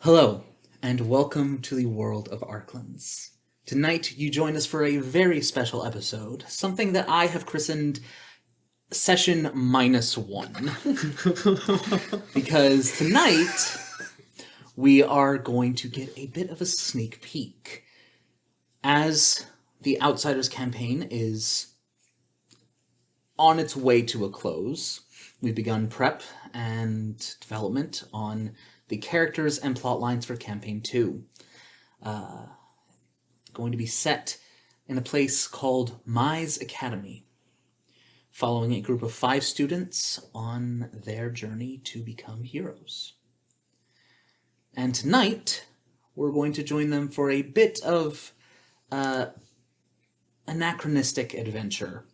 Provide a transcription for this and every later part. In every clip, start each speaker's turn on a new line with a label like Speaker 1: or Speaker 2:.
Speaker 1: Hello, and welcome to the world of Arklands. Tonight, you join us for a very special episode, something that I have christened Session -1. Because tonight, we are going to get a bit of a sneak peek. As the Outsiders campaign is on its way to a close, we've begun prep and development on the characters and plot lines for Campaign 2. Going to be set in a place called Mai's Academy, following a group of 5 students on their journey to become heroes. And tonight, we're going to join them for a bit of anachronistic adventure.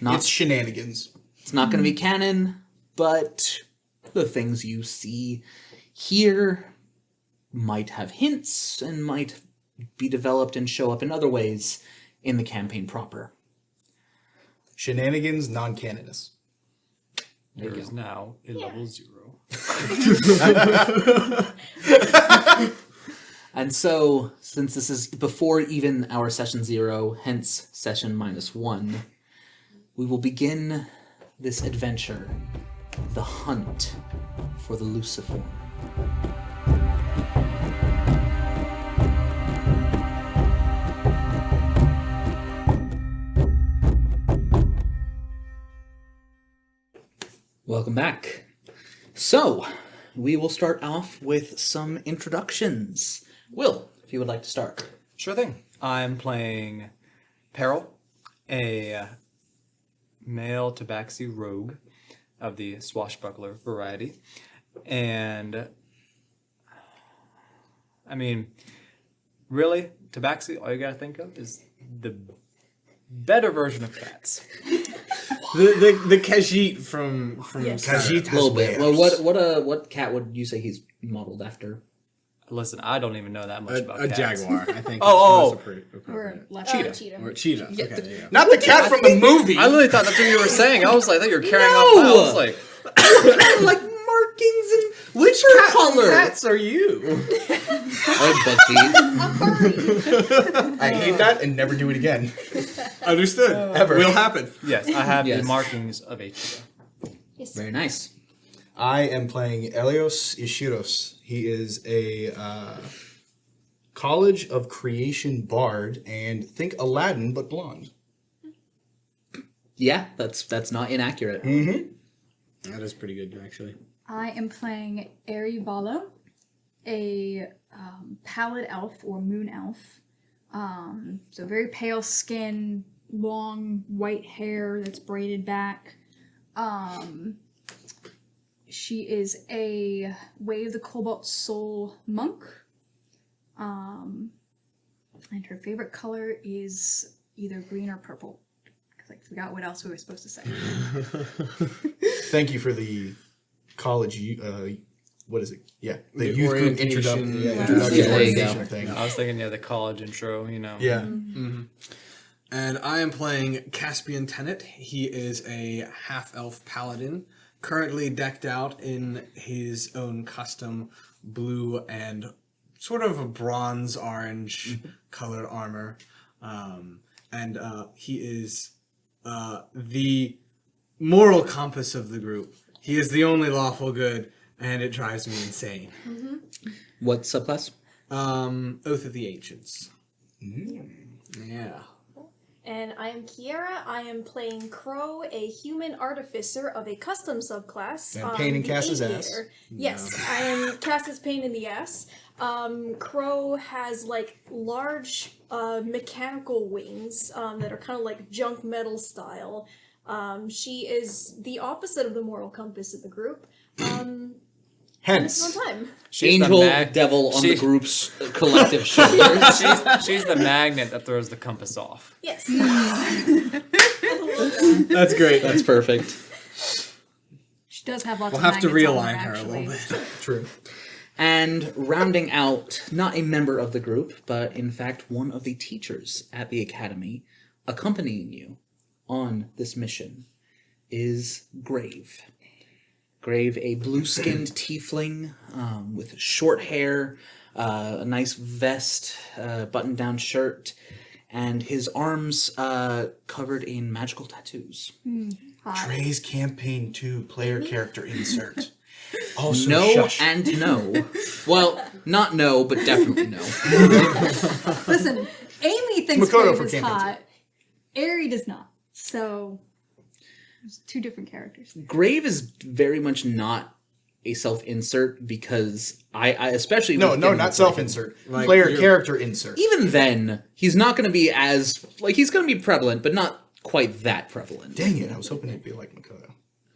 Speaker 2: It's shenanigans.
Speaker 1: It's not going to be canon, but the things you see here might have hints and might be developed and show up in other ways in the campaign proper.
Speaker 2: Shenanigans, non-canonous.
Speaker 3: There is now a level 0.
Speaker 1: And so, since this is before even our Session 0, hence Session -1, we will begin this adventure, the hunt for the Luciform. Welcome back. So, we will start off with some introductions. Will, if you would like to start.
Speaker 3: Sure thing. I'm playing Peril, a male tabaxi rogue of the swashbuckler variety. And, I mean, really, tabaxi, all you gotta think of is the better version of cats.
Speaker 4: The Khajiit from
Speaker 2: Khajiit
Speaker 1: A
Speaker 2: has
Speaker 1: little bit. Well,
Speaker 2: wares.
Speaker 1: what cat would you say he's modeled after?
Speaker 3: Listen, I don't even know that much about
Speaker 4: a
Speaker 3: cats.
Speaker 4: jaguar, I think.
Speaker 3: Oh,
Speaker 4: is most appropriate.
Speaker 5: Or
Speaker 4: Cheetah. Or cheetah. Okay, there you go.
Speaker 2: Not the cat from the movie.
Speaker 3: I literally thought that's what you were saying. I was like, I thought you were carrying
Speaker 1: No!
Speaker 3: off. I was like,
Speaker 1: Like markings and
Speaker 4: Which
Speaker 1: fur
Speaker 4: cat
Speaker 1: color.
Speaker 4: cats are you?
Speaker 1: Oh, Bugsy.
Speaker 2: I hate that and never do it again.
Speaker 4: Understood.
Speaker 2: Ever.
Speaker 4: Will happen.
Speaker 3: yes, I have
Speaker 1: Yes.
Speaker 3: the markings of a cheetah.
Speaker 1: Very nice.
Speaker 2: I am playing Elios Ishiros. He is a College of Creation bard, and think Aladdin, but blonde.
Speaker 1: Yeah, that's not inaccurate.
Speaker 4: That is pretty good, actually.
Speaker 5: I am playing Eri Valo, a pallid elf or moon elf. So very pale skin, long white hair that's braided back. She is a Way of the Cobalt Soul monk. And her favorite color is either green or purple. Because I forgot what else we were supposed to say.
Speaker 2: Thank you for the college. What is it? Yeah, the
Speaker 4: The
Speaker 2: youth group
Speaker 4: orientation.
Speaker 2: introduction
Speaker 1: Yeah, there you go.
Speaker 2: orientation thing.
Speaker 3: I was thinking, the college intro,
Speaker 2: Yeah.
Speaker 4: And I am playing Caspian Tenet. He is a half-elf paladin, currently decked out in his own custom blue and sort of a bronze-orange colored armor. And he is the moral compass of the group. He is the only lawful good, and it drives me insane.
Speaker 1: What subclass?
Speaker 4: Oath of the Ancients. Yeah.
Speaker 6: And I am Kiera. I am playing Crow, a human artificer of a custom subclass.
Speaker 2: And pain in
Speaker 6: the
Speaker 2: Cass's
Speaker 6: Aviator. Yes, I am Cass's pain in the ass. Crow has like large mechanical wings that are kind of like junk metal style. She is the opposite of the moral compass of the group. And it's a
Speaker 2: Hence,
Speaker 6: fun time.
Speaker 1: Angel, devil on the group's collective shoulders.
Speaker 3: she's the magnet that throws the compass off.
Speaker 6: Yes.
Speaker 4: That's great.
Speaker 1: That's perfect.
Speaker 5: She does have lots
Speaker 4: We'll
Speaker 5: of
Speaker 4: have to
Speaker 5: magnets on
Speaker 4: realign her a
Speaker 5: actually.
Speaker 4: little bit.
Speaker 2: true.
Speaker 1: And rounding out, not a member of the group, but in fact one of the teachers at the academy, accompanying you on this mission, is Grave. Grave, a blue-skinned tiefling with short hair, a nice vest, button-down shirt, and his arms covered in magical tattoos.
Speaker 2: Dre's Campaign 2 player character insert. Also,
Speaker 1: No
Speaker 2: shush.
Speaker 1: and no. Well, not no, but definitely no.
Speaker 5: Listen, Amy thinks
Speaker 2: Makoto
Speaker 5: Grave
Speaker 2: for
Speaker 5: is
Speaker 2: camping.
Speaker 5: hot. Ari does not. So, there's two different characters.
Speaker 1: Grave is very much not a self-insert because I especially
Speaker 2: No,
Speaker 1: with
Speaker 2: no,
Speaker 1: getting
Speaker 2: not
Speaker 1: with
Speaker 2: self-insert.
Speaker 4: Like,
Speaker 2: player
Speaker 4: you're-
Speaker 2: character insert.
Speaker 1: even then, he's not going to be as he's going to be prevalent, but not quite that prevalent.
Speaker 2: Dang it, I was hoping it'd be like Makoto.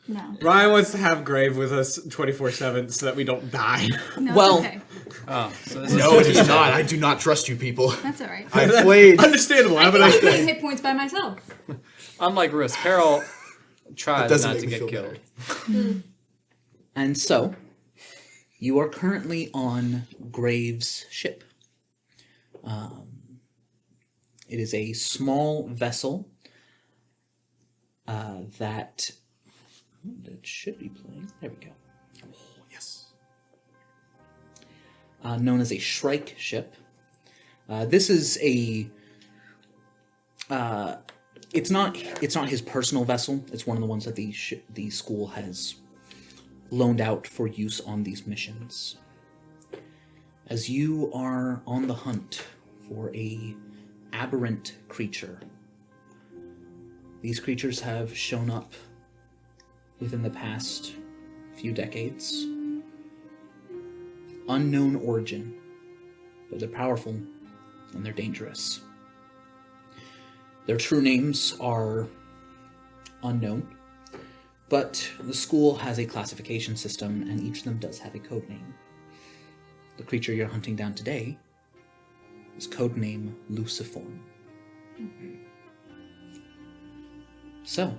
Speaker 5: No.
Speaker 4: Ryan wants to have Grave with us 24/7 so that we don't die.
Speaker 5: No,
Speaker 1: Well-
Speaker 5: it's okay.
Speaker 3: Oh, so this is
Speaker 2: No, it is not. I do not trust you people.
Speaker 5: That's all right.
Speaker 2: I played.
Speaker 4: Understandable. Have a
Speaker 5: I
Speaker 4: nice
Speaker 5: can
Speaker 4: day.
Speaker 5: hit points by myself.
Speaker 3: unlike Riss. Peril tries
Speaker 2: doesn't
Speaker 3: not
Speaker 2: make
Speaker 3: to
Speaker 2: me
Speaker 3: get
Speaker 2: feel
Speaker 3: killed.
Speaker 1: And so, you are currently on Grave's ship. It is a small vessel that should be playing. There we go.
Speaker 2: Yes.
Speaker 1: Known as a Shrike ship. This is a. It's not his personal vessel. It's one of the ones that the school has loaned out for use on these missions. As you are on the hunt for a aberrant creature, these creatures have shown up within the past few decades. Unknown origin, but they're powerful and they're dangerous. Their true names are unknown, but the school has a classification system and each of them does have a code name. The creature you're hunting down today is codename Luciform. So,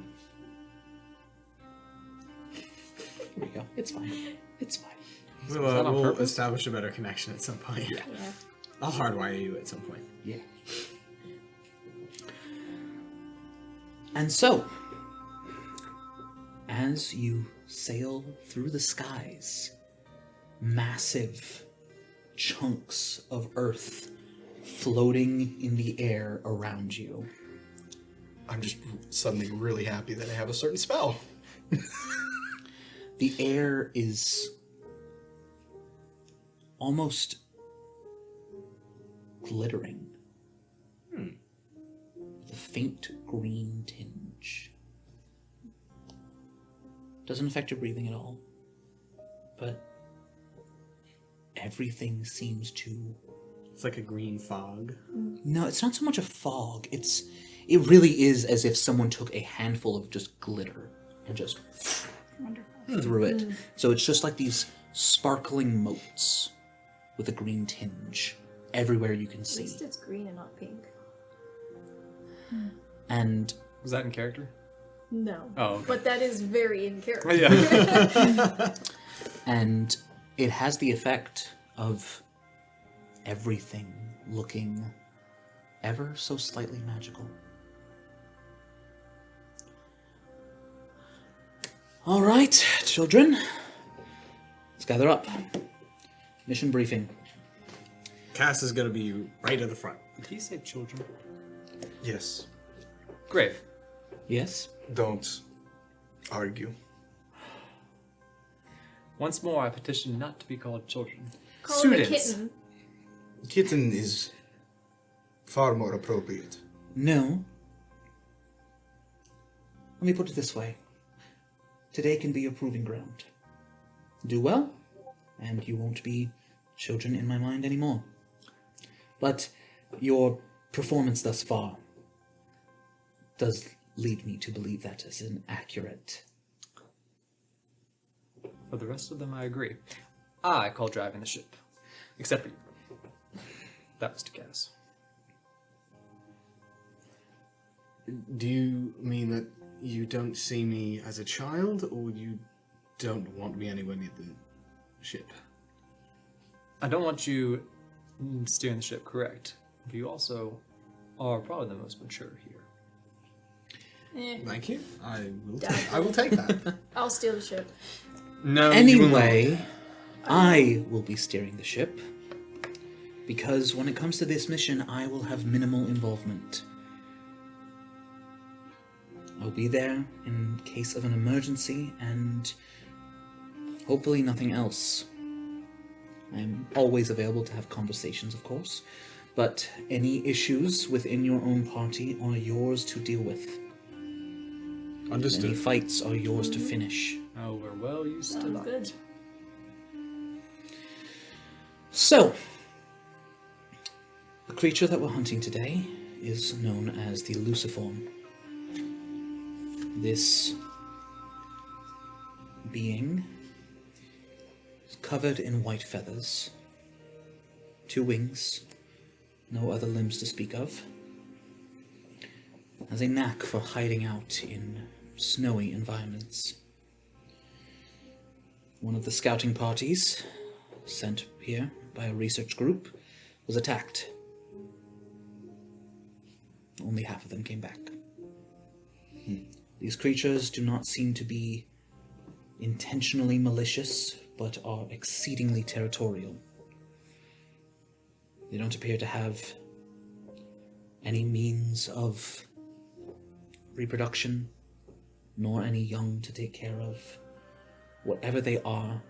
Speaker 1: here we go. It's fine. It's fine.
Speaker 4: We'll,
Speaker 3: on
Speaker 4: we'll
Speaker 3: purpose?
Speaker 4: establish a better connection at some point.
Speaker 6: Yeah.
Speaker 4: I'll hardwire you at some point.
Speaker 1: Yeah. And so, as you sail through the skies, massive chunks of earth floating in the air around you.
Speaker 2: I'm just suddenly really happy that I have a certain spell.
Speaker 1: The air is almost glittering. With a faint green tinge. Doesn't affect your breathing at all. But everything seems to...
Speaker 4: It's like a green fog.
Speaker 1: No, it's not so much a fog. It really is as if someone took a handful of just glitter and just
Speaker 5: Wonderful.
Speaker 1: threw it. So it's just like these sparkling motes with a green tinge everywhere you can
Speaker 6: At
Speaker 1: see.
Speaker 6: least it's green and not pink.
Speaker 1: And
Speaker 3: Was that in character?
Speaker 6: No.
Speaker 3: Oh, okay.
Speaker 6: But that is very in character.
Speaker 3: Yeah.
Speaker 1: and it has the effect of everything looking ever so slightly magical. All right, children. Let's gather up. Mission briefing.
Speaker 4: Cass is gonna be right at the front.
Speaker 3: Did he say children?
Speaker 2: Yes.
Speaker 3: Grave.
Speaker 1: Yes?
Speaker 2: Don't argue.
Speaker 3: Once more, I petition not to be called children.
Speaker 6: Call him a
Speaker 3: Students.
Speaker 6: kitten.
Speaker 2: Kitten is far more appropriate.
Speaker 1: No. Let me put it this way. Today can be your proving ground. Do well, and you won't be children in my mind anymore. But your performance thus far does lead me to believe that is an accurate...
Speaker 3: For the rest of them, I agree. I call driving the ship. Except for you. That was to guess.
Speaker 4: Do you mean that you don't see me as a child, or you don't want me anywhere near the ship?
Speaker 3: I don't want you steering the ship correct. But you also are probably the most mature here.
Speaker 6: Eh,
Speaker 4: Thank you. I will.
Speaker 6: Doubtful.
Speaker 4: I will take that.
Speaker 6: I'll steal the ship.
Speaker 4: No. you will not.
Speaker 1: Anyway, I will be steering the ship. Because when it comes to this mission, I will have minimal involvement. I'll be there in case of an emergency, and hopefully nothing else. I'm always available to have conversations, of course, but any issues within your own party are yours to deal with. Any
Speaker 4: Understood.
Speaker 1: fights are yours to finish.
Speaker 3: Oh, we're well used to
Speaker 6: Sounds
Speaker 3: that.
Speaker 6: good.
Speaker 1: So, the creature that we're hunting today is known as the Luciform. This being is covered in white feathers, 2 wings, no other limbs to speak of, has a knack for hiding out in snowy environments. One of the scouting parties sent here by a research group was attacked. Only half of them came back. These creatures do not seem to be intentionally malicious, but are exceedingly territorial. They don't appear to have any means of reproduction, nor any young to take care of. Whatever they are,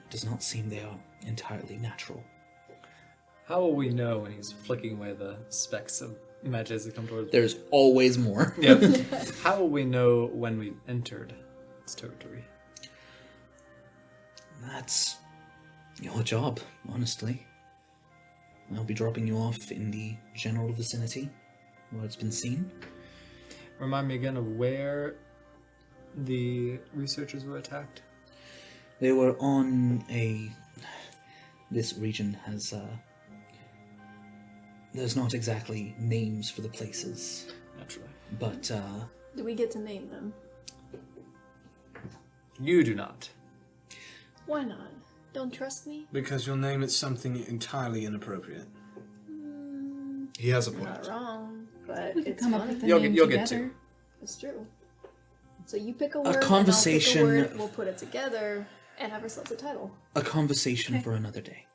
Speaker 1: it does not seem they are entirely natural.
Speaker 3: How will we know when he's flicking away the specks of magic as they come towards?
Speaker 1: There's always more.
Speaker 3: Yep. How will we know when we entered its territory?
Speaker 1: That's your job, honestly. I'll be dropping you off in the general vicinity where it's been seen.
Speaker 3: Remind me again of where the researchers were attacked.
Speaker 1: They were on a... This region has, there's not exactly names for the places,
Speaker 3: Naturally.
Speaker 1: but,
Speaker 6: Do we get to name them?
Speaker 3: You do not.
Speaker 6: Why not? Don't trust me?
Speaker 4: Because you'll name it something entirely inappropriate.
Speaker 2: He has a
Speaker 6: Not
Speaker 2: point.
Speaker 6: wrong, but
Speaker 5: We could
Speaker 6: it's
Speaker 5: come up
Speaker 6: funny.
Speaker 5: with a
Speaker 3: You'll
Speaker 5: name
Speaker 3: get
Speaker 5: together.
Speaker 3: two.
Speaker 6: It's true. So you pick a word,
Speaker 1: conversation-
Speaker 6: and I'll pick a word, we'll put it together, and have ourselves a title.
Speaker 1: a conversation for another day.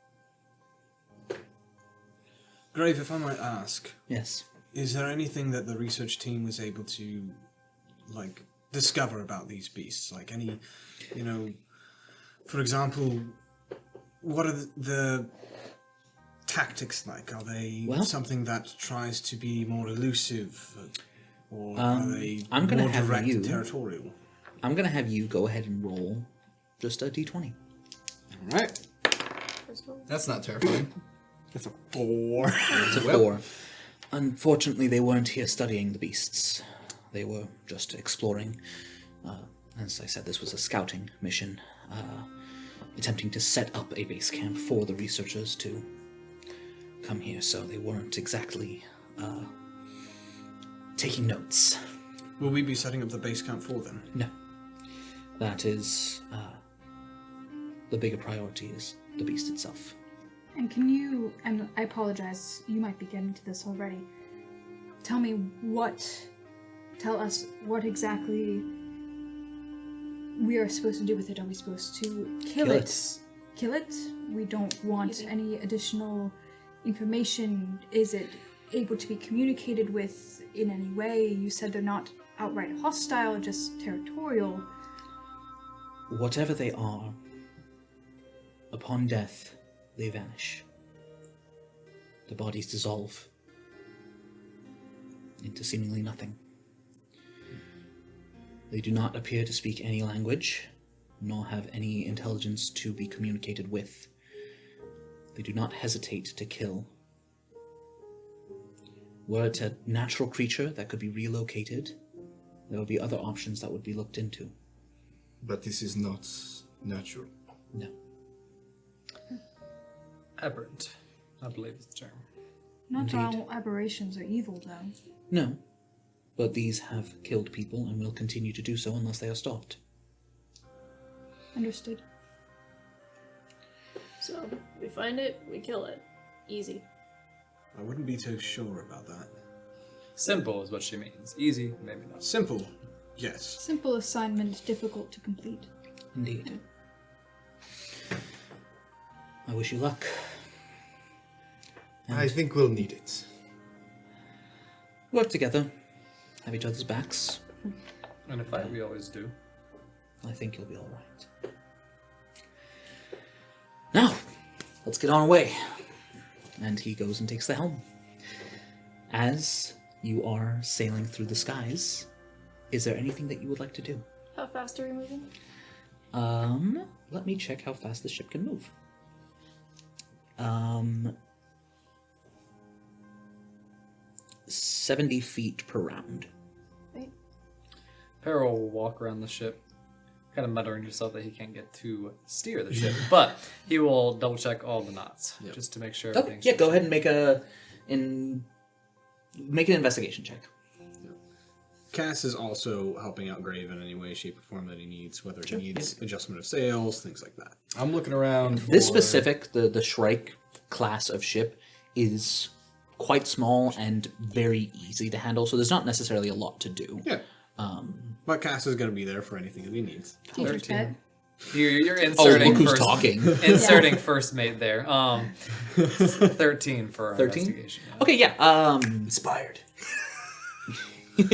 Speaker 4: Grave, if I might ask,
Speaker 1: Yes.
Speaker 4: is there anything that the research team was able to, like, discover about these beasts? Like any, for example, what are the tactics like? Are they
Speaker 1: Well-
Speaker 4: something that tries to be more elusive? Or are they
Speaker 1: I'm gonna
Speaker 4: more
Speaker 1: have
Speaker 4: direct
Speaker 1: you-
Speaker 4: and territorial?
Speaker 1: I'm gonna have you go ahead and roll just a d20.
Speaker 4: Alright.
Speaker 6: First one.
Speaker 2: That's not terrifying.
Speaker 4: That's a 4.
Speaker 1: It's a 4. Unfortunately, they weren't here studying the beasts. They were just exploring. As I said, this was a scouting mission, attempting to set up a base camp for the researchers to come here, so they weren't exactly taking notes.
Speaker 4: Will we be setting up the base camp for them?
Speaker 1: No. That is, the bigger priority is the beast itself.
Speaker 5: And can you, and I apologize, you might be getting to this already. Tell us what exactly we are supposed to do with it. Are we supposed to kill it? Kill it? We don't want
Speaker 6: Easy.
Speaker 5: any additional information. Is it able to be communicated with in any way? You said they're not outright hostile, just territorial.
Speaker 1: Whatever they are, upon death, they vanish. The bodies dissolve into seemingly nothing. They do not appear to speak any language, nor have any intelligence to be communicated with. They do not hesitate to kill. Were it a natural creature that could be relocated, there would be other options that would be looked into.
Speaker 2: But this is not natural.
Speaker 1: No.
Speaker 3: Aberrant, I believe is the term.
Speaker 5: Not
Speaker 1: Indeed.
Speaker 5: all aberrations are evil, though.
Speaker 1: No. But these have killed people and will continue to do so unless they are stopped.
Speaker 5: Understood.
Speaker 6: So, we find it, we kill it. Easy.
Speaker 4: I wouldn't be too sure about that.
Speaker 3: Simple is what she means. Easy, maybe not.
Speaker 4: Simple, yes.
Speaker 5: Simple assignment, difficult to complete.
Speaker 1: Indeed. I wish you luck.
Speaker 2: I think we'll need it.
Speaker 1: Work together. Have each other's backs.
Speaker 3: In a fight, we always do.
Speaker 1: I think you'll be all right. Now, let's get on our way. And he goes and takes the helm. As you are sailing through the skies, is there anything that you would like to do?
Speaker 6: How fast are we moving?
Speaker 1: Let me check how fast the ship can move. 70 feet per round.
Speaker 3: Peril will walk around the ship, kind of muttering to himself that he can't get to steer the ship, but he will double check all the knots just to make sure
Speaker 1: Oh,
Speaker 3: everything's.
Speaker 1: yeah, go ahead and make an investigation check.
Speaker 4: Cass is also helping out Grave in any way, shape, or form that he needs, whether he needs adjustment of sails, things like that.
Speaker 2: I'm looking around.
Speaker 1: This specific, the Shrike class of ship is quite small and very easy to handle, so there's not necessarily a lot to do.
Speaker 4: Yeah. But Cass is going to be there for anything that he needs.
Speaker 5: Teacher's pet.
Speaker 3: You're
Speaker 1: Oh,
Speaker 3: inserting
Speaker 1: look who's
Speaker 3: first,
Speaker 1: talking.
Speaker 3: inserting first mate there. 13 for
Speaker 1: 13?
Speaker 3: investigation. Yeah.
Speaker 1: Okay, yeah.
Speaker 2: Inspired.
Speaker 5: You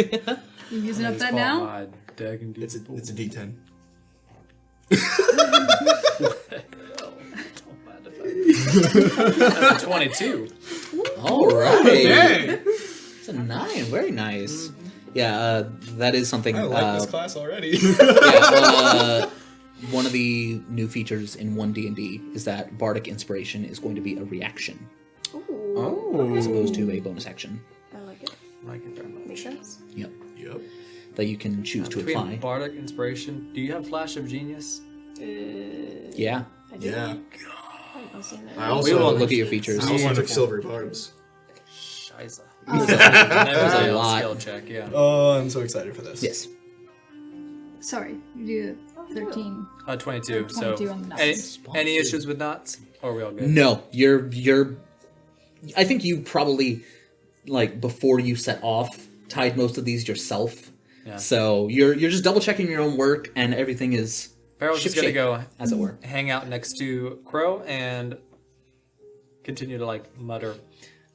Speaker 5: using up
Speaker 3: It's
Speaker 5: that
Speaker 3: called
Speaker 5: now?
Speaker 3: my Dagon
Speaker 2: It's a D10.
Speaker 3: That's a 22.
Speaker 1: All right.
Speaker 4: Hey!
Speaker 1: It's a 9. Very nice. Yeah, that is something.
Speaker 2: I like this class already.
Speaker 1: One of the new features in 1D&D is that Bardic Inspiration is going to be a reaction
Speaker 6: Ooh.
Speaker 1: as opposed to a bonus action.
Speaker 6: I like it.
Speaker 3: Like it very much.
Speaker 6: Makes sense.
Speaker 1: Yep.
Speaker 2: Yep.
Speaker 1: That you can choose to
Speaker 3: Between
Speaker 1: apply.
Speaker 3: Bardic Inspiration, do you have Flash of Genius?
Speaker 1: Yeah.
Speaker 6: I do.
Speaker 2: Yeah.
Speaker 6: I've seen that.
Speaker 2: I also
Speaker 3: We will
Speaker 1: look at your features.
Speaker 2: I also took silvery barbs.
Speaker 3: Scheiße.
Speaker 1: There's a lot.
Speaker 3: Skill check, yeah.
Speaker 2: Oh, I'm so excited for this.
Speaker 1: Yes.
Speaker 5: Sorry, you do 13.
Speaker 3: 22.
Speaker 5: 22
Speaker 3: So,
Speaker 5: on the
Speaker 3: any,
Speaker 5: knots.
Speaker 3: any issues with knots? Or are we all good?
Speaker 1: No, you're. I think you probably, like, before you set off, tied most of these yourself.
Speaker 3: Yeah.
Speaker 1: So you're just double checking your own work, and everything is
Speaker 3: Perril's just gonna
Speaker 1: shipshape,
Speaker 3: go
Speaker 1: as it were.
Speaker 3: hang out next to Crow and continue to like mutter,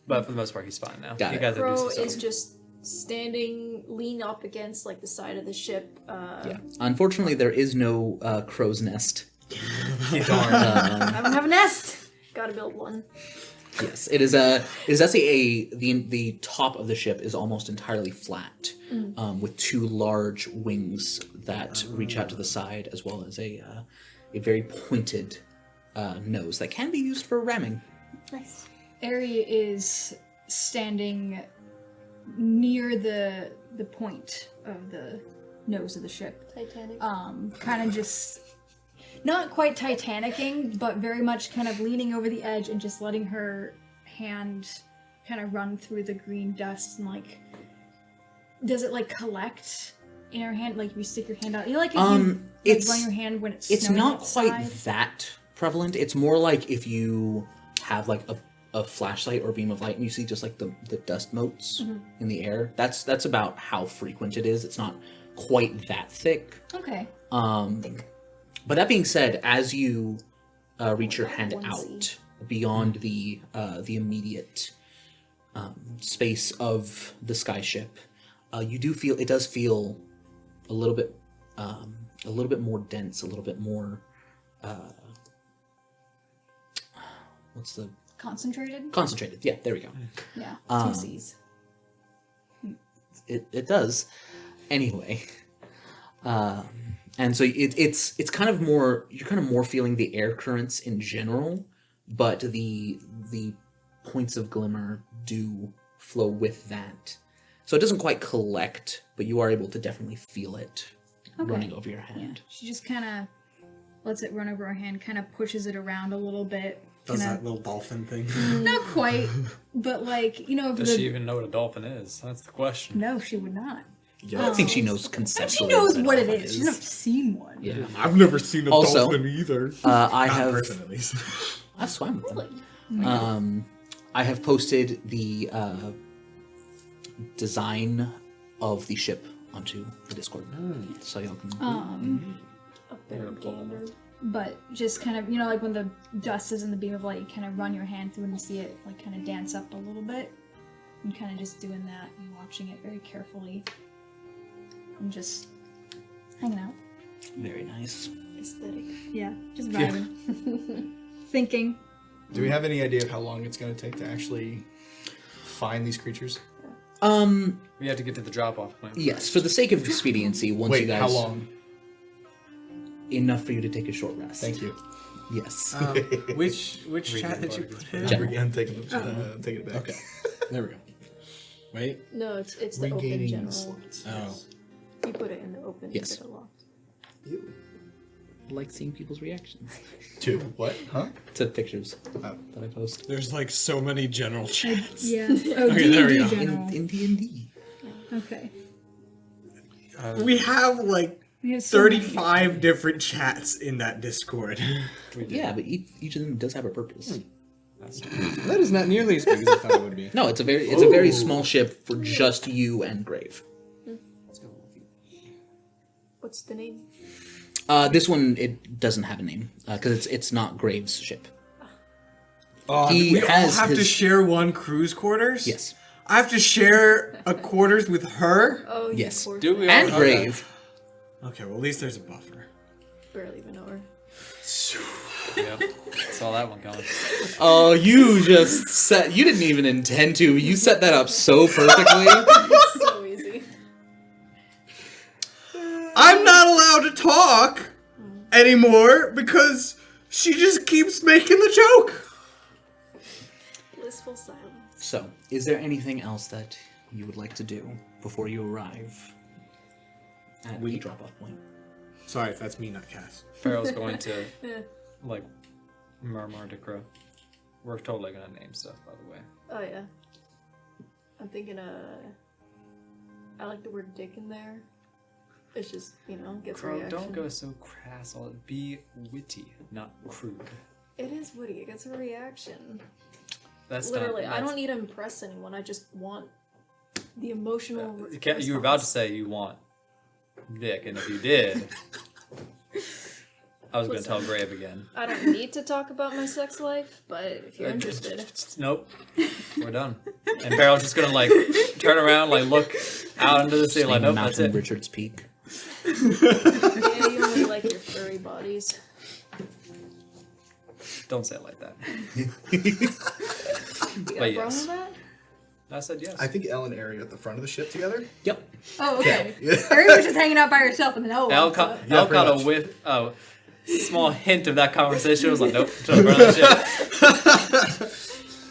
Speaker 3: but for the most part he's fine now.
Speaker 1: Got
Speaker 3: You
Speaker 1: it.
Speaker 3: guys have
Speaker 6: Crow
Speaker 3: used this
Speaker 6: is just standing, lean up against like the side of the ship.
Speaker 1: Yeah. Unfortunately, there is no crow's nest.
Speaker 6: I don't have a nest. Gotta build one.
Speaker 1: Yes, it is actually the top of the ship is almost entirely flat, with two large wings that reach out to the side, as well as a very pointed nose that can be used for ramming.
Speaker 6: Nice.
Speaker 5: Ari is standing near the point of the nose of the ship.
Speaker 6: Titanic.
Speaker 5: Kind of just not quite Titanicking, but very much kind of leaning over the edge and just letting her hand kind of run through the green dust and like, does it like collect in her hand? Like you stick your hand out, you know, like if you
Speaker 1: it's-
Speaker 5: run your hand when it's
Speaker 1: It's
Speaker 5: snowing
Speaker 1: not quite
Speaker 5: outside?
Speaker 1: that prevalent. It's more like if you have like a flashlight or a beam of light and you see just like the dust motes in the air. That's about how frequent it is. It's not quite that thick.
Speaker 5: Okay.
Speaker 1: But that being said, as you reach your hand
Speaker 6: Onesie.
Speaker 1: out beyond the immediate space of the skyship, you do feel it does feel a little bit more dense, a little bit more. What's the
Speaker 5: Concentrated?
Speaker 1: concentrated? Yeah, there we go.
Speaker 5: Yeah.
Speaker 6: Two C's.
Speaker 1: It does. Anyway, and so it's kind of more, you're kind of more feeling the air currents in general, but the points of glimmer do flow with that. So it doesn't quite collect, but you are able to definitely feel it running over your hand.
Speaker 5: She just kind of lets it run over her hand, kind of pushes it around a little bit.
Speaker 4: Does
Speaker 5: kinda-
Speaker 4: that little dolphin thing.
Speaker 5: Not quite, but like, you know,
Speaker 3: Does she even know what a dolphin is? That's the question.
Speaker 5: No, she would not.
Speaker 1: I think she knows
Speaker 5: And
Speaker 1: conceptually.
Speaker 5: she knows
Speaker 1: a
Speaker 5: what it
Speaker 1: dolphin
Speaker 5: is. She's never seen one.
Speaker 1: Yeah.
Speaker 4: I've never seen a
Speaker 1: Also,
Speaker 4: dolphin either.
Speaker 1: I
Speaker 4: Not in
Speaker 1: have.
Speaker 4: person, at least.
Speaker 1: I've swam with them. I have posted the design of the ship onto the Discord, so y'all can.
Speaker 6: Very gander.
Speaker 5: But just kind of, you know, like when the dust is in the beam of light, you kind of run your hand through and see it like kind of dance up a little bit. And kind of just doing that and watching it very carefully. And just hanging out.
Speaker 1: Very nice.
Speaker 6: Aesthetic.
Speaker 5: Yeah, just vibing. Thinking.
Speaker 2: Do we have any idea of how long it's going to take to actually find these creatures?
Speaker 3: We have to get to the drop-off point.
Speaker 1: Yes, for the sake of expediency, once you
Speaker 2: Wait,
Speaker 1: guys...
Speaker 2: how long?
Speaker 1: Enough for you to take a short rest.
Speaker 2: Thank you.
Speaker 1: Yes.
Speaker 4: Which chat did you put in?
Speaker 1: General.
Speaker 2: I'm taking it back.
Speaker 4: Okay. There we go. Wait.
Speaker 6: No, it's the open
Speaker 2: Regaining
Speaker 6: general.
Speaker 2: slots.
Speaker 4: Oh.
Speaker 6: You put it in the open.
Speaker 1: Yes.
Speaker 6: Get it locked.
Speaker 2: Ew.
Speaker 1: I like seeing people's reactions
Speaker 2: To what? Huh?
Speaker 1: to pictures
Speaker 2: Oh.
Speaker 1: that I post.
Speaker 4: There's like so many general chats.
Speaker 5: Yeah. Oh,
Speaker 4: Okay, there we
Speaker 5: D&D
Speaker 4: go.
Speaker 5: general.
Speaker 1: In D&D.
Speaker 5: Okay.
Speaker 4: We have like
Speaker 5: We have so many.
Speaker 4: 35 different chats in that Discord.
Speaker 1: Yeah, but each of them does have a purpose.
Speaker 4: That is not nearly as big as I thought it would be.
Speaker 1: No, it's a very small ship for just you and Grave.
Speaker 6: What's the name?
Speaker 1: This one, it doesn't have a name because it's not Grave's ship.
Speaker 4: We all
Speaker 1: has
Speaker 4: have to
Speaker 1: his-
Speaker 4: share one cruise quarters?
Speaker 1: Yes.
Speaker 4: I have to share a quarters with her?
Speaker 6: Oh,
Speaker 1: Yes.
Speaker 6: Of course.
Speaker 3: Do we
Speaker 1: And
Speaker 3: all?
Speaker 1: Grave.
Speaker 4: Okay, well at least there's a buffer.
Speaker 6: Barely even know her.
Speaker 3: Yep. Saw that one coming.
Speaker 1: Oh, you just set. You didn't even intend to. You set that up so perfectly.
Speaker 6: So easy.
Speaker 4: I'm not allowed to talk anymore because she just keeps making the joke.
Speaker 6: Blissful silence.
Speaker 1: So, is there anything else that you would like to do before you arrive at the drop-off point?
Speaker 4: Sorry if that's me, not Cass.
Speaker 3: Peril's going to
Speaker 6: Eh.
Speaker 3: like murmur to Crow. We're totally gonna name stuff, by the way.
Speaker 6: Oh yeah. I'm thinking I like the word dick in there. It's just, gets a
Speaker 3: Crow,
Speaker 6: reaction.
Speaker 3: don't go so crass. Be witty, not crude.
Speaker 6: It is witty, it gets a reaction.
Speaker 3: That's
Speaker 6: Literally,
Speaker 3: Not,
Speaker 6: I don't need to impress anyone, I just want the emotional
Speaker 3: You were about to say you want dick, and if you did, I was going to tell Grave again.
Speaker 6: I don't need to talk about my sex life, but if you're interested.
Speaker 3: Nope. We're done. And Peril's just gonna turn around, look out into the sea, nope, that's
Speaker 1: Mountain
Speaker 3: it.
Speaker 1: Richards Peak.
Speaker 6: Yeah, you only like your furry bodies.
Speaker 3: Don't say it like that.
Speaker 6: You got
Speaker 3: But
Speaker 6: a problem
Speaker 3: yes.
Speaker 6: with that?
Speaker 3: I said yes.
Speaker 2: I think Elle and Ari are at the front of the ship together.
Speaker 1: Yep.
Speaker 5: Oh, okay. Everyone was just hanging out by herself and then
Speaker 3: Elle caught
Speaker 2: Yeah, pretty
Speaker 3: a
Speaker 2: much.
Speaker 3: small hint of that conversation. I was like, nope, to the front of the ship.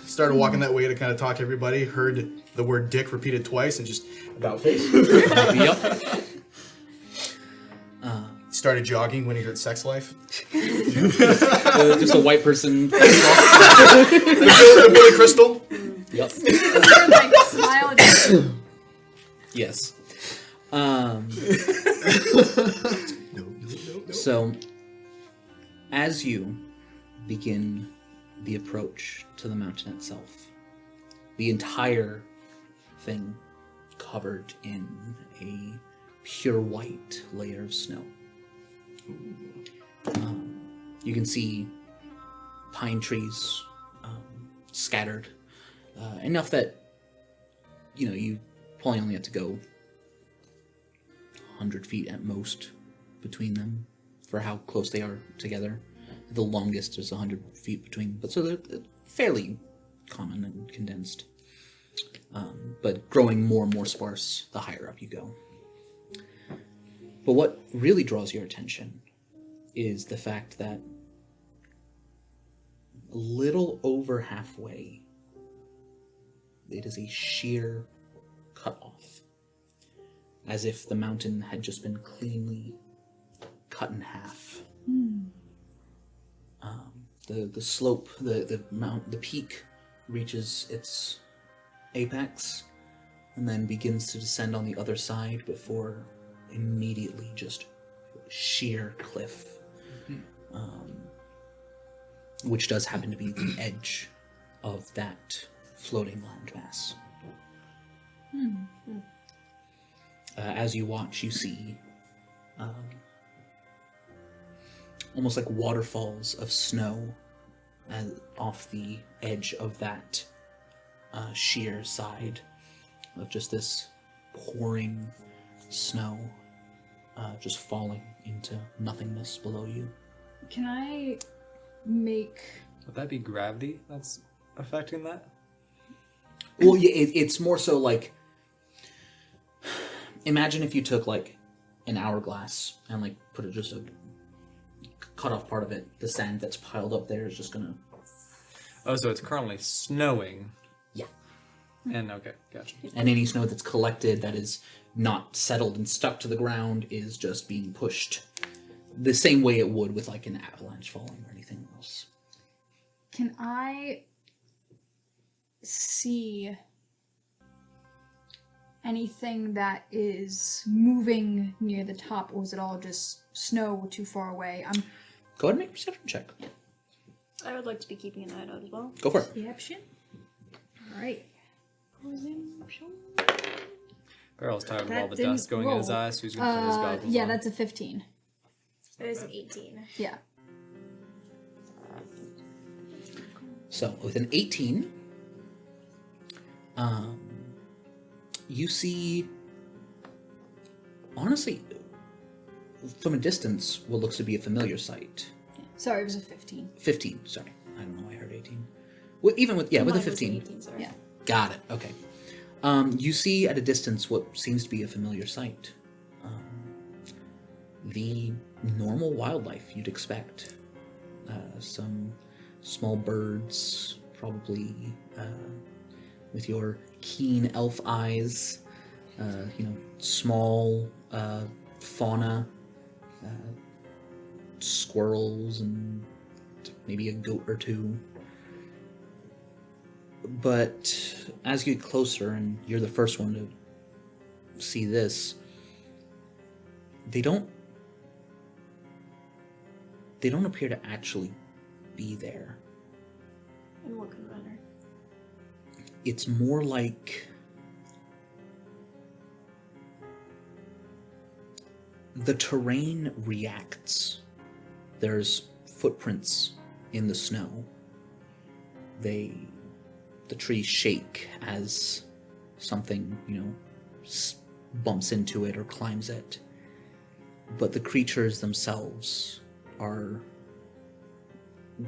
Speaker 2: Started walking that way to kind of talk to everybody. Heard the word "dick" repeated twice, and just about face.
Speaker 1: Yep.
Speaker 2: Started jogging when he heard "sex life."
Speaker 1: Just a white person.
Speaker 2: The Billy Crystal.
Speaker 1: Yep.
Speaker 5: like smile.
Speaker 1: Yes.
Speaker 2: No.
Speaker 1: So, as you begin the approach to the mountain itself, the entire thing covered in a pure white layer of snow. You can see pine trees scattered, enough that you probably only have to go 100 feet at most between them for how close they are together. The longest is 100 feet between, but so they're fairly common and condensed. But growing more and more sparse the higher up you go. But what really draws your attention is the fact that a little over halfway, it is a sheer cut-off, as if the mountain had just been cleanly cut in half. The slope, the peak reaches its apex, and then begins to descend on the other side before immediately just sheer cliff, which does happen to be the edge of that floating landmass. As you watch, you see almost like waterfalls of snow off the edge of that sheer side of just this pouring snow just falling into nothingness below you.
Speaker 5: Can I make...
Speaker 3: Would that be gravity that's affecting that?
Speaker 1: Well, yeah, it's more so like, imagine if you took like an hourglass and like put it just cut off part of it. The sand that's piled up there is just gonna.
Speaker 3: Oh, so it's currently snowing.
Speaker 1: Yeah.
Speaker 3: And okay, gotcha.
Speaker 1: And any snow that's collected that is not settled and stuck to the ground is just being pushed the same way it would with like an avalanche falling or anything else.
Speaker 5: Can I see anything that is moving near the top, or is it all just snow too far away?
Speaker 1: Go ahead and make a perception check.
Speaker 6: I would like to be keeping an eye out as well.
Speaker 1: Go for it.
Speaker 5: Perception. All right.
Speaker 3: Peril's tired of all
Speaker 5: That
Speaker 3: the dust
Speaker 5: didn't
Speaker 3: going in his
Speaker 5: roll.
Speaker 3: eyes, so he's going to put his goggles
Speaker 5: Yeah,
Speaker 3: on.
Speaker 5: that's a 15.
Speaker 6: It is an 18.
Speaker 5: Yeah.
Speaker 1: So with an 18, you see, honestly, from a distance, what looks to be a familiar sight.
Speaker 5: Sorry, it was a 15.
Speaker 1: 15, sorry. I don't know why I heard 18. Well, even with, yeah, with a
Speaker 6: Mine was an
Speaker 1: 15.
Speaker 6: 18, sorry.
Speaker 5: Yeah.
Speaker 1: Got it, okay. You see at a distance what seems to be a familiar sight. The normal wildlife you'd expect. Some small birds, probably with your keen elf eyes. Small fauna, squirrels, and maybe a goat or two. But as you get closer, and you're the first one to see this, they don't appear to actually be there.
Speaker 6: In what kind of manner?
Speaker 1: It's more like the terrain reacts. There's footprints in the snow. The trees shake as something, bumps into it or climbs it. But the creatures themselves are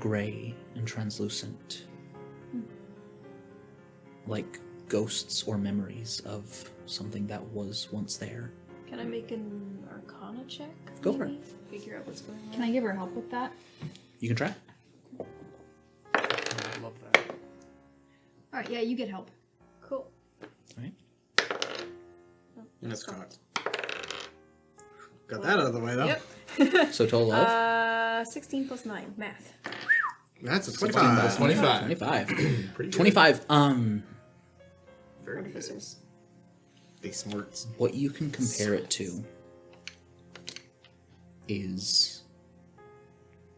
Speaker 1: gray and translucent. Like ghosts or memories of something that was once there.
Speaker 6: Can I make an Arcana check?
Speaker 1: Go for
Speaker 6: maybe? Figure out what's going on.
Speaker 5: Can I give her help with that?
Speaker 1: You can try.
Speaker 3: I love that.
Speaker 5: All right, yeah, you get help.
Speaker 6: Cool.
Speaker 1: Alright.
Speaker 6: Oh,
Speaker 4: That's cocked. Got that out of the way, though.
Speaker 6: Yep.
Speaker 1: So total of
Speaker 6: 16 plus 9. Math.
Speaker 4: That's a
Speaker 2: 25.
Speaker 4: 25.
Speaker 1: 25.
Speaker 2: Pretty good.
Speaker 1: 25.
Speaker 2: Very good.
Speaker 6: Artificers.
Speaker 2: They smarts.
Speaker 1: What you can compare it to is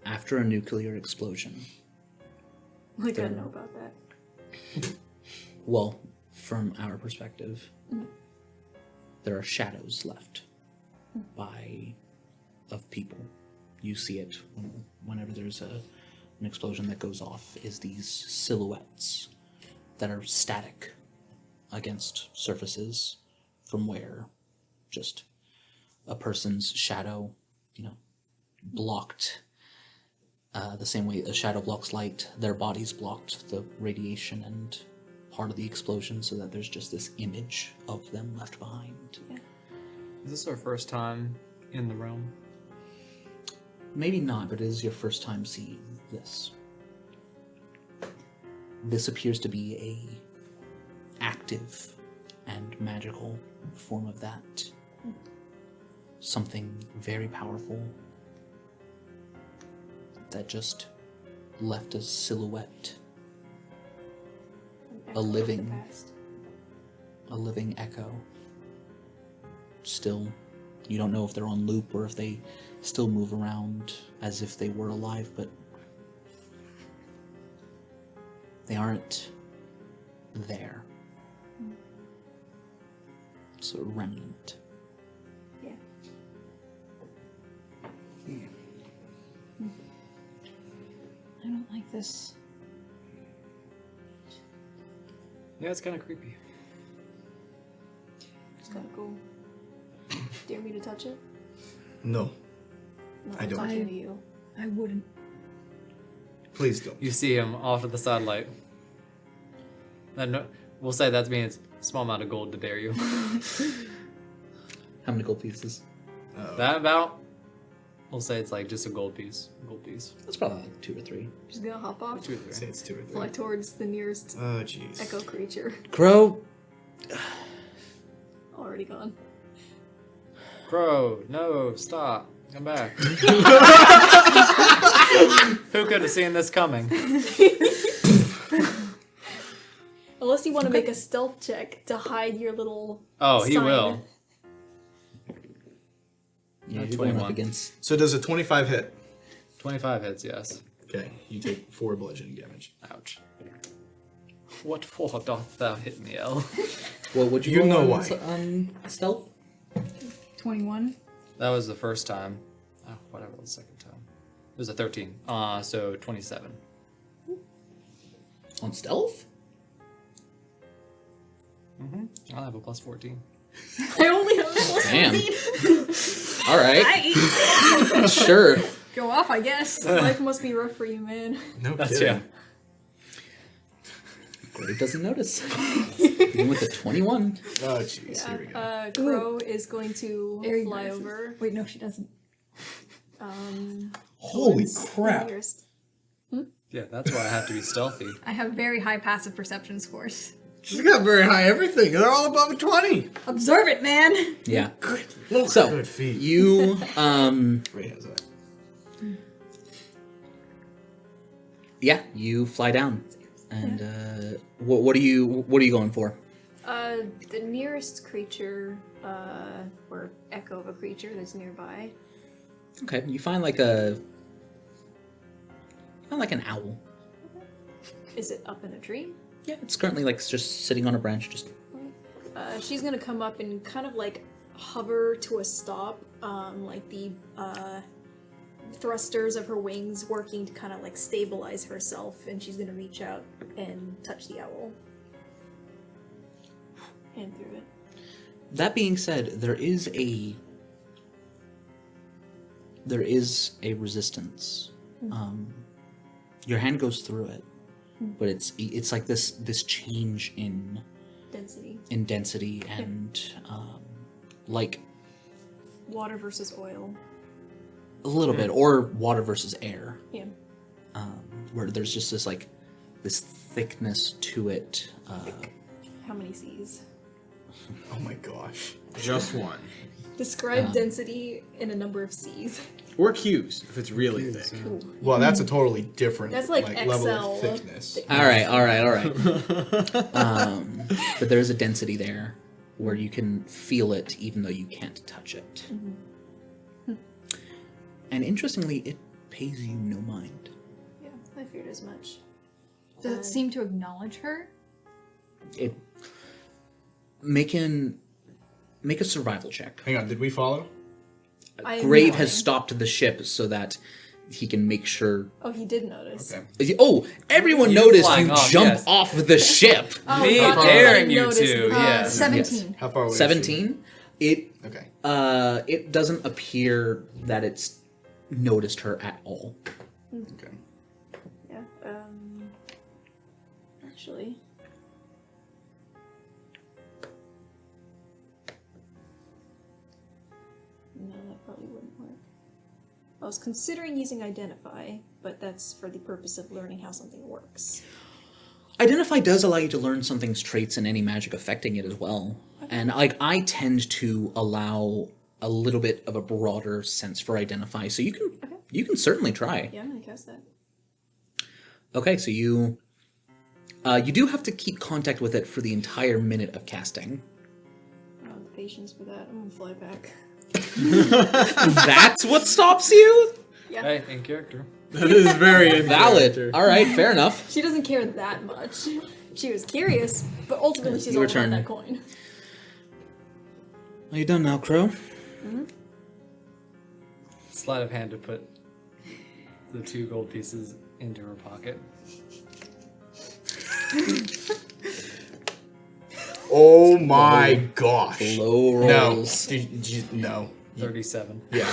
Speaker 1: after a nuclear explosion.
Speaker 6: Like, I know about that.
Speaker 1: Well, from our perspective, there are shadows left of people. You see it whenever there's an explosion that goes off, is these silhouettes that are static against surfaces from where just a person's shadow, blocked the same way a shadow blocks light, their bodies blocked the radiation and part of the explosion, so that there's just this image of them left behind.
Speaker 6: Yeah.
Speaker 3: Is this our first time in the realm?
Speaker 1: Maybe not, but it is your first time seeing this. This appears to be a active and magical form of that. Something very powerful that just left a silhouette,
Speaker 6: An echo of the
Speaker 1: living-
Speaker 6: past.
Speaker 1: a living echo. Still, you don't know if they're on loop or if they still move around as if they were alive, but they aren't there. It's a remnant.
Speaker 6: Yeah.
Speaker 5: like this.
Speaker 3: Yeah, it's kind of creepy.
Speaker 6: It's kind of cool. Dare me to touch it?
Speaker 2: No,
Speaker 6: No,
Speaker 2: I don't.
Speaker 6: touching you.
Speaker 5: I wouldn't.
Speaker 2: please don't.
Speaker 3: You see him off to the side, like. No, we'll say that means a small amount of gold to dare you.
Speaker 1: How many gold pieces?
Speaker 3: That about. We'll say it's like just a gold piece. Gold piece.
Speaker 1: That's probably like 2 or 3.
Speaker 6: Just gonna hop off,
Speaker 3: 2 or 3.
Speaker 2: Say it's 2 or 3.
Speaker 6: fly towards the nearest
Speaker 2: Oh, jeez.
Speaker 6: echo creature.
Speaker 1: Crow,
Speaker 6: Already gone.
Speaker 3: Crow, no, stop. Come back. Who could have seen this coming?
Speaker 6: Unless you want to make a stealth check to hide your little.
Speaker 3: Oh, he
Speaker 6: sign.
Speaker 3: will.
Speaker 1: yeah,
Speaker 3: Uh,
Speaker 1: you're going up
Speaker 3: 21.
Speaker 1: against.
Speaker 2: So does a 25 hit?
Speaker 3: 25 hits, yes.
Speaker 2: Okay, you take 4 bludgeoning damage.
Speaker 3: Ouch. What for doth thou hit me, El?
Speaker 1: Well, would
Speaker 2: You
Speaker 1: roll
Speaker 2: know
Speaker 1: on
Speaker 2: why.
Speaker 1: stealth?
Speaker 5: 21.
Speaker 3: That was the first time. Oh, whatever, the second time. It was a 13. So 27.
Speaker 1: On stealth?
Speaker 3: I'll have a plus 14.
Speaker 6: I only have a plus
Speaker 1: Damn.
Speaker 6: 14.
Speaker 1: All right. Sure.
Speaker 5: Go off, I guess.
Speaker 6: Life must be rough for you, man.
Speaker 2: No
Speaker 3: That's
Speaker 2: kidding.
Speaker 3: yeah.
Speaker 1: Gray doesn't notice. Even with a 21.
Speaker 2: Oh, jeez. Here we go.
Speaker 6: Crow is going to
Speaker 5: Very
Speaker 6: fly
Speaker 5: nice.
Speaker 6: over.
Speaker 5: Wait, no, she doesn't.
Speaker 2: Holy
Speaker 6: towards the
Speaker 2: crap.
Speaker 6: nearest.
Speaker 3: Yeah, that's why I have to be stealthy.
Speaker 5: I have very high passive perception scores.
Speaker 4: She's got very high everything. They're all above a 20.
Speaker 5: Observe it, man!
Speaker 1: Yeah.
Speaker 2: Look,
Speaker 1: So,
Speaker 2: good feet.
Speaker 1: you,
Speaker 2: Ray has that.
Speaker 1: yeah, you fly down. And, what are you going for?
Speaker 6: The nearest creature, or echo of a creature that's nearby.
Speaker 1: Okay, you find like an owl.
Speaker 6: Is it up in a tree?
Speaker 1: Yeah, it's currently like just sitting on a branch, just
Speaker 6: She's gonna come up and kind of like hover to a stop, like the thrusters of her wings working to kind of like stabilize herself, and she's gonna reach out and touch the owl. And through it.
Speaker 1: That being said, there is a resistance. Your hand goes through it, but it's like this change in
Speaker 6: Density.
Speaker 1: and like
Speaker 6: Water versus oil.
Speaker 1: a little bit, or water versus air,
Speaker 6: Yeah.
Speaker 1: where there's just this thickness to it.
Speaker 6: How many C's?
Speaker 2: Oh my gosh.
Speaker 4: Just one.
Speaker 6: Describe density in a number of C's.
Speaker 4: Or Q's, if it's really thick.
Speaker 2: Well, that's a totally different
Speaker 6: That's like
Speaker 2: level
Speaker 6: XL
Speaker 2: of thickness.
Speaker 1: All right. But there's a density there where you can feel it even though you can't touch it. And interestingly, it pays you no mind.
Speaker 6: Yeah, I feared as much.
Speaker 5: Does it seem to acknowledge her?
Speaker 1: It make a survival check.
Speaker 2: Hang on, did we follow?
Speaker 6: I am
Speaker 1: Grave
Speaker 6: knowing.
Speaker 1: has stopped the ship so that he can make sure.
Speaker 6: Oh, he did notice.
Speaker 2: Okay.
Speaker 1: Oh, everyone
Speaker 3: You
Speaker 1: noticed
Speaker 3: flying
Speaker 1: you
Speaker 3: off,
Speaker 1: jump
Speaker 3: yes.
Speaker 1: off the ship.
Speaker 3: Me
Speaker 6: God, I
Speaker 3: daring you
Speaker 6: noticed
Speaker 3: to,
Speaker 6: that.
Speaker 3: yes.
Speaker 5: 17.
Speaker 2: How far away is she?
Speaker 1: 17.
Speaker 2: Okay.
Speaker 1: It doesn't appear that it's noticed her at all.
Speaker 2: Okay.
Speaker 6: Yeah. Actually. No, that probably wouldn't work. I was considering using Identify, but that's for the purpose of learning how something works.
Speaker 1: Identify does allow you to learn something's traits and any magic affecting it as well. And I tend to allow a little bit of a broader sense for Identify, so you can certainly try.
Speaker 6: Yeah, I'm gonna cast that.
Speaker 1: Okay, so you do have to keep contact with it for the entire minute of casting.
Speaker 6: I don't have the patience for that. I'm gonna fly back.
Speaker 1: That's what stops you?
Speaker 6: Yeah.
Speaker 3: Hey, in character.
Speaker 4: That is very
Speaker 1: Valid. All right, fair enough.
Speaker 6: She doesn't care that much. She was curious, but ultimately she's
Speaker 1: Your
Speaker 6: all about
Speaker 1: turn.
Speaker 6: that coin.
Speaker 1: Are you done now, Crow?
Speaker 3: Sleight of hand to put the 2 gold pieces into her pocket.
Speaker 2: Oh my gosh.
Speaker 1: Low
Speaker 2: No.
Speaker 1: rolls.
Speaker 2: No.
Speaker 3: 37.
Speaker 2: Yeah.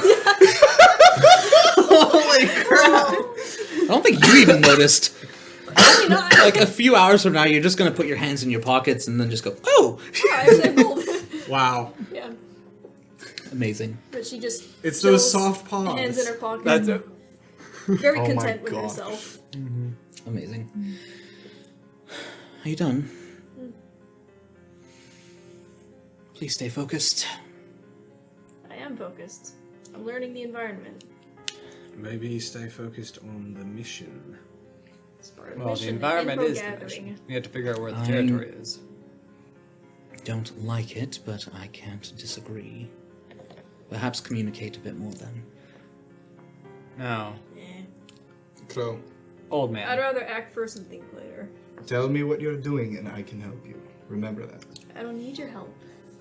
Speaker 2: Holy crap.
Speaker 1: I don't think you even noticed. Like a few hours from now, you're just gonna put your hands in your pockets and then just go, oh!
Speaker 6: Yeah, actually, I rolled.
Speaker 4: Wow.
Speaker 6: Yeah,
Speaker 1: Amazing.
Speaker 6: but she just
Speaker 4: It's those
Speaker 6: shoves
Speaker 4: soft paws.
Speaker 6: hands in her pocket.
Speaker 3: That's it.
Speaker 6: Very
Speaker 2: Oh my
Speaker 6: content with
Speaker 2: gosh.
Speaker 6: herself.
Speaker 1: Amazing. Are you done? Please stay focused.
Speaker 6: I am focused. I'm learning the environment.
Speaker 4: Maybe stay focused on the mission.
Speaker 6: It's part of
Speaker 3: Well, the
Speaker 6: mission and
Speaker 3: environment
Speaker 6: info
Speaker 3: is the
Speaker 6: gathering.
Speaker 3: mission. We have to figure out where the
Speaker 1: I'm-
Speaker 3: territory is.
Speaker 1: Don't like it, but I can't disagree. Perhaps communicate a bit more then.
Speaker 3: No.
Speaker 6: Eh.
Speaker 2: Crow,
Speaker 3: Old man.
Speaker 6: I'd rather act first and think later.
Speaker 2: tell me what you're doing and I can help you. Remember that.
Speaker 6: I don't need your help.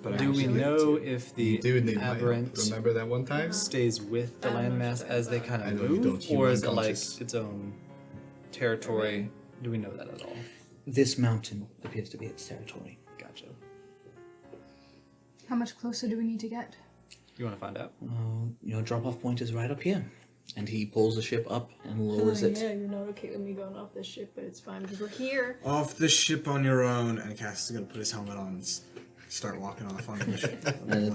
Speaker 2: But I
Speaker 3: Do we
Speaker 2: actually
Speaker 3: know
Speaker 2: do.
Speaker 3: if the
Speaker 2: You do need my help.
Speaker 3: aberrant
Speaker 2: Remember that one time?
Speaker 3: stays with the
Speaker 6: I'm not
Speaker 3: landmass
Speaker 6: sure
Speaker 3: as they
Speaker 6: about
Speaker 3: kind
Speaker 2: I
Speaker 3: of
Speaker 2: know you
Speaker 3: move,
Speaker 2: don't, you're
Speaker 3: or is it like
Speaker 2: unconscious.
Speaker 3: its own territory? Do we know that at all?
Speaker 1: This mountain appears to be its territory.
Speaker 3: Gotcha.
Speaker 5: How much closer do we need to get?
Speaker 3: You want to find out?
Speaker 1: Your drop-off point is right up here. And he pulls the ship up and lowers it.
Speaker 6: Yeah, you're not okay with me going off this ship, but it's fine because we're here.
Speaker 4: Off the ship on your own, and Cass is gonna put his helmet on and start walking off onto the ship.
Speaker 1: And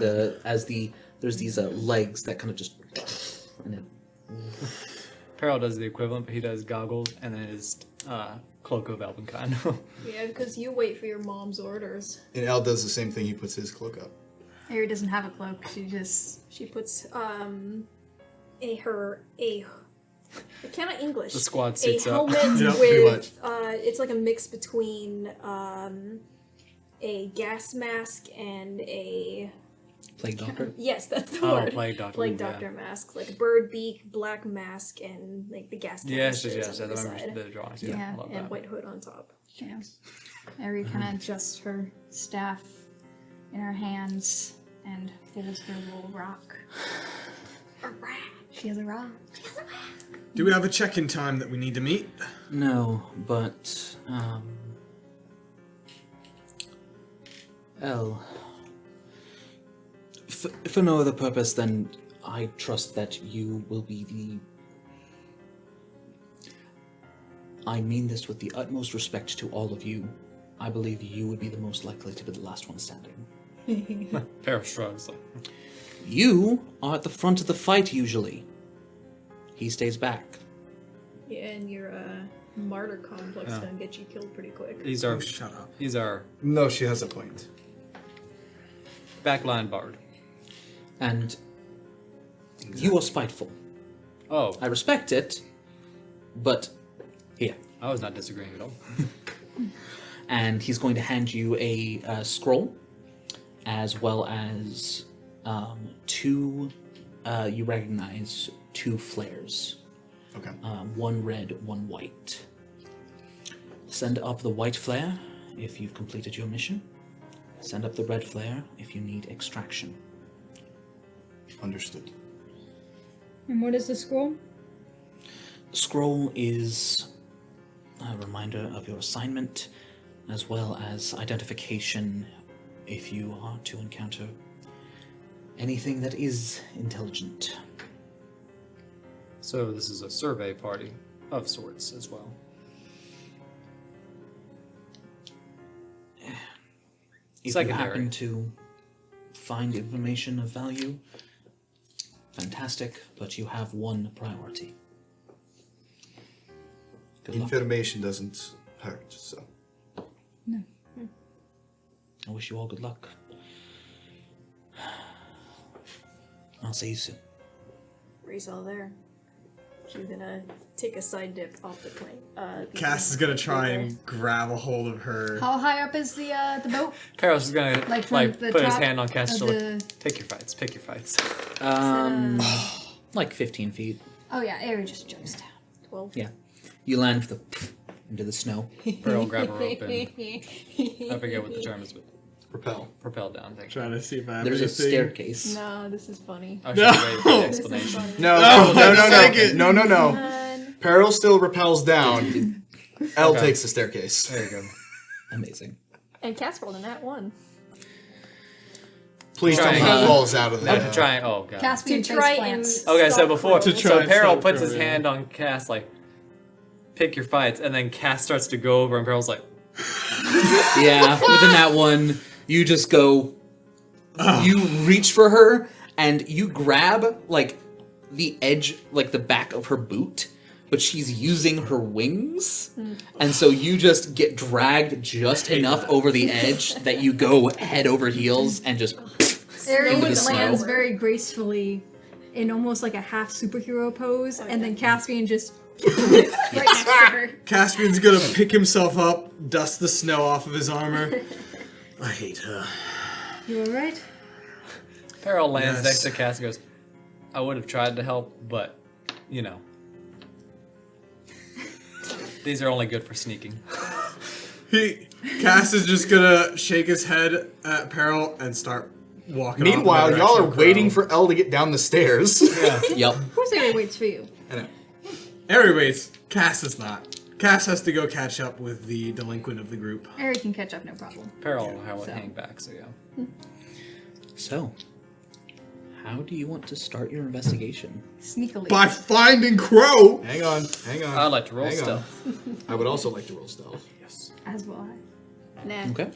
Speaker 1: there's these legs that kind of just... And then,
Speaker 3: Peril does the equivalent, but he does goggles and then his cloak of Elvenkind.
Speaker 6: Yeah, because you wait for your mom's orders.
Speaker 2: And El does the same thing, he puts his cloak up.
Speaker 5: Ari doesn't have a cloak.
Speaker 6: She puts I cannot English.
Speaker 3: The squad
Speaker 6: A
Speaker 3: suits up.
Speaker 6: helmet
Speaker 2: Yeah, pretty
Speaker 6: with it's like a mix between a gas mask and a
Speaker 1: Plague Doctor?
Speaker 6: yes, that's the
Speaker 3: Oh,
Speaker 6: word.
Speaker 3: Plague Doctor,
Speaker 6: Plague
Speaker 3: yeah.
Speaker 6: Doctor mask, like a bird beak, black mask, and like the gas
Speaker 3: yes,
Speaker 6: canisters
Speaker 3: yes,
Speaker 6: on
Speaker 3: I
Speaker 6: the
Speaker 3: remember
Speaker 6: side,
Speaker 3: the drawings. Yeah,
Speaker 5: Yeah,
Speaker 3: I love
Speaker 6: and
Speaker 3: that.
Speaker 6: white hood on top.
Speaker 5: Yeah. Ari kind of adjusts her staff in her hands and holds her little rock.
Speaker 6: A rat.
Speaker 5: She has a rock.
Speaker 4: Do we have a check-in time that we need to meet?
Speaker 1: No, but... El... For no other purpose than I trust that you will be the... I mean this with the utmost respect to all of you. I believe you would be the most likely to be the last one standing.
Speaker 3: Peril shrugs. Like,
Speaker 1: You are at the front of the fight usually. He stays back.
Speaker 6: Yeah, and your martyr complex
Speaker 3: Yeah.
Speaker 6: gonna get you killed pretty quick.
Speaker 3: these are
Speaker 4: Oh, shut up.
Speaker 2: No, she has a point.
Speaker 3: backline bard.
Speaker 1: And you are spiteful.
Speaker 3: Oh,
Speaker 1: I respect it, but here.
Speaker 3: I was not disagreeing at all.
Speaker 1: And he's going to hand you a scroll, as well as two, you recognize two flares.
Speaker 2: Okay.
Speaker 1: One red, one white. Send up the white flare if you've completed your mission. Send up the red flare if you need extraction.
Speaker 2: Understood.
Speaker 5: And what is the scroll?
Speaker 1: The scroll is a reminder of your assignment, as well as identification if you are to encounter anything that is intelligent.
Speaker 3: So this is a survey party of sorts as well.
Speaker 1: If
Speaker 3: Secondary.
Speaker 1: you happen to find information of value, fantastic, but you have one priority. Good luck.
Speaker 2: Information doesn't hurt, so.
Speaker 1: I wish you all good luck. I'll see you soon.
Speaker 6: Reese all there. She's gonna take a side dip off the plane.
Speaker 4: Cass is gonna try and grab a hold of her.
Speaker 5: How high up is the boat?
Speaker 3: Peril's is gonna
Speaker 5: Like
Speaker 3: like,
Speaker 5: from the
Speaker 3: put his
Speaker 5: top
Speaker 3: hand on Cass's
Speaker 5: of
Speaker 3: shoulder.
Speaker 5: the-
Speaker 3: Pick your fights. Pick your fights.
Speaker 1: Like 15 feet.
Speaker 5: Oh yeah, Ari just jumps down.
Speaker 6: 12.
Speaker 1: Yeah. You land with into the snow.
Speaker 3: Peril grab a rope and I forget what the term is, but
Speaker 2: Propel.
Speaker 3: propel down. Thank you.
Speaker 4: Trying to see if I have
Speaker 1: There's a
Speaker 4: anything.
Speaker 1: staircase.
Speaker 6: No, this is funny.
Speaker 3: I should wait for the
Speaker 6: This is
Speaker 3: explanation.
Speaker 6: funny.
Speaker 2: No, no, no,
Speaker 4: take it.
Speaker 2: no, no, no.
Speaker 6: Come on.
Speaker 2: Peril still rappels down. L
Speaker 3: Okay.
Speaker 2: takes the staircase.
Speaker 3: There you go.
Speaker 1: Amazing.
Speaker 6: And Cass rolled a nat 1.
Speaker 2: Please tell me he
Speaker 3: Trying.
Speaker 2: falls out of
Speaker 3: I'm
Speaker 2: the.
Speaker 3: trying. Oh god.
Speaker 5: Caspian
Speaker 6: To try
Speaker 5: face
Speaker 6: and
Speaker 5: plants.
Speaker 3: Okay, so
Speaker 6: stop
Speaker 3: before
Speaker 6: Crow.
Speaker 4: To try
Speaker 3: so
Speaker 4: and
Speaker 3: Peril
Speaker 4: stop
Speaker 3: puts
Speaker 4: Crow,
Speaker 3: his
Speaker 4: yeah.
Speaker 3: hand on Cass, like, pick your fights, and then Cass starts to go over, and Peril's like,
Speaker 1: Yeah, within that one, you just go. You reach for her and you grab like the edge, like the back of her boot, but she's using her wings, and so you just get dragged just enough over the edge that you go head over heels and just.
Speaker 5: Arian
Speaker 1: Into the snow.
Speaker 5: lands very gracefully in almost like a half superhero pose, and then Caspian just right next to her.
Speaker 4: Caspian's gonna pick himself up, dust the snow off of his armor. I hate her.
Speaker 5: You alright?
Speaker 3: Peril lands
Speaker 4: Yes.
Speaker 3: next to Cass and goes, I would have tried to help, but, you know. These are only good for sneaking.
Speaker 4: Cass is just gonna shake his head at Peril and start walking. off in the
Speaker 2: Meanwhile, y'all
Speaker 4: direction
Speaker 2: are
Speaker 4: of
Speaker 2: waiting
Speaker 4: Crow.
Speaker 2: for L to get down the stairs.
Speaker 1: Yep.
Speaker 5: Of course Arian waits for you.
Speaker 2: I know.
Speaker 4: Anyways, Cass is not. Cass has to go catch up with the delinquent of the group.
Speaker 5: Arian can catch up, no problem.
Speaker 3: Peril will
Speaker 5: So.
Speaker 3: hang back, so yeah.
Speaker 1: So, how do you want to start your investigation?
Speaker 5: Sneakily.
Speaker 4: By finding Crow!
Speaker 2: Hang on.
Speaker 3: I'd like to roll
Speaker 2: Hang on.
Speaker 3: stealth.
Speaker 2: I would also like to roll stealth.
Speaker 5: As will I.
Speaker 6: Nah.
Speaker 1: Okay.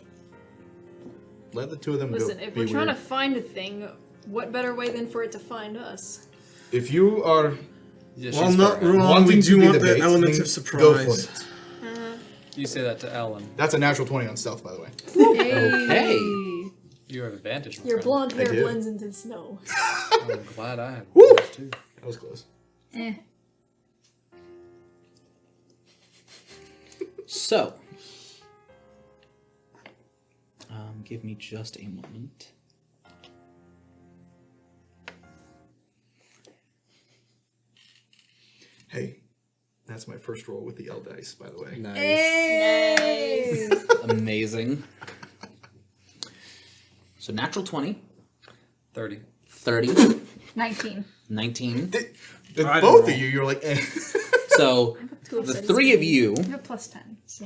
Speaker 2: Let the two of them
Speaker 6: Listen,
Speaker 2: go.
Speaker 6: if
Speaker 2: be
Speaker 6: we're trying to
Speaker 2: weird.
Speaker 6: find a thing, what better way than for it to find us?
Speaker 2: If you are
Speaker 3: Yeah,
Speaker 4: Well,
Speaker 3: she's
Speaker 4: not
Speaker 3: fair.
Speaker 4: wrong. We
Speaker 2: wanting
Speaker 4: do
Speaker 2: to be
Speaker 4: want
Speaker 2: the
Speaker 4: the
Speaker 2: bait,
Speaker 4: element
Speaker 2: then
Speaker 4: of surprise.
Speaker 2: go for it.
Speaker 3: You say that to Ellen.
Speaker 2: That's a natural 20 on stealth, by the way.
Speaker 1: Okay.
Speaker 3: You have advantage. my
Speaker 6: Your
Speaker 3: friend.
Speaker 6: blonde hair
Speaker 2: I do.
Speaker 6: blends into the snow.
Speaker 3: I'm glad I have
Speaker 2: Woo!
Speaker 3: advantage too.
Speaker 2: That was close.
Speaker 5: Eh.
Speaker 1: So, give me just a moment.
Speaker 2: Hey, that's my first roll with the L dice, by the way.
Speaker 4: Nice.
Speaker 5: Hey!
Speaker 1: Amazing. So, natural 20,
Speaker 3: 30.
Speaker 1: 30,
Speaker 5: 19.
Speaker 1: 19.
Speaker 2: The
Speaker 4: I
Speaker 2: both
Speaker 4: didn't
Speaker 2: of you, you're like, eh.
Speaker 1: So,
Speaker 6: Two
Speaker 1: the
Speaker 6: upset
Speaker 1: three of you
Speaker 5: You have plus 10, so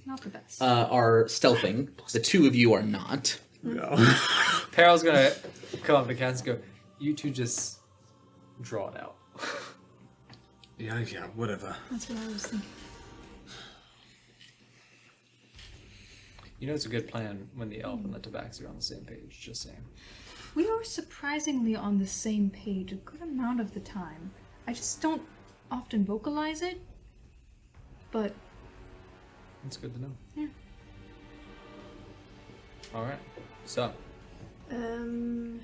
Speaker 5: not the best.
Speaker 1: are stealthing. The two of you are not.
Speaker 3: Peril's gonna come up to Cass and go, you two just draw it out.
Speaker 4: Yeah, whatever.
Speaker 5: That's what I was thinking.
Speaker 3: You know it's a good plan when the elf and the tabaxi are on the same page, just saying.
Speaker 5: We are surprisingly on the same page a good amount of the time. I just don't often vocalize it, but
Speaker 3: That's good to know.
Speaker 5: Yeah.
Speaker 3: Alright. So,
Speaker 6: I'm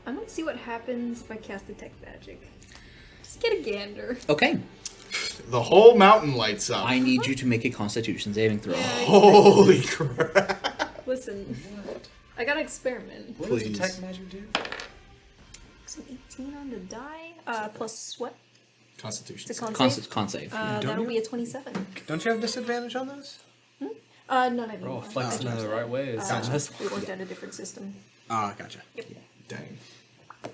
Speaker 6: gonna see what happens if I cast Detect Magic. Just get a gander.
Speaker 1: Okay.
Speaker 2: The whole mountain lights up.
Speaker 1: I need you to make a constitution saving throw.
Speaker 2: Holy crap.
Speaker 6: Listen, I gotta experiment.
Speaker 3: what
Speaker 2: Please.
Speaker 3: does detect magic do?
Speaker 6: So 18 on the die, plus what?
Speaker 2: Constitution.
Speaker 6: It's a con
Speaker 1: Con,
Speaker 6: save.
Speaker 1: con save.
Speaker 6: That'll be a 27.
Speaker 4: Don't you have disadvantage on those?
Speaker 6: None
Speaker 3: We're
Speaker 6: anymore.
Speaker 3: all flexing in the right ways.
Speaker 6: We worked out a different system.
Speaker 4: Ah, gotcha.
Speaker 2: Dang.
Speaker 4: Man,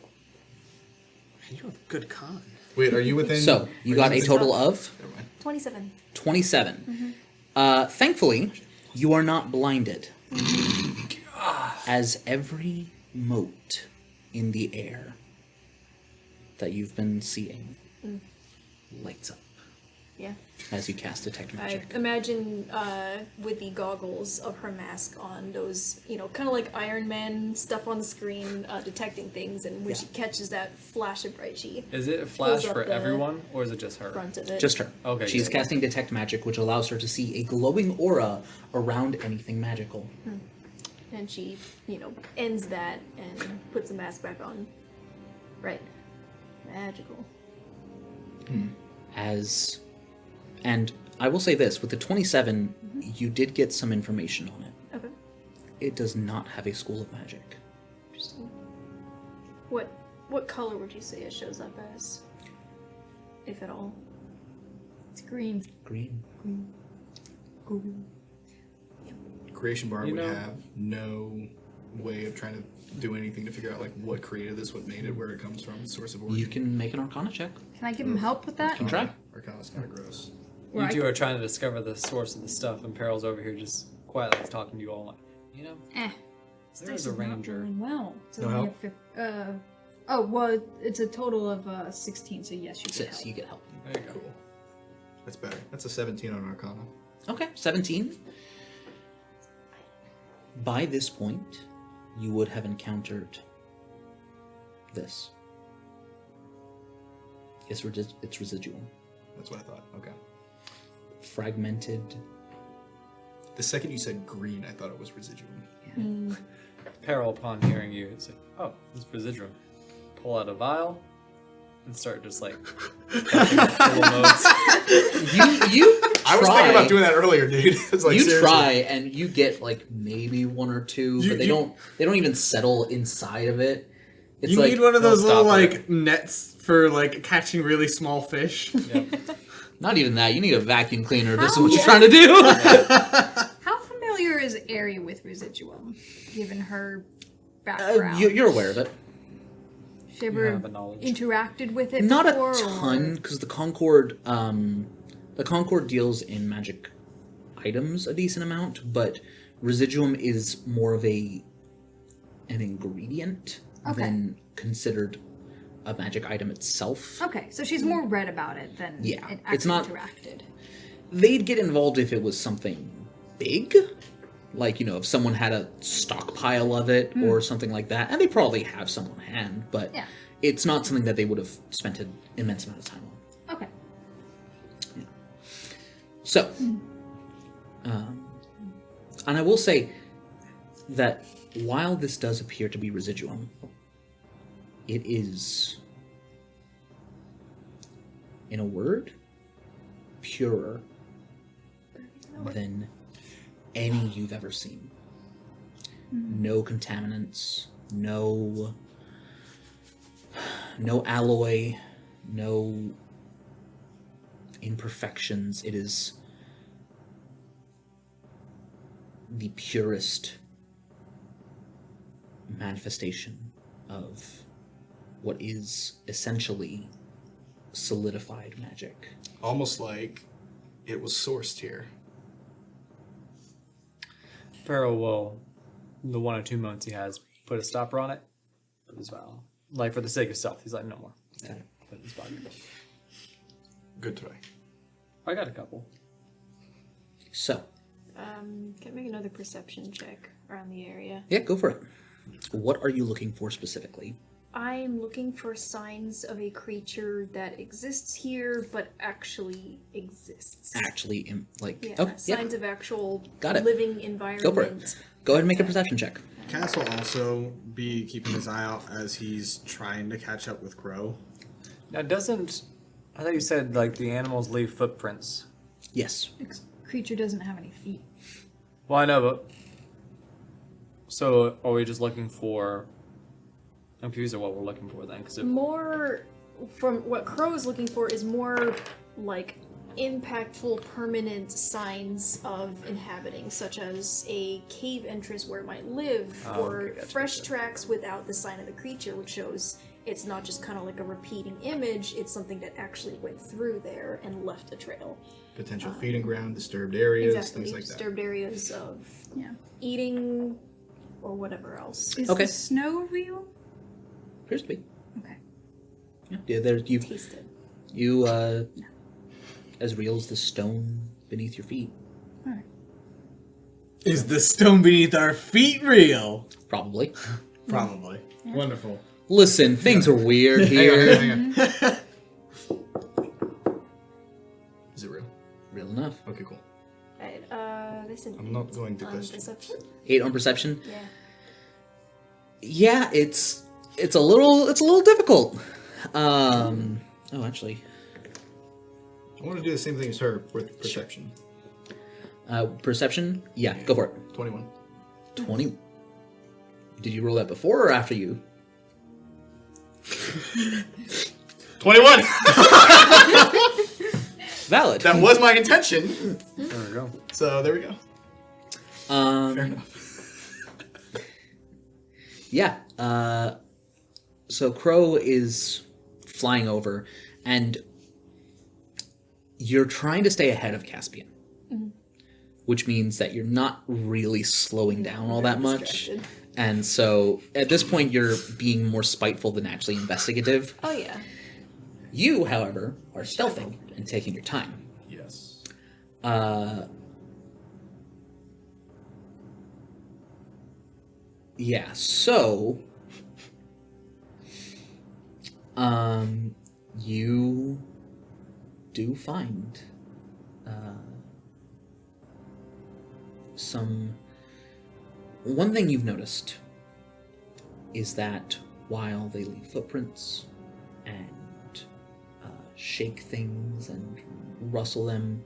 Speaker 4: you have good con.
Speaker 2: Wait, are you within?
Speaker 1: So, you got a total of
Speaker 2: Never mind.
Speaker 6: 27.
Speaker 1: 27. Thankfully, you are not blinded. As every mote in the air that you've been seeing lights up
Speaker 6: Yeah.
Speaker 1: as you cast Detect
Speaker 6: I
Speaker 1: Magic.
Speaker 6: imagine with the goggles of her mask on, those, kind of like Iron Man stuff on the screen, detecting things, and when she catches that flash of bright, she
Speaker 3: Is it a flash
Speaker 6: Pulls up
Speaker 3: for
Speaker 6: the
Speaker 3: everyone, or is it just her?
Speaker 6: front of it.
Speaker 1: Just her.
Speaker 3: Okay,
Speaker 1: She's
Speaker 3: good.
Speaker 1: casting Detect Magic, which allows her to see a glowing aura around anything magical.
Speaker 6: And she, ends that and puts the mask back on. Right. Magical.
Speaker 1: And I will say this, with the 27, you did get some information on it.
Speaker 6: Okay.
Speaker 1: It does not have a school of magic.
Speaker 6: Interesting. What color would you say it shows up as? If at all?
Speaker 5: it's green.
Speaker 1: Green.
Speaker 2: Creation bar
Speaker 3: You
Speaker 2: would
Speaker 3: know-
Speaker 2: have no way of trying to do anything to figure out like what created this, what made it, where it comes from, source of origin?
Speaker 1: You can make an Arcana check.
Speaker 5: Can I give him help with that?
Speaker 1: Can try.
Speaker 2: Arcana's kind of gross.
Speaker 3: You two are trying to discover the source of the stuff, and Peril's over here just quietly talking to you all like, you know, there's a ranger.
Speaker 5: Rolling well. It's
Speaker 2: No
Speaker 5: only
Speaker 2: help?
Speaker 5: well, it's a total of 16, so yes, you get
Speaker 1: Sis,
Speaker 5: help.
Speaker 1: you get help.
Speaker 3: There you go.
Speaker 2: Cool. That's better. That's a 17 on Arcana.
Speaker 1: Okay, 17. By this point, you would have encountered this. It's residual.
Speaker 2: That's what I thought. Okay.
Speaker 1: Fragmented.
Speaker 2: The second you said green, I thought it was residual.
Speaker 3: Peril, upon hearing you, it's like, oh, it's residuum. Pull out a vial and start just like pumping it full of modes.
Speaker 1: You
Speaker 2: I was thinking about doing that earlier, dude. It's like,
Speaker 1: you
Speaker 2: seriously.
Speaker 1: try and you get like maybe one or two, but they don't even settle inside of it. It's
Speaker 4: You
Speaker 1: like
Speaker 4: need one of
Speaker 3: they'll
Speaker 4: those little
Speaker 3: stop
Speaker 4: like nets for like catching really small fish.
Speaker 3: Yep.
Speaker 1: not even that. You need a vacuum cleaner. This is
Speaker 5: How-
Speaker 1: what you're trying to do.
Speaker 5: How familiar is Ari with Residuum, given her background?
Speaker 1: You're aware of it.
Speaker 5: She
Speaker 3: You
Speaker 5: ever
Speaker 3: have the knowledge.
Speaker 5: interacted with it
Speaker 1: Not
Speaker 5: before?
Speaker 1: a ton, because the Concord deals in magic items a decent amount, but residuum is more of an ingredient
Speaker 5: Okay.
Speaker 1: than considered a magic item itself.
Speaker 5: Okay, so she's more read about it than
Speaker 1: Yeah,
Speaker 5: it
Speaker 1: it's
Speaker 5: actually
Speaker 1: not-
Speaker 5: interacted.
Speaker 1: They'd get involved if it was something big, like, you know, if someone had a stockpile of it or something like that, and they probably have some on hand, but
Speaker 5: Yeah.
Speaker 1: it's not something that they would have spent an immense amount of time on.
Speaker 5: Okay.
Speaker 1: So, and I will say that while this does appear to be residuum, it is, in a word, purer than any you've ever seen. No contaminants, no alloy, no imperfections. It is the purest manifestation of what is essentially solidified magic.
Speaker 2: Almost like it was sourced here.
Speaker 3: Peril will, the 1 or 2 moments he has, put a stopper on it, put his vial. Like, for the sake of stealth, he's like, no more.
Speaker 1: Okay.
Speaker 3: Put it in his pocket.
Speaker 2: Good try.
Speaker 3: I got a couple.
Speaker 1: So,
Speaker 6: Can I make another perception check around the area?
Speaker 1: yeah, go for it. What are you looking for specifically?
Speaker 6: I'm looking for signs of a creature that exists here, but actually exists.
Speaker 1: Actually, like,
Speaker 6: Yeah,
Speaker 1: okay,
Speaker 6: signs of actual
Speaker 1: Got it.
Speaker 6: living environment.
Speaker 1: Go for it. Go ahead and make a perception check.
Speaker 4: Cass will also be keeping his eye out as he's trying to catch up with Crow.
Speaker 3: Now, I thought you said, like, the animals leave footprints.
Speaker 1: Yes.
Speaker 5: This creature doesn't have any feet.
Speaker 3: Well, I know, but... So, are we just looking for... I'm confused at what we're looking for then, because
Speaker 6: More from what Crow is looking for is more like impactful, permanent signs of inhabiting, such as a cave entrance where it might live, or
Speaker 3: okay, gotcha,
Speaker 6: fresh
Speaker 3: gotcha.
Speaker 6: tracks without the sign of the creature, which shows it's not just kind of like a repeating image, it's something that actually went through there and left a trail.
Speaker 2: Potential feeding ground, disturbed areas,
Speaker 6: Exactly.
Speaker 2: things like that.
Speaker 6: Disturbed areas of
Speaker 5: Yeah.
Speaker 6: eating or whatever else.
Speaker 5: Is
Speaker 1: Okay.
Speaker 5: the snow real?
Speaker 1: Appears to be.
Speaker 5: Okay.
Speaker 1: Yeah, there's you.
Speaker 6: Taste it.
Speaker 1: You, as real as the stone beneath your feet.
Speaker 5: Alright.
Speaker 4: Is the stone beneath our feet real?
Speaker 1: Probably.
Speaker 4: Probably. Wonderful.
Speaker 1: Listen, things are weird
Speaker 2: Hang on,
Speaker 1: here.
Speaker 2: hang on. Is it real?
Speaker 1: Real enough.
Speaker 2: Okay, cool.
Speaker 6: Alright, listen.
Speaker 2: I'm not going to question.
Speaker 6: Perception?
Speaker 1: 8 on perception.
Speaker 6: Yeah.
Speaker 1: Yeah, it's a little difficult. Oh, actually,
Speaker 2: I want to do the same thing as her with perception.
Speaker 1: perception. Yeah, go for it.
Speaker 2: 21.
Speaker 1: 20. Did you roll that before or after you?
Speaker 2: 21!
Speaker 1: Valid.
Speaker 2: That was my intention.
Speaker 3: there we go.
Speaker 2: So there we go. Fair enough.
Speaker 1: Yeah. So Crow is flying over, and you're trying to stay ahead of Caspian, which means that you're not really slowing down all that much.
Speaker 6: Distracted.
Speaker 1: And so at this point, you're being more spiteful than actually investigative.
Speaker 6: Oh yeah.
Speaker 1: You, however, are stealthing and taking your time.
Speaker 2: Yes.
Speaker 1: Yeah, so you do find one thing you've noticed is that while they leave footprints and shake things and rustle them,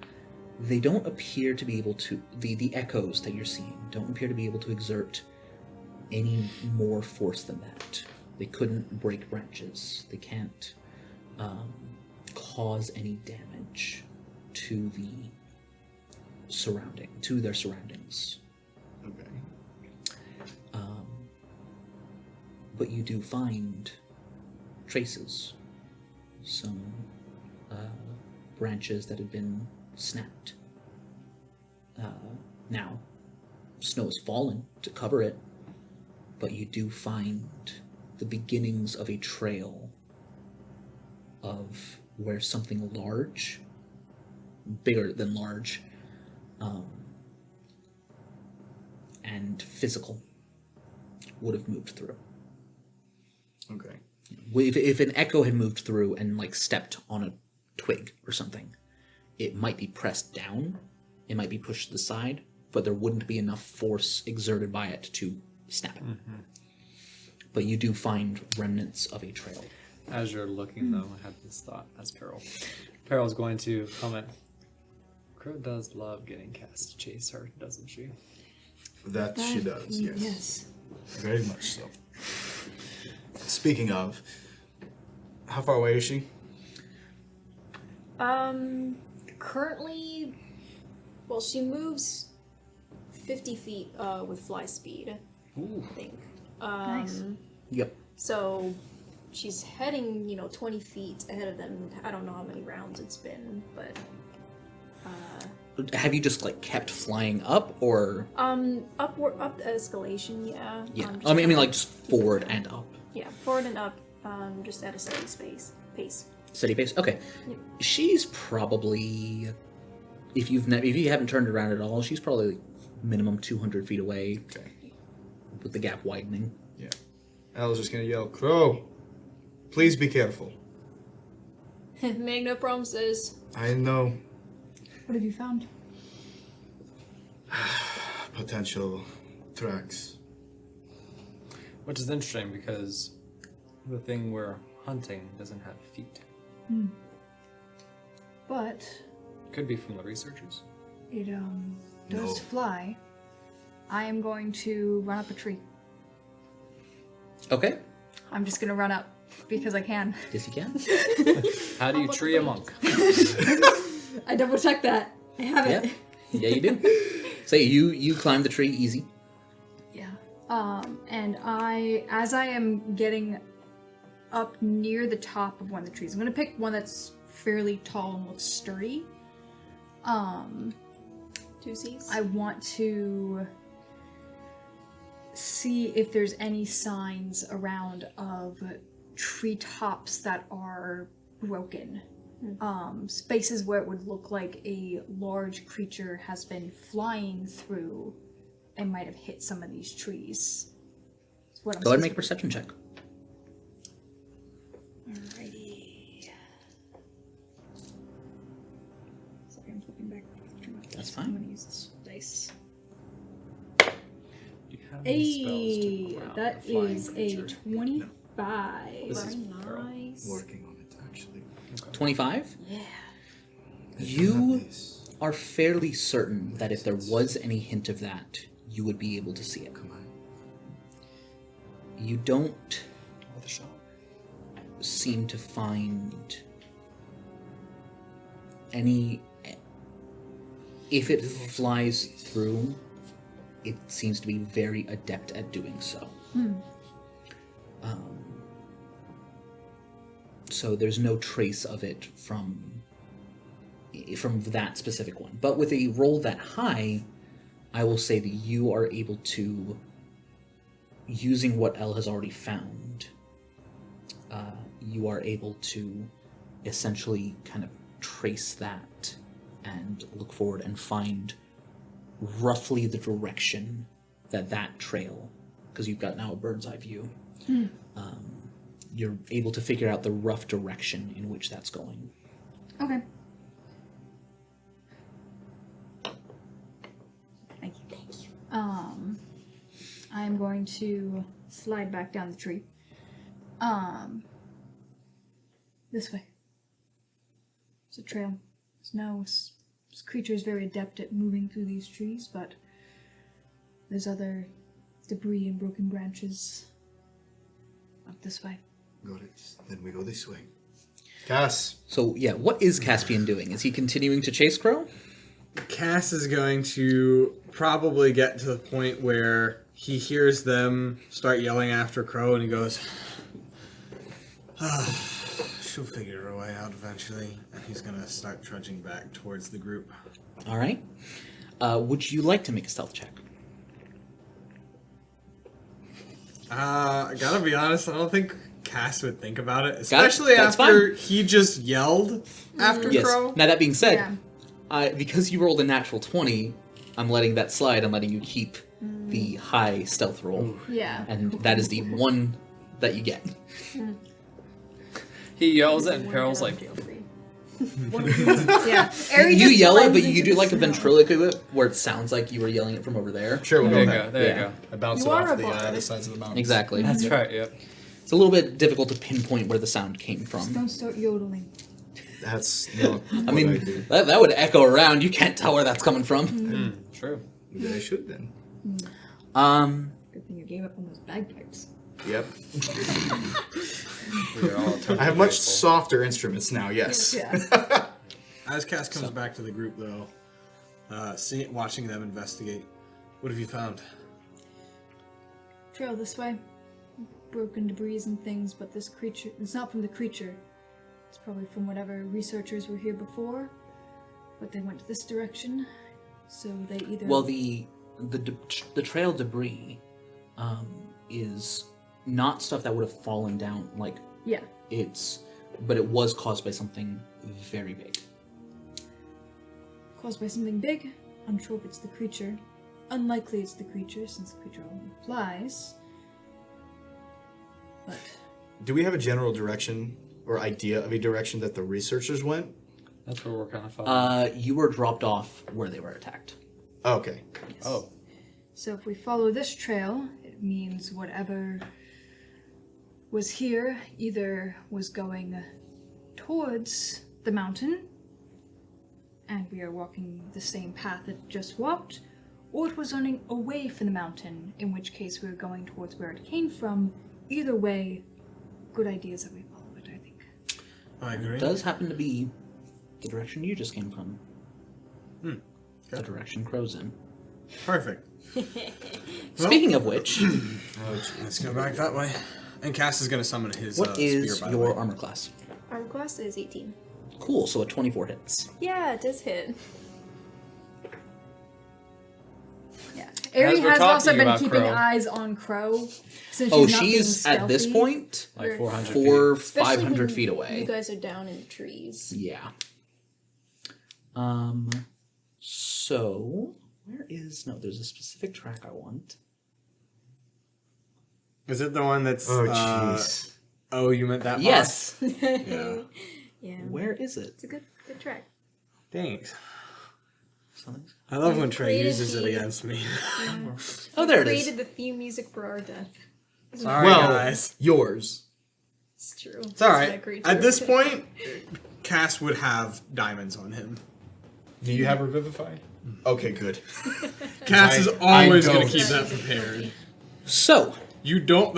Speaker 1: they don't appear to be able to, the echoes that you're seeing don't appear to be able to exert any more force than that. They couldn't break branches. They can't cause any damage to their surroundings.
Speaker 2: Okay.
Speaker 1: But you do find traces, some branches that had been snapped. Now, snow has fallen to cover it, but you do find the beginnings of a trail of where something large, bigger than large, and physical would have moved through.
Speaker 2: Okay.
Speaker 1: If an echo had moved through and like stepped on a twig or something, it might be pressed down, it might be pushed to the side, but there wouldn't be enough force exerted by it to snap it.
Speaker 3: Mm-hmm.
Speaker 1: But you do find remnants of a trail.
Speaker 3: As you're looking, though, I had this thought as Peril. Peril's going to comment. Crow does love getting Cass to chase her, doesn't she?
Speaker 2: That she does, yes.
Speaker 5: Yes.
Speaker 2: Very much so. Speaking of, how far away is she?
Speaker 6: Currently, well, she moves 50 feet with fly speed,
Speaker 3: Ooh.
Speaker 6: I think.
Speaker 5: Nice.
Speaker 1: Yep.
Speaker 6: So she's heading, 20 feet ahead of them. I don't know how many rounds it's been, but
Speaker 1: Have you just like kept flying up, or
Speaker 6: up the escalation, yeah.
Speaker 1: yeah?
Speaker 6: Just
Speaker 1: I mean,
Speaker 6: kinda-
Speaker 1: like just forward and up,
Speaker 6: yeah, forward and up, just at a steady pace.
Speaker 1: steady pace. Okay,
Speaker 6: Yep.
Speaker 1: she's probably, if you haven't turned around at all, she's probably minimum 200 feet away,
Speaker 2: Okay.
Speaker 1: with the gap widening.
Speaker 2: Yeah. I was just gonna yell, Crow, please be careful.
Speaker 6: Make no promises.
Speaker 2: I know
Speaker 5: What have you found?
Speaker 2: potential tracks.
Speaker 3: Which is interesting because the thing we're hunting doesn't have feet.
Speaker 5: But
Speaker 3: Could be from the researchers.
Speaker 5: it does
Speaker 2: No.
Speaker 5: fly. I am going to run up a tree.
Speaker 1: Okay,
Speaker 5: I'm just gonna run up because I can.
Speaker 1: yes you can.
Speaker 3: How do you
Speaker 6: about
Speaker 3: tree
Speaker 6: the
Speaker 3: a monk?
Speaker 5: I double checked that. I have
Speaker 1: Yeah, yeah you do. So you climb the tree easy.
Speaker 5: Yeah. And as I am getting up near the top of one of the trees, I'm gonna pick one that's fairly tall and looks sturdy.
Speaker 6: Two C's.
Speaker 5: I want to see if there's any signs around of treetops that are broken. Spaces where it would look like a large creature has been flying through and might have hit some of these trees. That's what I'm
Speaker 1: Go ahead and make a
Speaker 5: supposed
Speaker 1: perception check.
Speaker 5: to- Alrighty. Sorry, I'm flipping back.
Speaker 1: That's fine.
Speaker 5: I'm gonna use this dice.
Speaker 3: Do you have any spells to
Speaker 5: Hey,
Speaker 3: ground
Speaker 5: that
Speaker 3: a flying
Speaker 5: is a
Speaker 3: creature?
Speaker 5: 25.
Speaker 3: This is
Speaker 6: Very nice.
Speaker 2: Working on it, actually.
Speaker 1: 25.
Speaker 5: Yeah.
Speaker 1: You
Speaker 2: Have this.
Speaker 1: are fairly certain that if there was any hint of that, you would be able to see it.
Speaker 2: Come on.
Speaker 1: You don't
Speaker 3: With a shot.
Speaker 1: seem to find any. If it flies through, it seems to be very adept at doing so. So there's no trace of it from that specific one. But with a roll that high, I will say that you are able to, using what Elle has already found, you are able to essentially kind of trace that and look forward and find roughly the direction that trail, because you've got now a bird's eye view. You're able to figure out the rough direction in which that's going.
Speaker 5: Okay. Thank you. I'm going to slide back down the tree. This way. It's a trail. This creature is very adept at moving through these trees, but there's other debris and broken branches up this way.
Speaker 2: Got it. Then we go this way. Cass.
Speaker 1: So, yeah, what is Caspian doing? Is he continuing to chase Crow?
Speaker 4: Cass is going to probably get to the point where he hears them start yelling after Crow, and he goes, she'll figure her way out eventually. And he's going to start trudging back towards the group.
Speaker 1: All right. Would you like to make a stealth check?
Speaker 4: I gotta be honest, I don't think Cass would think about it, especially
Speaker 1: That's
Speaker 4: after
Speaker 1: fine.
Speaker 4: he just yelled after
Speaker 1: Yes.
Speaker 4: Crow.
Speaker 1: Now, that being said,
Speaker 5: Yeah.
Speaker 1: because you rolled a natural 20, I'm letting that slide. I'm letting you keep the high stealth roll.
Speaker 5: Yeah.
Speaker 1: And that is the one that you get.
Speaker 3: He yells it, and Peril's like,
Speaker 5: Yeah. Ari
Speaker 1: You
Speaker 5: just
Speaker 1: yell it,
Speaker 5: blends
Speaker 1: but you
Speaker 5: into
Speaker 1: do
Speaker 5: the
Speaker 1: like a
Speaker 5: snow.
Speaker 1: ventriloquy where it sounds like you were yelling it from over there.
Speaker 2: Sure, we'll
Speaker 3: there
Speaker 2: go
Speaker 3: you
Speaker 2: there.
Speaker 3: go, there
Speaker 1: Yeah.
Speaker 3: you go.
Speaker 2: I bounce
Speaker 6: You
Speaker 2: it
Speaker 6: are
Speaker 2: off
Speaker 6: a
Speaker 2: the
Speaker 6: bard.
Speaker 2: sides of the mountain.
Speaker 1: Exactly.
Speaker 3: That's right, yep.
Speaker 1: It's a little bit difficult to pinpoint where the sound came from.
Speaker 5: Don't start yodeling.
Speaker 2: That's not
Speaker 1: I
Speaker 2: what
Speaker 1: mean,
Speaker 2: I do.
Speaker 1: that would echo around. You can't tell where that's coming from.
Speaker 3: True.
Speaker 2: Maybe I should then.
Speaker 5: Good thing you gave up on those bagpipes.
Speaker 2: Yep.
Speaker 3: We are all totally
Speaker 2: I have much
Speaker 3: grateful.
Speaker 2: softer instruments now, yes.
Speaker 5: Yeah.
Speaker 4: As Cass comes back to the group, though, watching them investigate, what have you found?
Speaker 5: Trail this way. Broken debris and things, but this creature, it's not from the creature. It's probably from whatever researchers were here before, but they went this direction, so they either...
Speaker 1: Well, the trail debris is not stuff that would have fallen down. Like,
Speaker 5: Yeah.
Speaker 1: but it was caused by something very big.
Speaker 5: Caused by something big. Unsure if it's the creature. Unlikely it's the creature, since the creature only flies. But
Speaker 2: Do we have a general direction or idea of a direction that the researchers went?
Speaker 3: That's where we're kind of following.
Speaker 1: You were dropped off where they were attacked.
Speaker 2: Okay.
Speaker 3: Oh.
Speaker 5: so if we follow this trail, it means whatever was here either was going towards the mountain, and we are walking the same path it just walked, or it was running away from the mountain, in which case we were going towards where it came from. Either way, good ideas that we follow it, I think.
Speaker 4: I agree.
Speaker 1: It does happen to be the direction you just came from. The
Speaker 4: Okay.
Speaker 1: direction Crow's in.
Speaker 4: Perfect.
Speaker 1: Speaking of which,
Speaker 4: Let's go back that way. And Cass is going to summon his
Speaker 1: what is
Speaker 4: spear, by the
Speaker 1: your
Speaker 4: way.
Speaker 1: armor class?
Speaker 6: Armor class is 18.
Speaker 1: Cool, so a 24 hits.
Speaker 6: Yeah, it does hit.
Speaker 5: Yeah. Ari
Speaker 3: As we're
Speaker 5: has also
Speaker 3: talking
Speaker 5: been
Speaker 3: about
Speaker 5: keeping
Speaker 3: Crow.
Speaker 5: eyes on Crow. Since
Speaker 1: Oh,
Speaker 5: she's not being
Speaker 1: she's at this
Speaker 5: stealthy.
Speaker 1: point
Speaker 3: Like 400
Speaker 6: Especially
Speaker 1: 500
Speaker 6: when
Speaker 1: feet away.
Speaker 6: You guys are down in the trees.
Speaker 1: Yeah. So where is there's a specific track I want.
Speaker 4: Is it the one that's...
Speaker 2: Oh, jeez.
Speaker 4: Oh, you meant that part?
Speaker 1: Yes.
Speaker 4: Yeah.
Speaker 6: Yeah.
Speaker 1: Where is it?
Speaker 6: It's a good track.
Speaker 4: Thanks.
Speaker 1: Something's-
Speaker 4: I love when Trey
Speaker 6: Created
Speaker 4: uses it
Speaker 6: the-
Speaker 4: against me.
Speaker 1: Oh, there it
Speaker 6: Created
Speaker 1: is.
Speaker 6: the theme music for our death.
Speaker 4: Sorry,
Speaker 2: Well,
Speaker 4: guys.
Speaker 2: yours.
Speaker 6: It's true.
Speaker 4: It's alright.
Speaker 6: creature.
Speaker 4: At this point, Cass would have diamonds on him.
Speaker 2: Do you have Revivify? Okay, good.
Speaker 4: Cass is
Speaker 2: I
Speaker 4: always going to
Speaker 2: don't.
Speaker 4: keep that prepared.
Speaker 1: So,
Speaker 4: You don't...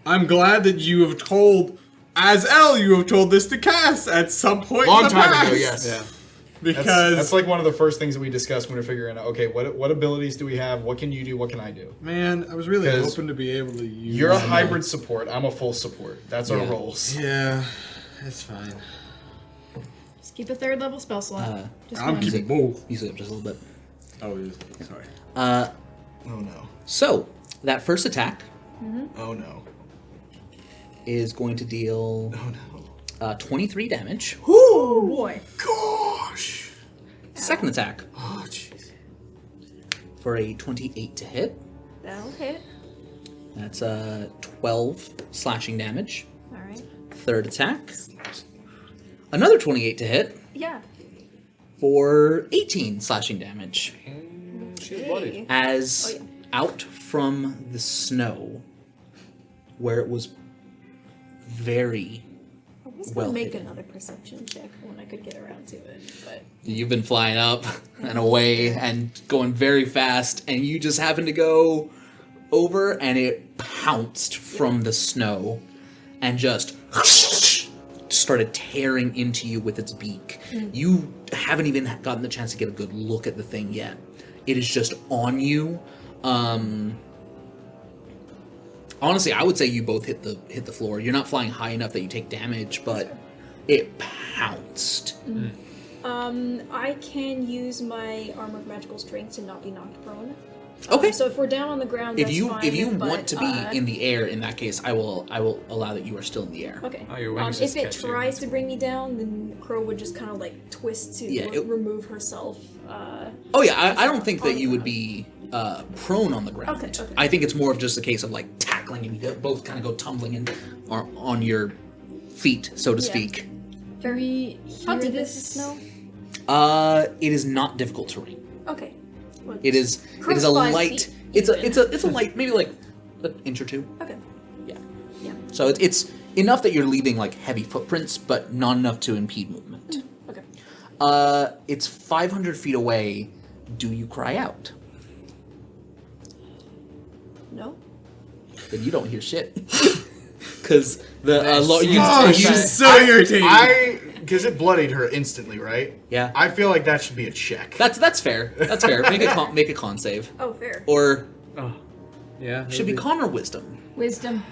Speaker 4: I'm glad that you have told... As Elle, you have told this to Cass at some point
Speaker 2: Long
Speaker 4: in the
Speaker 2: time
Speaker 4: past.
Speaker 2: ago, yes.
Speaker 3: Yeah.
Speaker 4: Because
Speaker 2: that's like one of the first things that we discuss when we're figuring out. Okay, what abilities do we have? What can you do? What can I do?
Speaker 4: man, I was really
Speaker 2: 'Cause
Speaker 4: hoping to be able to use.
Speaker 2: You're a hybrid support. I'm a full support. That's our
Speaker 1: Yeah.
Speaker 2: roles.
Speaker 4: Yeah, it's fine.
Speaker 5: Just keep a 3rd level spell slot. Just
Speaker 4: I'm
Speaker 5: one.
Speaker 4: keeping both.
Speaker 1: Use it up just a little bit.
Speaker 4: Oh, sorry.
Speaker 2: Oh no.
Speaker 1: So that first attack
Speaker 2: Oh no.
Speaker 1: is going to deal
Speaker 2: Oh no.
Speaker 1: 23 damage.
Speaker 5: Oh boy.
Speaker 2: Gosh.
Speaker 1: Second attack
Speaker 2: Oh jeez.
Speaker 1: for a 28 to hit.
Speaker 6: That'll hit.
Speaker 1: That's 12 slashing damage.
Speaker 6: All right.
Speaker 1: Third attack, another 28 to hit
Speaker 6: Yeah.
Speaker 1: for 18 slashing damage.
Speaker 3: She's bloodied.
Speaker 1: As
Speaker 6: Oh, yeah.
Speaker 1: out from the snow, where it was very
Speaker 6: I was
Speaker 1: Well
Speaker 6: gonna make
Speaker 1: hidden.
Speaker 6: another perception check when I could get around to it, but
Speaker 1: You've been flying up and away and going very fast, and you just happen to go over, and it pounced from the snow and just started tearing into you with its beak. You haven't even gotten the chance to get a good look at the thing yet. It is just on you. Honestly, I would say you both hit the floor. You're not flying high enough that you take damage, but it pounced.
Speaker 6: I can use my armor of magical strength to not be knocked prone.
Speaker 1: Okay.
Speaker 6: So if we're down on the ground,
Speaker 1: If
Speaker 6: that's
Speaker 1: you
Speaker 6: fine,
Speaker 1: if you
Speaker 6: but,
Speaker 1: want to be in the air, in that case, I will allow that you are still in the air.
Speaker 6: Okay.
Speaker 3: Oh, your wings
Speaker 6: If
Speaker 3: just
Speaker 6: it
Speaker 3: catch you.
Speaker 6: tries to bring me down, then Crow would just kind of like twist to
Speaker 1: Yeah, it-
Speaker 6: remove herself.
Speaker 1: Oh yeah, I don't think that you would be prone on the ground.
Speaker 6: Okay, okay.
Speaker 1: I think it's more of just a case of like tackling, and you both kind of go tumbling and are on your feet, so to
Speaker 6: Yeah.
Speaker 1: speak.
Speaker 5: Can we
Speaker 6: How
Speaker 5: hear
Speaker 6: deep
Speaker 5: this?
Speaker 6: is the snow?
Speaker 1: It is not difficult terrain.
Speaker 6: Okay. Well,
Speaker 1: It is
Speaker 6: Crow's
Speaker 1: a
Speaker 6: 5
Speaker 1: light.
Speaker 6: feet
Speaker 1: It's
Speaker 6: even.
Speaker 1: a light, maybe like an inch or two.
Speaker 6: Okay.
Speaker 1: Yeah.
Speaker 6: Yeah.
Speaker 1: So it's enough that you're leaving like heavy footprints, but not enough to impede movement.
Speaker 6: Okay.
Speaker 1: It's 500 feet away. Do you cry out?
Speaker 6: No.
Speaker 1: Then you don't hear shit. Because you
Speaker 4: Oh, she's so irritating.
Speaker 2: Because it bloodied her instantly, right?
Speaker 1: Yeah.
Speaker 2: I feel like that should be a check.
Speaker 1: That's fair. That's fair. Make a con save,
Speaker 6: Oh, fair.
Speaker 1: or
Speaker 3: Oh, yeah.
Speaker 1: should be con or wisdom.
Speaker 5: Wisdom.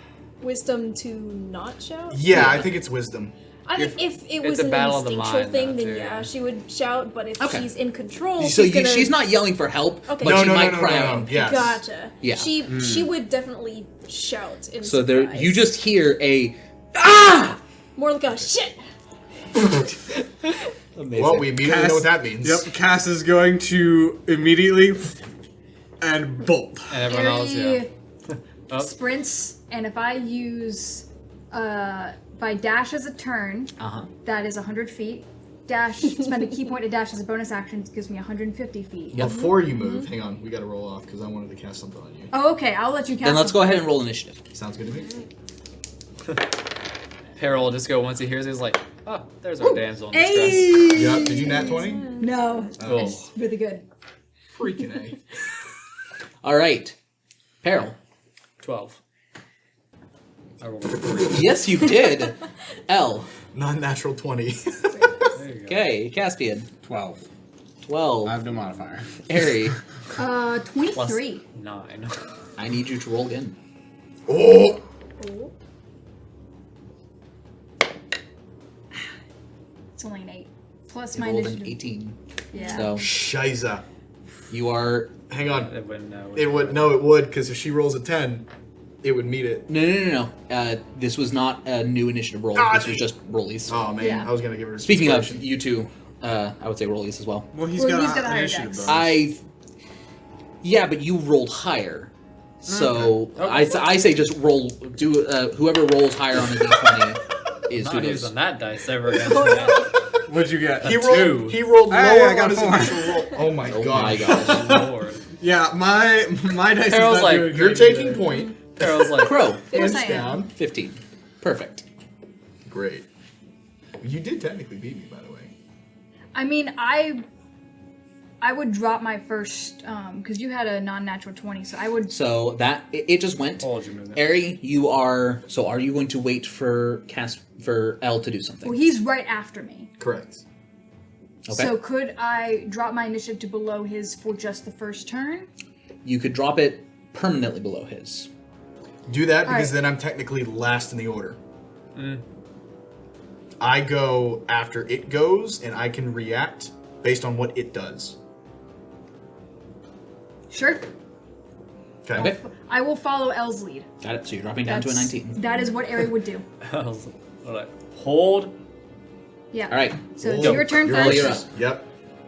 Speaker 6: Wisdom to not shout?
Speaker 2: Yeah, I think it's wisdom.
Speaker 6: I think if it
Speaker 3: it's
Speaker 6: was
Speaker 3: a
Speaker 6: an
Speaker 3: battle of the
Speaker 6: instinctual
Speaker 3: mind,
Speaker 6: thing,
Speaker 3: though,
Speaker 6: then
Speaker 3: too,
Speaker 6: yeah,
Speaker 3: yeah.
Speaker 6: she would shout, but if
Speaker 1: Okay.
Speaker 6: she's in control,
Speaker 1: So
Speaker 6: gonna...
Speaker 1: she's not yelling for help,
Speaker 6: Okay.
Speaker 1: but
Speaker 6: No,
Speaker 1: she might cry
Speaker 2: no.
Speaker 1: out.
Speaker 2: Yes.
Speaker 6: Gotcha.
Speaker 1: Yeah.
Speaker 6: She would definitely shout in
Speaker 1: So there,
Speaker 6: surprise.
Speaker 1: you just hear a ah.
Speaker 6: More like a shit!
Speaker 1: Amazing.
Speaker 2: Well, we immediately know what that means.
Speaker 4: Yep, Cass is going to immediately and bolt.
Speaker 3: And everyone else, yeah.
Speaker 5: Harry
Speaker 3: Oh.
Speaker 5: sprints, and if I use, if I dash as a turn, that is 100 feet. Dash, spend a key point to dash as a bonus action, it gives me 150 feet.
Speaker 2: Before you move, hang on, we gotta roll off because I wanted to cast something on you.
Speaker 5: Oh, okay, I'll let you cast
Speaker 1: Then let's
Speaker 5: it.
Speaker 1: go ahead and roll initiative.
Speaker 2: Sounds good to me.
Speaker 3: Peril will just go once he hears it, he's like, oh, there's our damsel in distress.
Speaker 5: Hey!
Speaker 2: Yep. Did you nat 20?
Speaker 5: No,
Speaker 3: Oh.
Speaker 5: it's really good.
Speaker 2: Freaking A.
Speaker 1: All right, Peril.
Speaker 3: 12. I rolled a 3.
Speaker 1: Yes, you did. L.
Speaker 2: Non-natural 20.
Speaker 3: There you go.
Speaker 1: Okay, Caspian.
Speaker 4: 12.
Speaker 1: 12.
Speaker 4: I have no modifier.
Speaker 1: Harry.
Speaker 5: 23.
Speaker 3: 9.
Speaker 1: I need you to roll again.
Speaker 2: Oh!
Speaker 6: Oh.
Speaker 5: It's only an 8. Plus
Speaker 1: You
Speaker 5: my
Speaker 1: rolled an
Speaker 5: initiative.
Speaker 1: 18.
Speaker 5: Yeah.
Speaker 1: So
Speaker 2: Shiza.
Speaker 1: you are
Speaker 2: Hang on.
Speaker 3: It wouldn't,
Speaker 2: It would, no, it would, because if she rolls a 10, it would meet it.
Speaker 1: no. This was not a new initiative roll.
Speaker 2: Ah,
Speaker 1: This was just rollies.
Speaker 2: Oh, man.
Speaker 5: Yeah.
Speaker 2: I was gonna give her
Speaker 1: Speaking of
Speaker 2: inspiration.
Speaker 1: you two, I would say rollies as well.
Speaker 4: Well, he's
Speaker 5: Well,
Speaker 4: got
Speaker 5: he's got a
Speaker 4: an
Speaker 5: higher
Speaker 4: initiative
Speaker 5: dex.
Speaker 4: bonus.
Speaker 1: Yeah, but you rolled higher. So I say just roll. Do whoever rolls higher on a d20 is
Speaker 3: Not
Speaker 1: who does.
Speaker 3: using that dice ever again.
Speaker 4: What'd you get?
Speaker 2: He
Speaker 3: two.
Speaker 2: rolled, he rolled
Speaker 4: Hey,
Speaker 2: lower
Speaker 4: I got
Speaker 2: on his
Speaker 4: four.
Speaker 2: initial roll. Oh my
Speaker 1: Oh
Speaker 2: god.
Speaker 1: my gosh.
Speaker 3: Lord.
Speaker 4: Yeah, my dice
Speaker 3: Harold's
Speaker 4: is not
Speaker 3: like,
Speaker 4: doing
Speaker 2: You're
Speaker 4: good
Speaker 2: taking
Speaker 4: either.
Speaker 2: point.
Speaker 3: Peril's like,
Speaker 1: Crow,
Speaker 5: Of course
Speaker 2: Hands
Speaker 5: I am.
Speaker 2: down.
Speaker 1: 15. Perfect.
Speaker 2: Great. You did technically beat me, by the way.
Speaker 5: I mean, I would drop my first, because you had a non-natural 20, so I would...
Speaker 1: So that it just went.
Speaker 3: hold your movement.
Speaker 1: Ari, you are. So are you going to wait for L to do something?
Speaker 5: Well, he's right after me.
Speaker 2: Correct.
Speaker 1: Okay.
Speaker 5: So could I drop my initiative to below his for just the first turn?
Speaker 1: You could drop it permanently below his.
Speaker 2: Do that because
Speaker 5: Alright.
Speaker 2: then I'm technically last in the order. I go after it goes, and I can react based on what it does.
Speaker 5: Sure.
Speaker 2: Okay.
Speaker 1: Okay.
Speaker 5: I will follow L's lead.
Speaker 1: Got it. So you're dropping down to a
Speaker 5: That's-
Speaker 1: 19.
Speaker 5: That is what Ari would do.
Speaker 3: Alright. Hold.
Speaker 5: Yeah.
Speaker 1: All right.
Speaker 5: So it's
Speaker 2: Go.
Speaker 5: your turn
Speaker 2: You're
Speaker 5: first.
Speaker 1: You're up.
Speaker 2: Yep.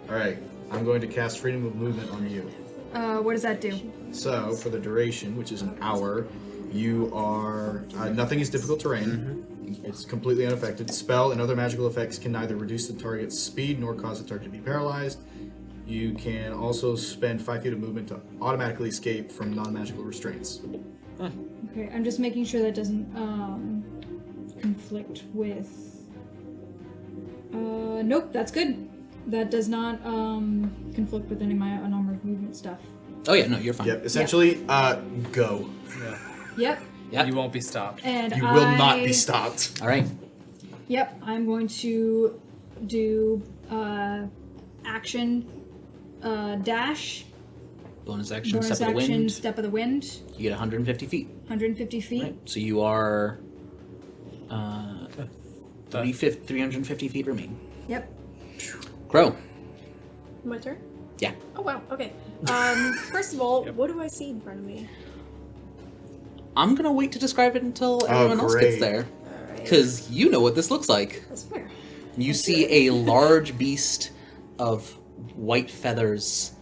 Speaker 2: All right. I'm going to cast Freedom of Movement on you.
Speaker 5: What does that do?
Speaker 2: So, for the duration, which is an hour, you are... nothing is difficult terrain. It's completely unaffected. Spell and other magical effects can neither reduce the target's speed nor cause the target to be paralyzed. You can also spend 5 feet of movement to automatically escape from non-magical restraints.
Speaker 5: Okay, I'm just making sure that doesn't conflict with. Nope, that's good. That does not conflict with any of my unarmored movement stuff.
Speaker 1: Oh yeah, no, you're fine.
Speaker 2: Yep. Essentially, go.
Speaker 3: Yeah.
Speaker 5: Yep.
Speaker 1: Yep.
Speaker 3: You won't be stopped.
Speaker 5: And
Speaker 2: You will not be stopped.
Speaker 1: All right.
Speaker 5: Yep, I'm going to do action dash,
Speaker 1: Bonus action,
Speaker 5: bonus
Speaker 1: step of the
Speaker 5: action,
Speaker 1: wind.
Speaker 5: step of the wind,
Speaker 1: You get 150 feet.
Speaker 5: 150 feet.
Speaker 1: Right. So you are 350 feet remain.
Speaker 5: Yep.
Speaker 1: Crow.
Speaker 6: My turn?
Speaker 1: Yeah.
Speaker 6: Oh, wow. Okay. First of all, what do I see in front of me?
Speaker 1: I'm gonna wait to describe it until everyone else gets
Speaker 2: great.
Speaker 1: there,
Speaker 6: Alright.
Speaker 1: because you know what this looks like.
Speaker 6: That's fair.
Speaker 1: You see a large beast of white feathers,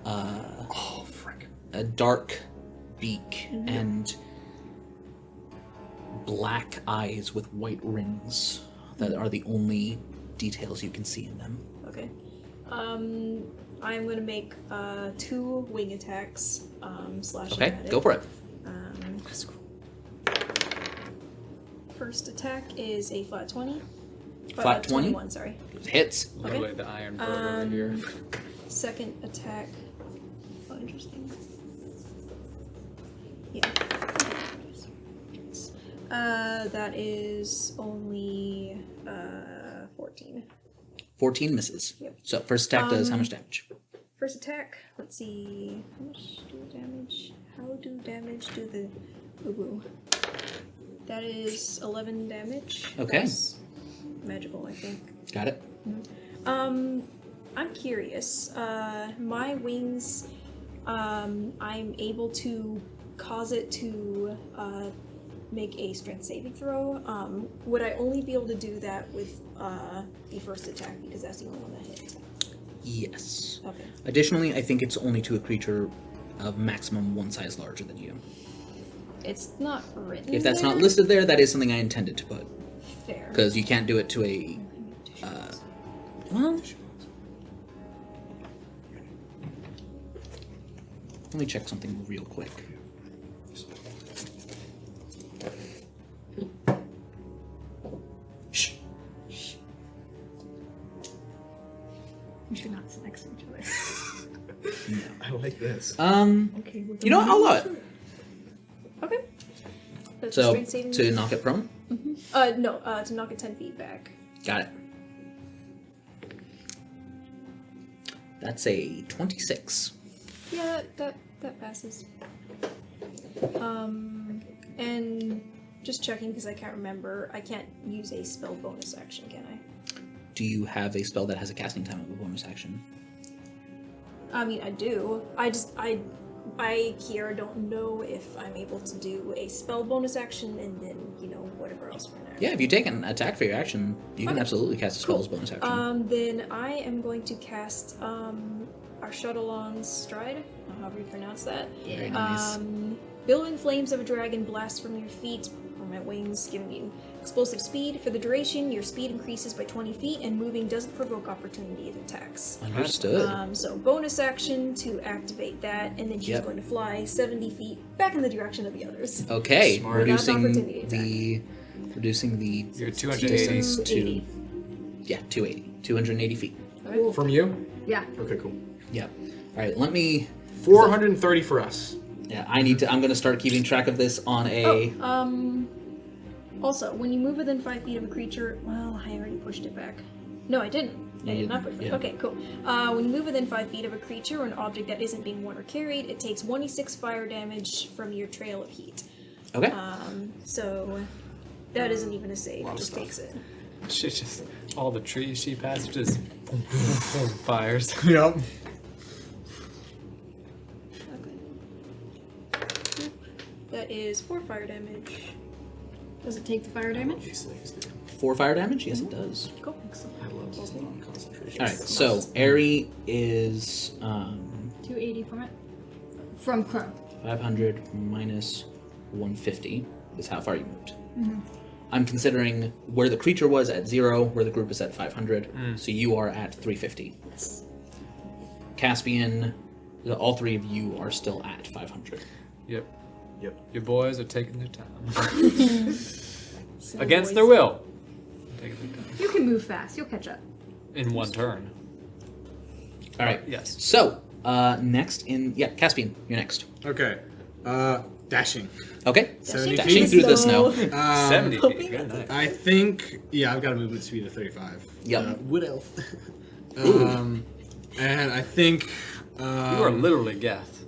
Speaker 2: Oh, frick.
Speaker 1: a dark beak, and black eyes with white rings that are the only details you can see in them.
Speaker 6: Okay. I'm gonna make 2 wing attacks. Slashing
Speaker 1: Okay,
Speaker 6: at it.
Speaker 1: go for it.
Speaker 6: First attack is a flat 20.
Speaker 1: Flat 20?
Speaker 6: 21, sorry.
Speaker 1: Hits.
Speaker 3: Literally the Iron Bird over here.
Speaker 6: Second attack. Oh, interesting. Yeah. That is only 14.
Speaker 1: 14 misses.
Speaker 6: Yep.
Speaker 1: So first attack does how much damage?
Speaker 6: First attack. Let's see. How much do damage? How do damage do the boo-boo? That is 11 damage.
Speaker 1: Okay.
Speaker 6: That's magical, I think.
Speaker 1: Got it.
Speaker 6: I'm curious. My wings, I'm able to cause it to make a strength saving throw. Would I only be able to do that with the first attack because that's the only one that hit?
Speaker 1: Yes.
Speaker 6: Okay.
Speaker 1: Additionally, I think it's only to a creature of maximum 1 size larger than you.
Speaker 6: It's not written.
Speaker 1: If that's not
Speaker 6: there.
Speaker 1: listed there, that is something I intended to put.
Speaker 6: Fair.
Speaker 1: Because you can't do it to a... well... Let me check something real quick. Shh.
Speaker 5: We should not sit next to each other.
Speaker 2: I like this.
Speaker 5: Okay.
Speaker 1: You know what? I'll allow it.
Speaker 6: Okay. That's
Speaker 1: So,
Speaker 6: strength saving.
Speaker 1: to knock it prone?
Speaker 6: No, to knock it 10 feet back.
Speaker 1: Got it. That's a 26.
Speaker 6: Yeah, that passes. And just checking because I can't remember. I can't use a spell bonus action, can I?
Speaker 1: Do you have a spell that has a casting time of a bonus action?
Speaker 6: I mean, I do. I Kiera, don't know if I'm able to do a spell bonus action and then, whatever else for now.
Speaker 1: Yeah, if you take an attack for your action, you can
Speaker 6: Okay.
Speaker 1: absolutely cast a spell as bonus action.
Speaker 6: Then I am going to cast our Shuttlon's Stride, or however you pronounce that.
Speaker 1: Very nice.
Speaker 6: Building flames of a dragon blast from your feet or my wings, giving you explosive speed. For the duration, your speed increases by 20 feet, and moving doesn't provoke opportunity attacks.
Speaker 1: Understood.
Speaker 6: So bonus action to activate that, and then she's
Speaker 1: Yep.
Speaker 6: going to fly 70 feet back in the direction of the others.
Speaker 1: Okay,
Speaker 2: Smart.
Speaker 1: reducing
Speaker 6: Without opportunity
Speaker 1: the
Speaker 3: You're 280.
Speaker 1: distance to
Speaker 6: 80.
Speaker 1: 280 feet.
Speaker 2: From you?
Speaker 5: Yeah.
Speaker 2: Okay, cool.
Speaker 1: Yep. All right, let me.
Speaker 2: 430 for us.
Speaker 1: Yeah, I'm going to start keeping track of this on a.
Speaker 6: Also, when you move within 5 feet of a creature, well, I already pushed it back. No, I didn't. I did not put
Speaker 1: Yeah.
Speaker 6: Okay, cool. When you move within 5 feet of a creature or an object that isn't being worn or carried, it takes 1d6 fire damage from your trail of heat.
Speaker 1: Okay.
Speaker 6: So that isn't even a save;
Speaker 2: Lot
Speaker 6: it
Speaker 2: of
Speaker 6: just
Speaker 2: stuff.
Speaker 6: takes it.
Speaker 3: She just all the trees she passed just fires.
Speaker 4: Yep.
Speaker 6: Okay. That is 4 fire damage.
Speaker 5: Does it take the fire damage?
Speaker 2: These things, dude.
Speaker 1: 4 fire damage? Yes, it does.
Speaker 6: Cool.
Speaker 2: I love this non-concentration.
Speaker 1: Alright, so Airy is
Speaker 5: 280 from it. From Crow.
Speaker 1: 500 minus 150 is how far you moved. I'm considering where the creature was at 0, where the group is at 500, so you are at 350.
Speaker 6: Yes.
Speaker 1: Caspian, all 3 of you are still at 500.
Speaker 3: Yep.
Speaker 2: Yep.
Speaker 3: Your boys are taking their time. Against their will. Taking their time.
Speaker 5: You can move fast. You'll catch up.
Speaker 3: In one turn.
Speaker 1: Alright,
Speaker 3: Yes.
Speaker 1: so next Caspian, you're next.
Speaker 4: Okay. Dashing.
Speaker 1: Okay,
Speaker 4: 70
Speaker 1: dashing
Speaker 4: feet.
Speaker 1: through the snow.
Speaker 3: 70 feet. Good night.
Speaker 4: I think, yeah, I've got a movement speed of 35.
Speaker 1: Yep.
Speaker 4: Wood elf. And I think.
Speaker 3: You are literally Gath.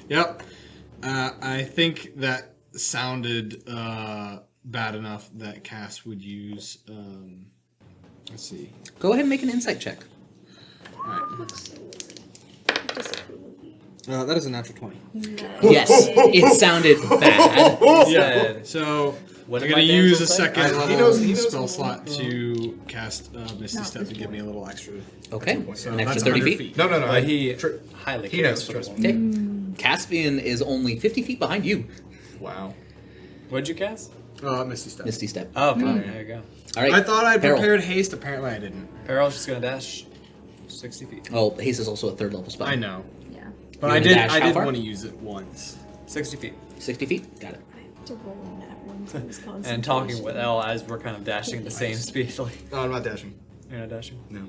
Speaker 4: Yep. I think that sounded bad enough that Cass would use. Let's see.
Speaker 1: Go ahead and make an insight check.
Speaker 4: That is a natural 20.
Speaker 1: Yes, it sounded bad.
Speaker 3: Yeah.
Speaker 4: So
Speaker 3: What
Speaker 4: I'm
Speaker 3: did
Speaker 4: gonna
Speaker 3: my
Speaker 4: use a
Speaker 3: damsel say?
Speaker 4: second
Speaker 2: He
Speaker 4: level
Speaker 2: knows
Speaker 4: spell
Speaker 2: more.
Speaker 4: slot to cast Misty
Speaker 5: No,
Speaker 4: Step to give me a little extra.
Speaker 1: Okay,
Speaker 4: So
Speaker 1: an extra
Speaker 4: that's
Speaker 1: 30
Speaker 4: 100
Speaker 1: feet.
Speaker 2: No.
Speaker 3: But he
Speaker 2: Tr-
Speaker 3: highly
Speaker 2: he knows.
Speaker 3: cares.
Speaker 2: Trust me.
Speaker 1: Okay, Caspian is only 50 feet behind you.
Speaker 2: Wow.
Speaker 3: What'd you cast?
Speaker 4: Misty Step.
Speaker 1: Misty Step.
Speaker 3: Oh, fine. There you go.
Speaker 1: All right.
Speaker 4: I thought I
Speaker 1: Peril.
Speaker 4: prepared haste. Apparently, I didn't.
Speaker 3: Peril's just gonna dash 60 feet.
Speaker 1: Oh, haste is also a 3rd level spell.
Speaker 4: I know,
Speaker 5: Yeah.
Speaker 4: but
Speaker 1: You
Speaker 4: I
Speaker 1: wanna
Speaker 4: did.
Speaker 1: dash
Speaker 4: I
Speaker 1: how
Speaker 4: did
Speaker 1: far?
Speaker 4: want to use it once.
Speaker 3: 60 feet.
Speaker 1: 60 feet. Got it.
Speaker 6: I have to roll on that one. So it's
Speaker 3: And talking with Elle as we're kind of dashing at the same speed. Like,
Speaker 2: No, I'm not dashing.
Speaker 3: you're not dashing?
Speaker 2: No,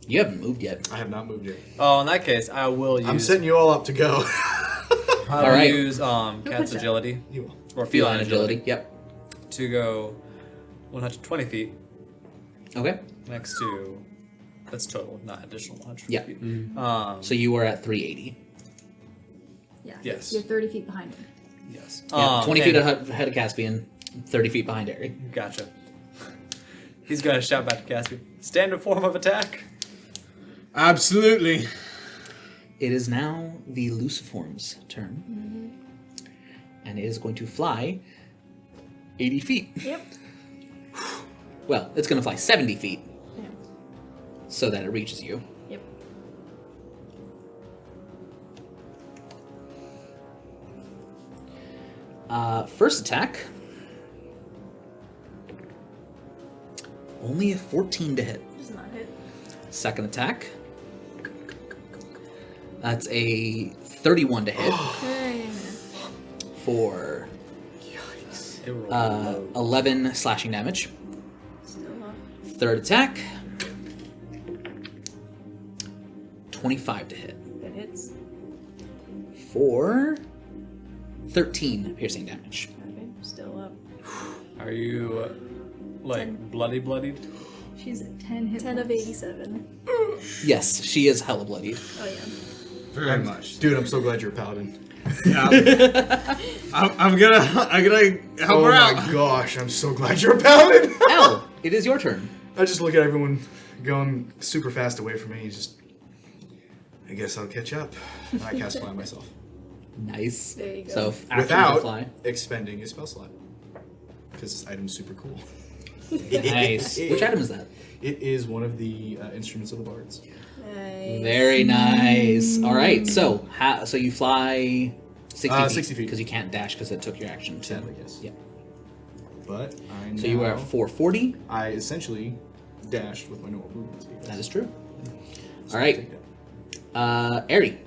Speaker 1: You haven't moved yet.
Speaker 2: I have not moved yet.
Speaker 3: Oh, in that case, I will use.
Speaker 2: I'm setting you all up to go.
Speaker 3: I will
Speaker 1: Alright.
Speaker 3: use
Speaker 5: Who
Speaker 3: cat's
Speaker 5: puts it?
Speaker 3: agility
Speaker 2: You will.
Speaker 3: or feline agility
Speaker 1: Yep.
Speaker 3: to go 120 feet
Speaker 1: Okay.
Speaker 3: next to. That's total, not additional 100
Speaker 1: Yeah.
Speaker 3: feet.
Speaker 1: So you are at 380.
Speaker 5: Yeah.
Speaker 3: Yes.
Speaker 5: You're 30 feet behind him.
Speaker 3: Yes.
Speaker 1: Yeah, 20 feet
Speaker 3: and-
Speaker 1: ahead of Caspian, 30 feet behind Airy.
Speaker 3: Gotcha. He's gonna shout back to Caspian. Standard form of attack.
Speaker 4: Absolutely.
Speaker 1: It is now the Luciform's turn. And it is going to fly 80 feet.
Speaker 6: Yep.
Speaker 1: Well, it's going to fly 70 feet
Speaker 6: Yeah.
Speaker 1: so that it reaches you.
Speaker 6: Yep.
Speaker 1: First attack. Only a 14 to hit.
Speaker 6: Does not hit.
Speaker 1: Second attack. That's a 31 to hit
Speaker 6: Okay.
Speaker 1: for
Speaker 3: It rolled low.
Speaker 1: 11 slashing damage.
Speaker 6: Still up.
Speaker 1: Third attack. 25 to hit
Speaker 6: That hits.
Speaker 1: for 13 piercing damage.
Speaker 6: Okay. Still up.
Speaker 3: Are you like bloodied?
Speaker 5: She's at 10 hit
Speaker 6: 10 of
Speaker 5: points.
Speaker 6: 87.
Speaker 1: Yes, she is hella bloodied.
Speaker 6: Oh yeah.
Speaker 2: Very much. Dude, I'm so glad you're a paladin.
Speaker 4: Yeah. I'm gonna help
Speaker 2: Oh
Speaker 4: her
Speaker 2: my
Speaker 4: out.
Speaker 2: gosh, I'm so glad you're a paladin.
Speaker 1: Elle, it is your turn.
Speaker 2: I just look at everyone going super fast away from me. He's just, I guess I'll catch up. And I cast fly myself.
Speaker 1: Nice.
Speaker 6: There you go.
Speaker 1: So after
Speaker 2: Without
Speaker 1: you fly.
Speaker 2: expending a spell slot. Because this item's super cool.
Speaker 1: Nice. Which item is that?
Speaker 2: It is one of the instruments of the bards.
Speaker 6: Nice.
Speaker 1: Very nice. All right. So so you fly 60 feet
Speaker 2: 60 feet.
Speaker 1: because you can't dash because it took your action. To,
Speaker 2: Sadly, yes.
Speaker 1: Yeah.
Speaker 2: But I now,
Speaker 1: So you were at 440.
Speaker 2: I essentially dashed with my normal movement speed.
Speaker 1: That is true.
Speaker 2: So
Speaker 1: All right.
Speaker 2: take that.
Speaker 1: Airy.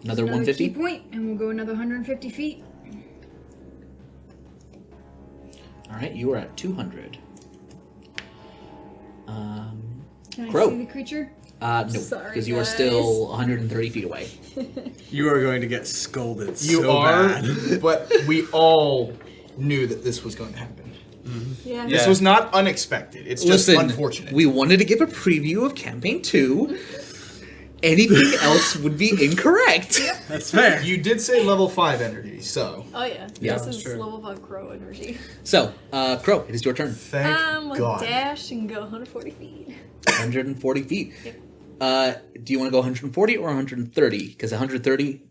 Speaker 1: Another
Speaker 5: Another
Speaker 1: 150.
Speaker 5: key point, and we'll go another 150 feet.
Speaker 1: All right. You are at 200.
Speaker 5: Can I
Speaker 1: Crow.
Speaker 5: see the creature?
Speaker 1: No,
Speaker 6: Sorry,
Speaker 1: because you are
Speaker 6: guys.
Speaker 1: still 130 feet away.
Speaker 4: You are going to get scolded
Speaker 2: You
Speaker 4: so
Speaker 2: are,
Speaker 4: bad.
Speaker 2: but we all knew that this was going to happen.
Speaker 6: Yeah.
Speaker 2: This was not unexpected. It's just
Speaker 1: Listen,
Speaker 2: unfortunate.
Speaker 1: we wanted to give a preview of Campaign 2. Anything else would be incorrect.
Speaker 4: That's fair.
Speaker 2: You did say level 5 energy, so
Speaker 6: Oh yeah.
Speaker 1: Yeah,
Speaker 6: This
Speaker 3: that's
Speaker 6: is
Speaker 3: true.
Speaker 6: level 5 crow energy.
Speaker 1: So, Crow, it is your turn.
Speaker 2: thank
Speaker 6: Like
Speaker 2: God.
Speaker 6: dash and go 140 feet.
Speaker 1: 140 feet. Do you want to go 140 or 130? Because 130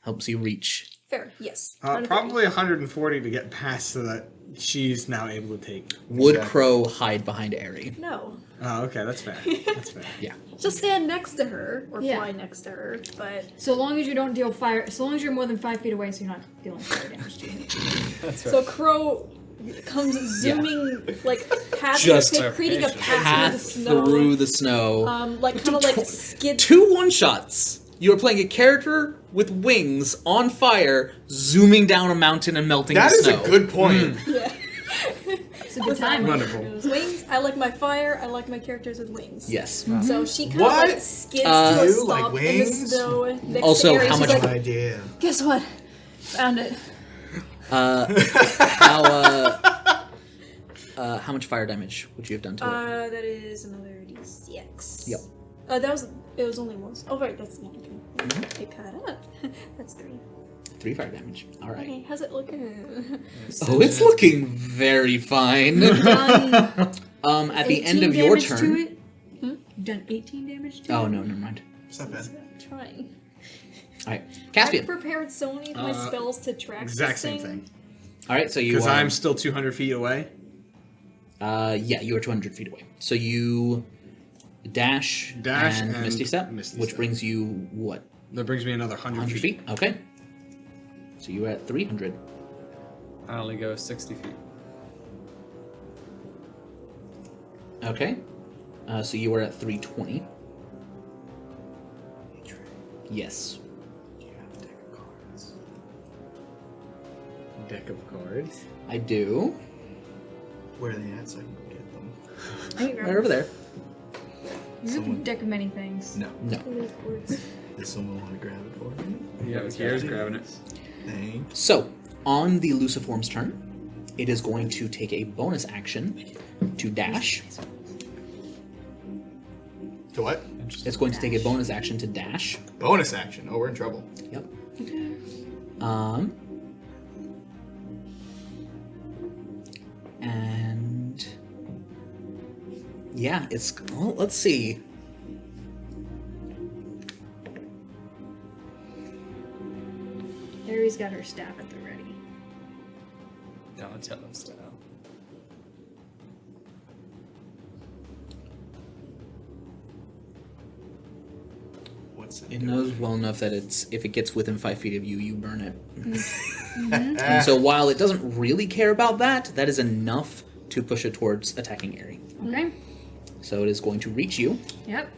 Speaker 1: helps you reach.
Speaker 6: Fair. Yes.
Speaker 4: Probably 140 to get past so that she's now able to take.
Speaker 1: Would
Speaker 2: Exactly.
Speaker 1: Crow hide behind Airy?
Speaker 6: No.
Speaker 4: Oh, okay, that's fair. That's fair.
Speaker 1: Yeah.
Speaker 6: Just stand next to her or
Speaker 5: Yeah.
Speaker 6: fly next to her. But
Speaker 5: So long as you don't deal fire, so long as you're more than 5 feet away, so you're not dealing fire damage to you.
Speaker 3: That's
Speaker 6: so crow comes zooming like past,
Speaker 1: Just
Speaker 6: creating a path
Speaker 1: Path
Speaker 6: through the snow.
Speaker 1: through the snow.
Speaker 6: Like kind of like skids.
Speaker 1: 2 one-shots. You are playing a character with wings on fire, zooming down a mountain and melting
Speaker 2: That
Speaker 1: the
Speaker 2: is
Speaker 1: snow.
Speaker 2: a good point.
Speaker 6: Yeah.
Speaker 5: It's a good time.
Speaker 4: Wonderful.
Speaker 6: Those wings. I like my fire. I like my characters with wings.
Speaker 1: Yes.
Speaker 6: So she kind
Speaker 2: What?
Speaker 6: of like skids to a
Speaker 2: You
Speaker 6: stop
Speaker 2: like
Speaker 6: in the
Speaker 2: wings?
Speaker 6: snow next
Speaker 1: Also,
Speaker 6: to Ares.
Speaker 1: how
Speaker 6: She's
Speaker 1: much-
Speaker 6: like,
Speaker 2: Idea.
Speaker 6: guess what? Found it.
Speaker 1: How much fire damage would you have done to it?
Speaker 6: That is another d6.
Speaker 1: Yep.
Speaker 6: It was only once. Oh right, that's not okay. Pick that up. That's 3.
Speaker 1: 3 fire damage. All right.
Speaker 6: Okay, how's it looking?
Speaker 1: Oh, it's looking very fine.
Speaker 5: Done
Speaker 1: At the
Speaker 5: 18
Speaker 1: end of your
Speaker 5: damage to
Speaker 1: turn.
Speaker 5: it. You've done 18 damage to it.
Speaker 1: Oh no, never mind.
Speaker 2: It's not bad.
Speaker 6: I'm trying.
Speaker 1: All right,
Speaker 6: I've
Speaker 1: Caspian.
Speaker 6: prepared so many of my spells to track
Speaker 4: Exact
Speaker 6: this
Speaker 4: same thing.
Speaker 1: All right, so you.
Speaker 4: Because I'm still 200 feet away.
Speaker 1: Yeah, you are 200 feet away. So you dash,
Speaker 4: Dash and
Speaker 1: Misty Step,
Speaker 4: Misty
Speaker 1: which
Speaker 4: Step.
Speaker 1: brings you what?
Speaker 4: That brings me another 100
Speaker 1: 100 feet. Okay. So you are at 300.
Speaker 3: I only go 60 feet.
Speaker 1: Okay. So you are at 320. Yes.
Speaker 4: Deck of cards.
Speaker 1: I do.
Speaker 2: Where are they at so I can go get them?
Speaker 1: Right over there.
Speaker 5: You have a deck of many things.
Speaker 2: No.
Speaker 1: No.
Speaker 2: Does someone want to grab it for me?
Speaker 4: Yeah, Kiera's grabbing it.
Speaker 2: Thanks.
Speaker 1: So, on the Luciform's turn, it is going to take a bonus action to dash.
Speaker 2: To what?
Speaker 1: It's going to take a bonus action to dash.
Speaker 2: Bonus action. Oh, we're in trouble.
Speaker 1: Yep. And yeah, it's well, let's see.
Speaker 5: Aries got her staff at the ready.
Speaker 3: Donatello style.
Speaker 2: What's it?
Speaker 1: It
Speaker 2: do?
Speaker 1: knows well enough that it's if it gets within 5 feet of you, you burn it. And so while it doesn't really care about that, that is enough to push it towards attacking Aerie.
Speaker 5: Okay.
Speaker 1: So it is going to reach you.
Speaker 5: Yep.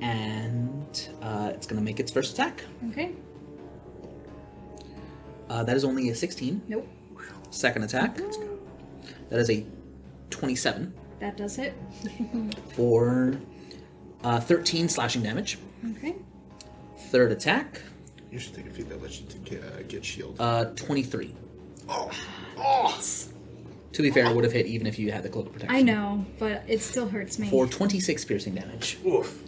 Speaker 1: And it's going to make its first attack.
Speaker 5: Okay.
Speaker 1: That is only a 16.
Speaker 5: Nope.
Speaker 1: Second attack. That is a 27
Speaker 5: That does hit.
Speaker 1: for 13 slashing damage.
Speaker 5: Okay.
Speaker 1: Third attack,
Speaker 2: You should take a feat that lets you to get shield.
Speaker 1: 23.
Speaker 2: Oh. Oh.
Speaker 1: To be fair, it would have hit even if you had the cloak of protection.
Speaker 5: I know, but it still hurts me.
Speaker 1: For 26 piercing damage.
Speaker 2: Oof.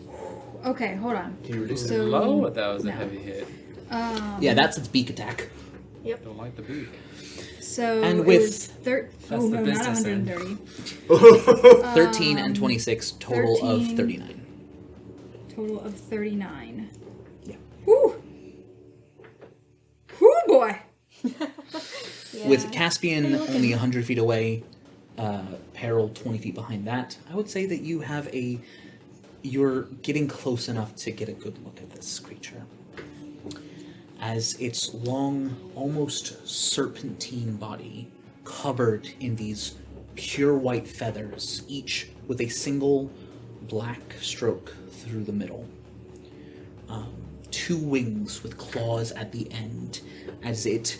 Speaker 5: Okay, hold on.
Speaker 2: Can you reduce
Speaker 5: So-
Speaker 2: it?
Speaker 3: Low, that was a
Speaker 5: no.
Speaker 3: heavy hit.
Speaker 1: Yeah, that's its beak attack.
Speaker 3: Don't like the beak.
Speaker 5: So
Speaker 1: And
Speaker 5: it
Speaker 1: with-
Speaker 5: was
Speaker 3: That's
Speaker 5: oh
Speaker 3: the
Speaker 5: no, not
Speaker 3: business end.
Speaker 5: 130.
Speaker 1: 13 and 26, total
Speaker 5: 13.
Speaker 1: of 39.
Speaker 5: Total of 39.
Speaker 1: Yeah.
Speaker 5: Whoo! Whoo boy!
Speaker 1: With Caspian only 100 feet away, Peril 20 feet behind that, I would say that you have a... You're getting close enough to get a good look at this creature. As its long, almost serpentine body, covered in these pure white feathers, each with a single black stroke through the middle. 2 wings with claws at the end, as it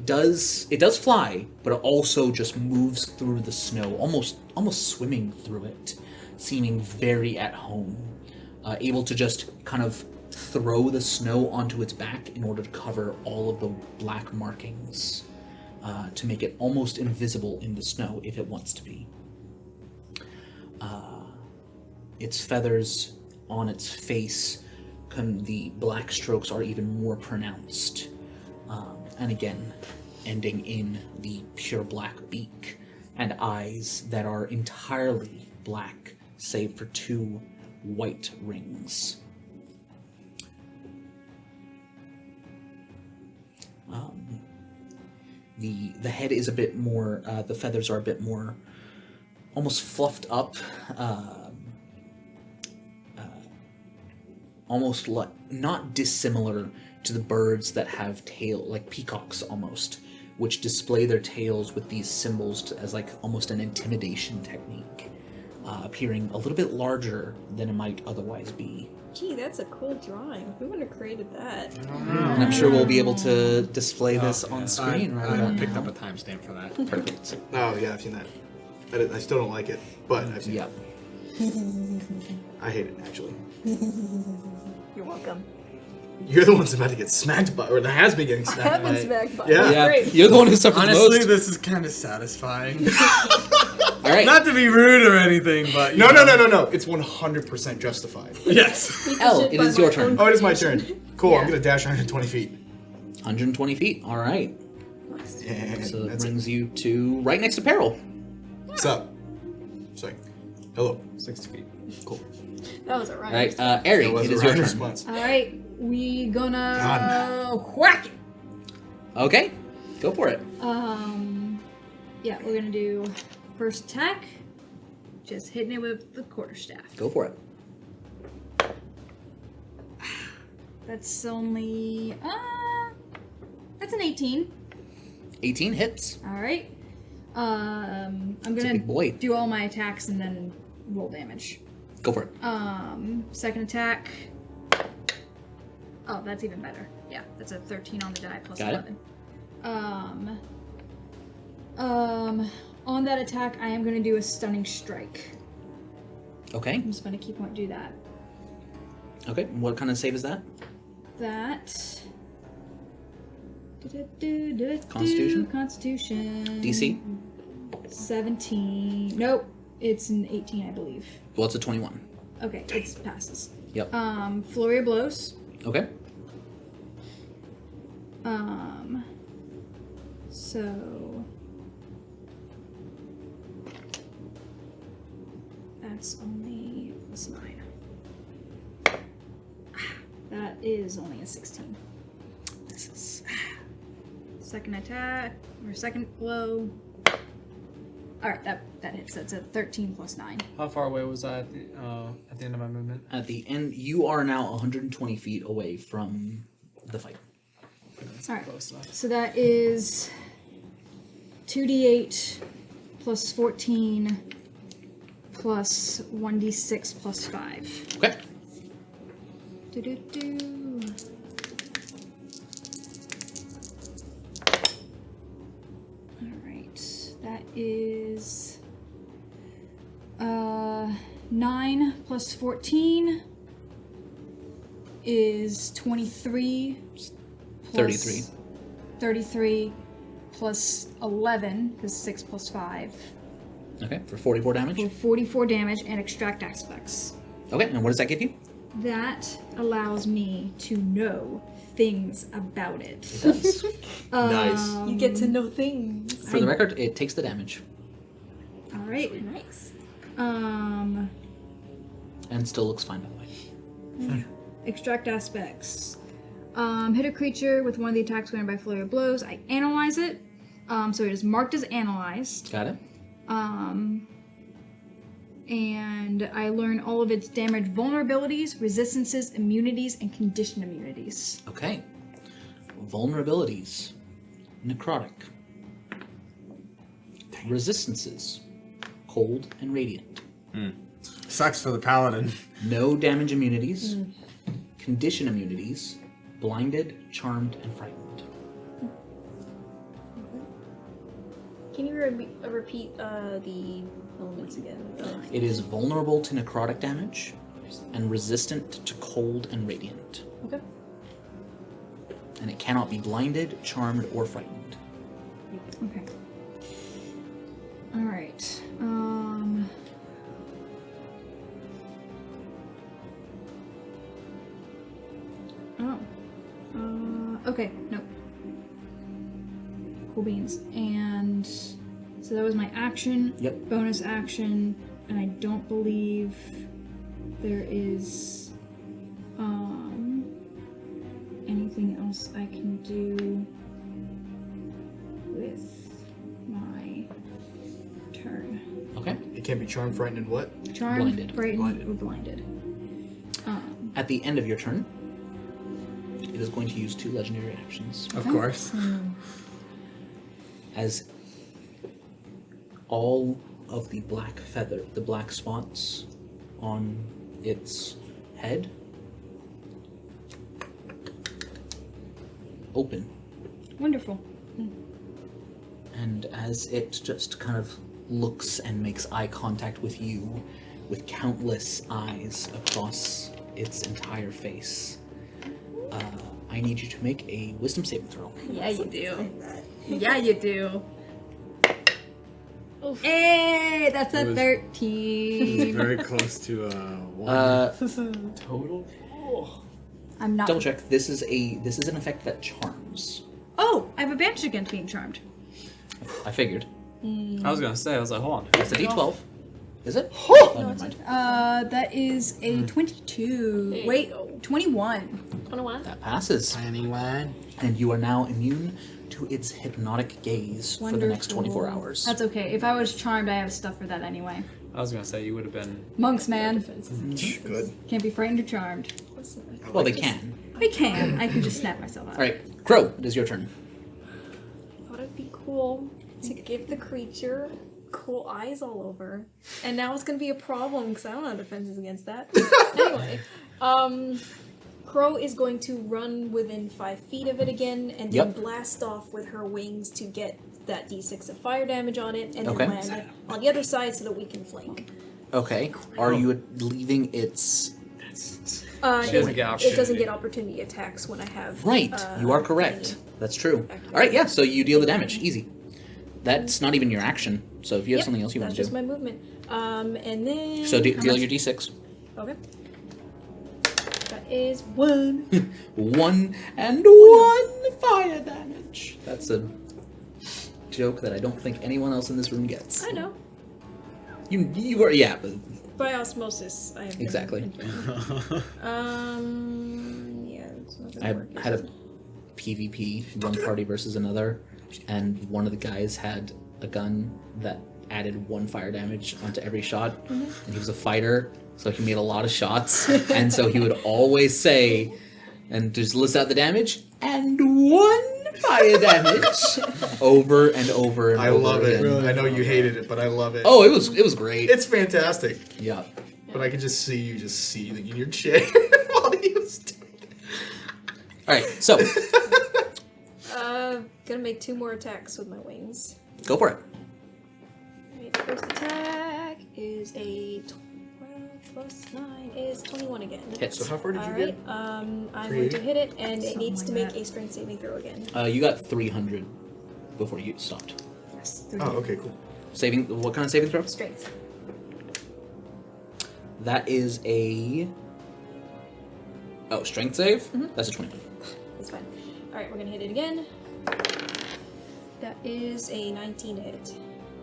Speaker 1: does fly, but it also just moves through the snow, almost swimming through it, seeming very at home, able to just kind of throw the snow onto its back in order to cover all of the black markings, to make it almost invisible in the snow if it wants to be. Its feathers on its face, the black strokes are even more pronounced. And again, ending in the pure black beak and eyes that are entirely black, save for 2 white rings. The head is a bit more, the feathers are a bit more almost fluffed up, almost like not dissimilar to the birds that have tail, like peacocks almost, which display their tails with these symbols as like almost an intimidation technique, appearing a little bit larger than it might otherwise be.
Speaker 6: Gee, that's a cool drawing. Who would have created that?
Speaker 1: And I'm sure we'll be able to display this on screen right
Speaker 4: I
Speaker 1: about
Speaker 4: picked
Speaker 1: now.
Speaker 4: up a timestamp for that.
Speaker 1: Perfect.
Speaker 2: Oh yeah, I've seen that. I still don't like it, but I've seen
Speaker 1: Yep.
Speaker 2: it. I hate it actually.
Speaker 6: You're welcome.
Speaker 2: You're the one's about to get smacked by, or that has been getting
Speaker 6: I
Speaker 2: smacked
Speaker 6: have
Speaker 2: by.
Speaker 6: been smacked by.
Speaker 2: Yeah.
Speaker 6: That's
Speaker 1: Yeah,
Speaker 6: great.
Speaker 1: you're the one who suffers
Speaker 4: Honestly,
Speaker 1: most.
Speaker 4: this is kind of satisfying.
Speaker 1: All right,
Speaker 4: Not to be rude or anything, but
Speaker 2: No. It's 100% justified.
Speaker 4: Yes.
Speaker 6: Beat the
Speaker 1: Elle,
Speaker 6: shit
Speaker 1: it
Speaker 6: by
Speaker 1: is
Speaker 6: my
Speaker 1: your turn.
Speaker 6: own
Speaker 2: Oh, it is my
Speaker 6: creation.
Speaker 2: turn. Cool.
Speaker 6: Yeah.
Speaker 2: I'm gonna dash 120 feet.
Speaker 1: 120 feet. All right.
Speaker 2: And
Speaker 1: So that
Speaker 2: that's it.
Speaker 1: brings you to right next to Peril.
Speaker 2: What's up? Sorry. Hello.
Speaker 3: 60 feet.
Speaker 1: Cool.
Speaker 6: That was a
Speaker 1: All
Speaker 6: rhyme.
Speaker 1: right, Ari,
Speaker 2: That was
Speaker 1: it
Speaker 2: a
Speaker 1: is your
Speaker 2: rhyme
Speaker 1: turn.
Speaker 2: response.
Speaker 5: All right, we gonna
Speaker 2: God.
Speaker 5: whack it.
Speaker 1: Okay, go for it.
Speaker 5: Yeah, we're gonna do first attack, just hitting it with the quarterstaff.
Speaker 1: Go for it.
Speaker 5: That's only that's an 18.
Speaker 1: 18 hits.
Speaker 5: All right. I'm
Speaker 1: It's a
Speaker 5: gonna
Speaker 1: big boy.
Speaker 5: do all my attacks and then roll damage.
Speaker 1: Go for it.
Speaker 5: Second attack. Oh, that's even better. Yeah, that's a 13 on the die plus
Speaker 1: Got it.
Speaker 5: 11. On that attack, I am gonna do a stunning strike.
Speaker 1: Okay.
Speaker 5: I'm just gonna keep on do that.
Speaker 1: Okay. What kind of save is that?
Speaker 5: That.
Speaker 1: Constitution?
Speaker 5: Constitution.
Speaker 1: DC?
Speaker 5: 17. Nope. It's an 18, I believe.
Speaker 1: Well, it's a 21.
Speaker 5: Okay, it passes.
Speaker 1: Yep.
Speaker 5: Flurry of blows.
Speaker 1: Okay.
Speaker 5: So that's only plus 9. That is only a 16.
Speaker 1: This is
Speaker 5: Second attack or second blow. All right, that hits. That's a 13 plus 9.
Speaker 3: How far away was I at the end of my movement?
Speaker 1: at the end. You are now 120 feet away from the fight.
Speaker 5: All right.
Speaker 3: Close enough.
Speaker 5: So that is 2d8 plus 14 plus 1d6 plus 5.
Speaker 1: Okay.
Speaker 5: Do-do-do. Alright, that is 9 plus 14 is 23. Plus
Speaker 1: 33.
Speaker 5: 33 plus 11, because 6 plus 5.
Speaker 1: Okay. For 44 damage.
Speaker 5: For 44 damage and extract aspects.
Speaker 1: Okay. And what does that give you?
Speaker 5: That allows me to know things about it.
Speaker 1: It does.
Speaker 2: Nice.
Speaker 6: You get to know things.
Speaker 1: For the record, it takes the damage
Speaker 5: Alright.
Speaker 6: Nice.
Speaker 1: and still looks fine by the way.
Speaker 5: Extract aspects. Hit a creature with one of the attacks granted by flurry of blows. I analyze it. So it is marked as analyzed.
Speaker 1: Got it.
Speaker 5: And I learn all of its damage vulnerabilities, resistances, immunities, and condition immunities.
Speaker 1: Okay. Vulnerabilities. Necrotic. Resistances. Cold and radiant.
Speaker 4: Sucks for the paladin.
Speaker 1: No damage immunities. Condition immunities. Blinded, charmed, and frightened.
Speaker 6: Can you repeat the elements again?
Speaker 1: It is vulnerable to necrotic damage, and resistant to cold and radiant.
Speaker 6: Okay.
Speaker 1: And it cannot be blinded, charmed, or frightened.
Speaker 5: Okay. All right. Okay. No. Cool beans. And so that was my action.
Speaker 1: Yep.
Speaker 5: Bonus action, and I don't believe there is anything else I can do with my turn.
Speaker 1: Okay.
Speaker 2: It can't be charmed, frightened, and what?
Speaker 5: Charmed,
Speaker 1: Blinded.
Speaker 5: frightened,
Speaker 2: Blinded.
Speaker 5: or blinded.
Speaker 1: At the end of your turn, it is going to use 2 legendary actions.
Speaker 4: Of course.
Speaker 1: As all of the black spots on its head open.
Speaker 5: Wonderful.
Speaker 1: And as it just kind of looks and makes eye contact with you, with countless eyes across its entire face, I need you to make a wisdom saving throw.
Speaker 5: Yeah, you do. Yeah, you do. Hey, that's a
Speaker 4: It was-
Speaker 5: 13.
Speaker 4: Very close to 1.
Speaker 1: Total.
Speaker 5: I'm not.
Speaker 1: Double check. This is an effect that charms.
Speaker 5: Oh, I have advantage against being charmed.
Speaker 1: I figured.
Speaker 3: I was gonna say, I was like, hold on.
Speaker 1: It's a D12. Is it? Oh, never mind.
Speaker 5: That is a 22.
Speaker 6: There you
Speaker 5: Wait,
Speaker 6: go.
Speaker 5: 21.
Speaker 6: 21.
Speaker 1: That passes.
Speaker 4: Anyone?
Speaker 1: And you are now immune to its hypnotic gaze for the next 24
Speaker 5: Wonderful.
Speaker 1: hours.
Speaker 5: That's okay. If I was charmed, I have stuff for that anyway.
Speaker 3: I was gonna say you would have been.
Speaker 5: Monks, man.
Speaker 2: Good.
Speaker 5: Can't be frightened or charmed.
Speaker 1: Well, they can.
Speaker 5: I can. I can just snap myself out.
Speaker 1: All right, Crow, it is your turn.
Speaker 6: Thought it'd be cool to give the creature cool eyes all over, and now it's gonna be a problem because I don't have defenses against that. Anyway, Crow is going to run within 5 feet of it again, and then
Speaker 1: Yep.
Speaker 6: blast off with her wings to get that d6 of fire damage on it, and
Speaker 1: Okay.
Speaker 6: then land on the other side so that we can flank.
Speaker 1: Okay. Are you leaving its...
Speaker 3: She doesn't get
Speaker 6: It doesn't
Speaker 3: opportunity.
Speaker 6: get opportunity attacks when I have.
Speaker 1: Right, you are correct.
Speaker 6: thingy.
Speaker 1: That's true. All right, yeah, so you deal the damage. Easy. That's not even your action, so if you have
Speaker 6: Yep,
Speaker 1: something else you want
Speaker 6: that's
Speaker 1: to
Speaker 6: just
Speaker 1: do.
Speaker 6: my movement. And then.
Speaker 1: So deal your d6.
Speaker 6: Okay. That is 1.
Speaker 1: 1 and 1 fire damage. That's a joke that I don't think anyone else in this room gets.
Speaker 6: I know.
Speaker 1: You were, yeah, but
Speaker 6: By osmosis, I have.
Speaker 1: exactly.
Speaker 6: Yeah, it's not
Speaker 1: I
Speaker 6: gonna work.
Speaker 1: had a PvP, one party versus another, and one of the guys had a gun that added 1 fire damage onto every shot, and he was a fighter, so he made a lot of shots, and so he would always say, and just list out the damage, and 1 fire damage, over and over and
Speaker 2: I
Speaker 1: over
Speaker 2: love it.
Speaker 1: again.
Speaker 2: I know you hated it, but I love it.
Speaker 1: Oh, it was great.
Speaker 2: It's fantastic.
Speaker 1: Yeah.
Speaker 2: But I could just see you just seething in your chair while he was doing it.
Speaker 1: All right, so
Speaker 6: Gonna make 2 more attacks with my wings.
Speaker 1: go for it.
Speaker 6: Alright, first attack is a 12 plus 9 is 21 again.
Speaker 1: Hits.
Speaker 2: So how far did you
Speaker 6: Alright,
Speaker 2: get?
Speaker 6: I'm going
Speaker 2: 380?
Speaker 6: to hit it, and it
Speaker 5: Something
Speaker 6: needs to
Speaker 5: like
Speaker 6: make
Speaker 5: that.
Speaker 6: a strength saving throw again.
Speaker 1: You got 300 before you stopped.
Speaker 5: Yes.
Speaker 2: Oh, okay, cool.
Speaker 1: Saving. What kind of saving throw?
Speaker 6: Strength.
Speaker 1: That is a. Oh, strength save? That's a 20.
Speaker 6: That's fine. Alright, we're gonna hit it again. That is a 19 hit.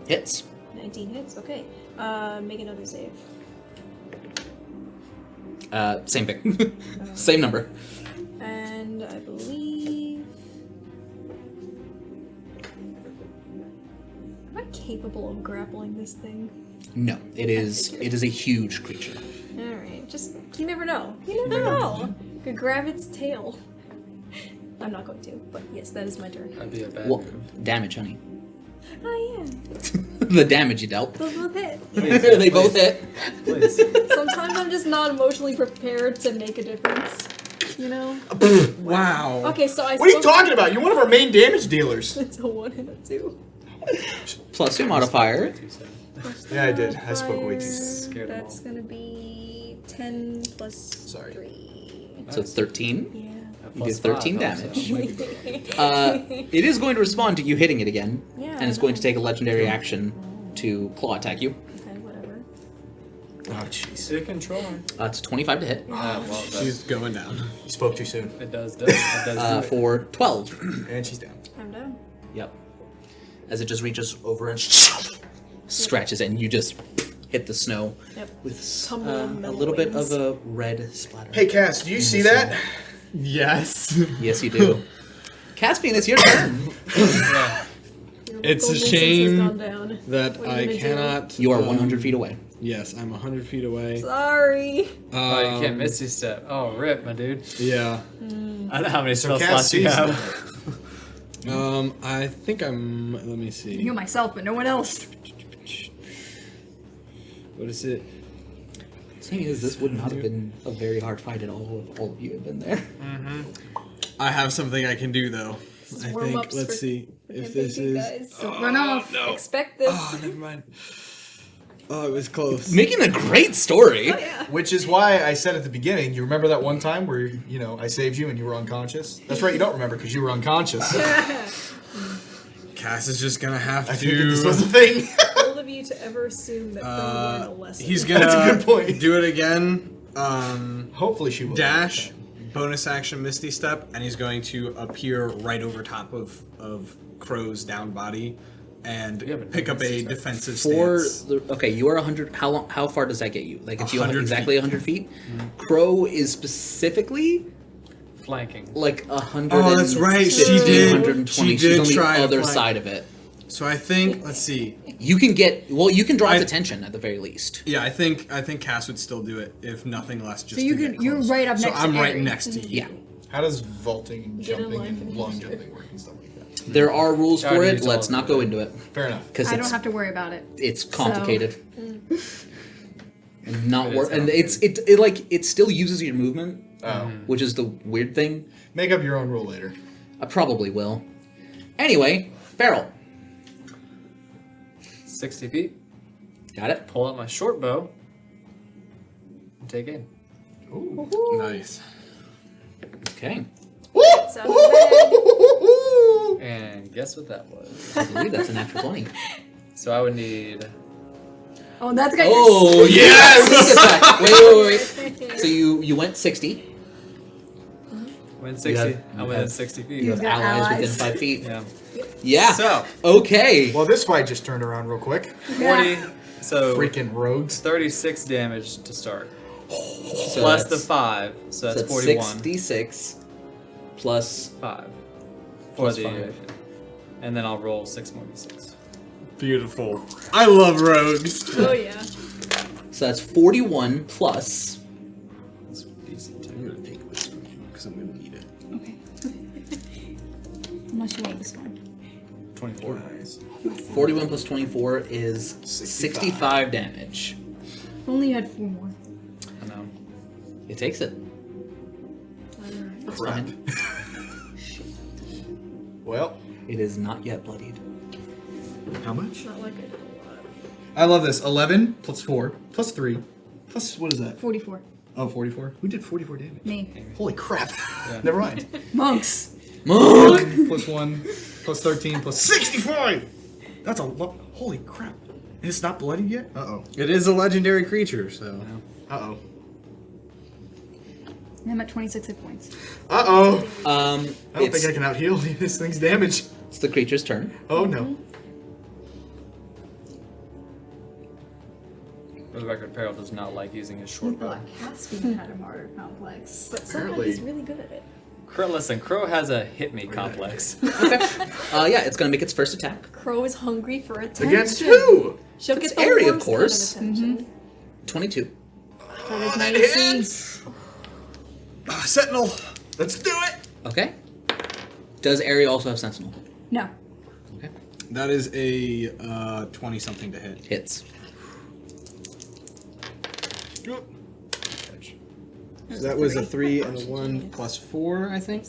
Speaker 1: Hits.
Speaker 6: 19 hits, okay. Make another save.
Speaker 1: Same thing. Same number.
Speaker 6: And I believe. Am I capable of grappling this thing?
Speaker 1: No, it is a huge creature.
Speaker 6: Alright, just. You never know. You never know. Could grab its tail. I'm not going to, but yes, that is my turn.
Speaker 3: That'd be a bad
Speaker 1: Well,
Speaker 3: move.
Speaker 1: damage, honey.
Speaker 6: Oh, yeah.
Speaker 1: The damage you dealt.
Speaker 6: Those both hit.
Speaker 1: They both hit.
Speaker 3: Please.
Speaker 6: Sometimes I'm just not emotionally prepared to make a difference. You know?
Speaker 4: Wow.
Speaker 6: Okay, so I
Speaker 2: What are you
Speaker 6: spoke-
Speaker 2: talking about? You're one of our main damage dealers.
Speaker 6: It's a 1 and a 2.
Speaker 1: Plus your modifier.
Speaker 3: Too soon.
Speaker 2: Yeah, I did. I spoke way too soon.
Speaker 3: Scared them
Speaker 6: That's
Speaker 3: all.
Speaker 6: gonna be 10 10 plus
Speaker 2: Sorry.
Speaker 6: 3.
Speaker 1: So 13.
Speaker 6: Yeah.
Speaker 1: You did 13 damage.
Speaker 6: Yeah.
Speaker 1: It is going to respond to you hitting it again,
Speaker 6: Yeah,
Speaker 1: and it's
Speaker 6: I
Speaker 1: going to
Speaker 6: know.
Speaker 1: take a legendary action to claw attack you.
Speaker 6: Okay, whatever.
Speaker 2: Oh, jeez.
Speaker 3: To control.
Speaker 1: It's 25 to hit
Speaker 3: Well,
Speaker 4: She's going down.
Speaker 2: You spoke too soon.
Speaker 3: it does do it.
Speaker 1: for 12.
Speaker 2: And she's down.
Speaker 6: I'm down.
Speaker 1: Yep. As it just reaches over and scratches it, and you just hit the snow
Speaker 6: Yep.
Speaker 1: with
Speaker 6: Tumbling
Speaker 1: a
Speaker 6: metal
Speaker 1: little bit
Speaker 6: wings.
Speaker 1: of a red splatter.
Speaker 2: Hey, Cass, do you see that?
Speaker 4: Yes.
Speaker 1: Yes, you do. Caspian, it's your turn.
Speaker 3: Yeah.
Speaker 6: Your
Speaker 4: It's
Speaker 6: local
Speaker 4: a
Speaker 6: nuisance
Speaker 4: shame
Speaker 6: has gone down.
Speaker 4: that
Speaker 6: What are you
Speaker 4: I
Speaker 6: gonna do?
Speaker 4: cannot.
Speaker 1: You are 100 feet away.
Speaker 4: Yes, I'm 100 feet away.
Speaker 6: Sorry.
Speaker 3: Oh, you can't Misty Step. Oh, rip, my dude.
Speaker 4: Yeah.
Speaker 3: I don't know how many
Speaker 2: So
Speaker 3: spell
Speaker 2: Cass
Speaker 3: slots you
Speaker 2: sees
Speaker 3: have.
Speaker 2: them.
Speaker 4: I think I'm. Let me see.
Speaker 5: Heal myself, but no one else.
Speaker 4: What is it?
Speaker 1: The thing is, this would not have been a very hard fight at all if all of you had been there.
Speaker 4: I have something I can do though.
Speaker 6: is
Speaker 4: I think.
Speaker 6: warm-ups
Speaker 4: Let's
Speaker 6: for-
Speaker 4: see
Speaker 6: for
Speaker 4: if
Speaker 6: campaign
Speaker 4: this
Speaker 6: two,
Speaker 4: is.
Speaker 6: guys.
Speaker 5: Don't run off.
Speaker 4: No.
Speaker 6: Expect this.
Speaker 4: Oh, never mind. Oh, it was close.
Speaker 1: Making a great story.
Speaker 6: Oh, yeah.
Speaker 2: Which is why I said at the beginning, you remember that one time where, you know, I saved you and you were unconscious? That's right, you don't remember because you were unconscious.
Speaker 4: Cass is just gonna have
Speaker 2: I
Speaker 4: to.
Speaker 2: think that this was a thing.
Speaker 6: All of you to ever assume that Crow learned a lesson.
Speaker 4: He's gonna
Speaker 2: That's a good point.
Speaker 4: do it again.
Speaker 2: Hopefully she will.
Speaker 4: Dash, bonus action Misty Step, and he's going to appear right over top of Crow's down body and
Speaker 3: have a
Speaker 4: pick up
Speaker 3: Misty
Speaker 4: a
Speaker 3: Step.
Speaker 4: defensive
Speaker 1: For
Speaker 4: stance.
Speaker 1: okay, you are 100. How far does that get you? Like it's you
Speaker 4: 100
Speaker 1: exactly 100 feet. Crow is specifically
Speaker 3: Flanking.
Speaker 1: like 100.
Speaker 4: Oh, that's right,
Speaker 6: she did-
Speaker 1: 120.
Speaker 4: she
Speaker 1: She's
Speaker 4: did
Speaker 1: on the
Speaker 4: try to
Speaker 1: other
Speaker 4: flank.
Speaker 1: side of it.
Speaker 4: So I think, let's see.
Speaker 1: You can get you can draw
Speaker 4: I-
Speaker 1: its attention at the very least.
Speaker 4: Yeah, I think Cass would still do it if nothing less. Just
Speaker 5: So you
Speaker 4: to
Speaker 5: can-
Speaker 4: get
Speaker 5: you're
Speaker 4: close.
Speaker 5: right up
Speaker 4: so
Speaker 5: next to
Speaker 4: I'm right
Speaker 5: Aerie.
Speaker 4: next to you.
Speaker 1: Yeah,
Speaker 2: How does vaulting and
Speaker 6: Get in
Speaker 2: jumping
Speaker 6: line for
Speaker 2: and
Speaker 6: the
Speaker 2: long
Speaker 6: initiative.
Speaker 2: jumping work and stuff like that?
Speaker 1: there are rules
Speaker 3: I
Speaker 1: for
Speaker 3: already
Speaker 1: it.
Speaker 3: used
Speaker 1: Let's
Speaker 3: all
Speaker 1: not
Speaker 3: of
Speaker 1: go
Speaker 3: it.
Speaker 1: into it
Speaker 2: Fair enough.
Speaker 1: because
Speaker 5: I
Speaker 1: it's
Speaker 5: don't have to worry about it.
Speaker 1: it's complicated. And not
Speaker 3: It is
Speaker 1: work, and
Speaker 3: complicated.
Speaker 1: it like it still uses your movement,
Speaker 2: Oh.
Speaker 1: which is the weird thing.
Speaker 2: Make up your own rule later.
Speaker 1: I probably will. Anyway, Peril.
Speaker 3: 60 feet.
Speaker 1: Got it.
Speaker 3: Pull out my short bow. And take aim.
Speaker 4: Nice.
Speaker 1: Okay.
Speaker 6: Sounds bad.
Speaker 3: And guess what that was?
Speaker 1: I believe that's a natural 20.
Speaker 3: So I would need.
Speaker 5: Oh, that's got
Speaker 1: Oh yes! Wait. So you went 60.
Speaker 3: Within 60.
Speaker 1: have-
Speaker 3: I'm within 60 feet.
Speaker 1: You have
Speaker 5: got
Speaker 1: allies
Speaker 5: allies.
Speaker 1: within 5 feet.
Speaker 3: Yeah.
Speaker 1: Yeah.
Speaker 3: So,
Speaker 1: Okay.
Speaker 2: Well, this fight just turned around real quick.
Speaker 3: 40. So,
Speaker 2: Freaking rogues.
Speaker 3: 36 damage to start.
Speaker 1: So
Speaker 3: Plus the
Speaker 1: that's-
Speaker 3: 5. So that's
Speaker 1: so
Speaker 3: 41.
Speaker 1: 6d6 plus
Speaker 3: 5. For
Speaker 1: Plus
Speaker 3: the.
Speaker 1: 5.
Speaker 3: And then I'll roll 6 more d6.
Speaker 4: Beautiful. I love rogues.
Speaker 6: Oh yeah.
Speaker 1: so that's 41 plus
Speaker 3: That's decent
Speaker 4: I'm
Speaker 3: too.
Speaker 4: gonna take this from you because I'm gonna need it.
Speaker 5: Okay. Unless you want this one.
Speaker 3: 24.
Speaker 1: 41 plus 24 is 65 damage.
Speaker 5: If only you had 4 more.
Speaker 3: I know.
Speaker 1: It takes it. That's
Speaker 2: Crap.
Speaker 1: fine.
Speaker 2: Well,
Speaker 1: It is not yet bloodied.
Speaker 2: how much?
Speaker 6: Not like it. A lot.
Speaker 2: I love this. 11 plus 4 plus 3 plus, what is that?
Speaker 5: 44.
Speaker 2: Oh, 44? Who did 44 damage?
Speaker 5: Me.
Speaker 2: Holy crap. Never mind.
Speaker 5: Monks.
Speaker 1: Monk!
Speaker 2: Plus 1 plus 13 plus 65! That's a lot. Holy crap. And it's not bloodied yet? Uh-oh.
Speaker 4: It is a legendary creature, so.
Speaker 2: Uh-oh.
Speaker 5: I'm at 26 hit points.
Speaker 2: Uh-oh.
Speaker 1: Um,
Speaker 2: I don't
Speaker 1: it's,
Speaker 2: think I can out-heal this thing's damage.
Speaker 1: it's the creature's turn.
Speaker 2: Oh, no.
Speaker 3: For the record, Peril does not like using his short bow.
Speaker 5: Caspian had a martyr complex.
Speaker 6: But somehow
Speaker 2: Apparently.
Speaker 6: he's really good at it.
Speaker 3: Listen, Crow has a hit me complex.
Speaker 1: Yeah, it's gonna make its first attack.
Speaker 6: Crow is hungry for attention.
Speaker 2: Against who?
Speaker 6: She'll
Speaker 1: It's
Speaker 6: get the
Speaker 1: Aerie, of
Speaker 6: worst kind
Speaker 1: course.
Speaker 6: attention.
Speaker 1: 22.
Speaker 5: That is my AC.
Speaker 4: Sentinel!
Speaker 2: Let's do it!
Speaker 1: Okay. Does Aerie also have Sentinel?
Speaker 5: No.
Speaker 1: Okay.
Speaker 4: That is a 20 something to hit.
Speaker 1: Hits.
Speaker 4: So that was a 3 and a 1 plus 4, I think.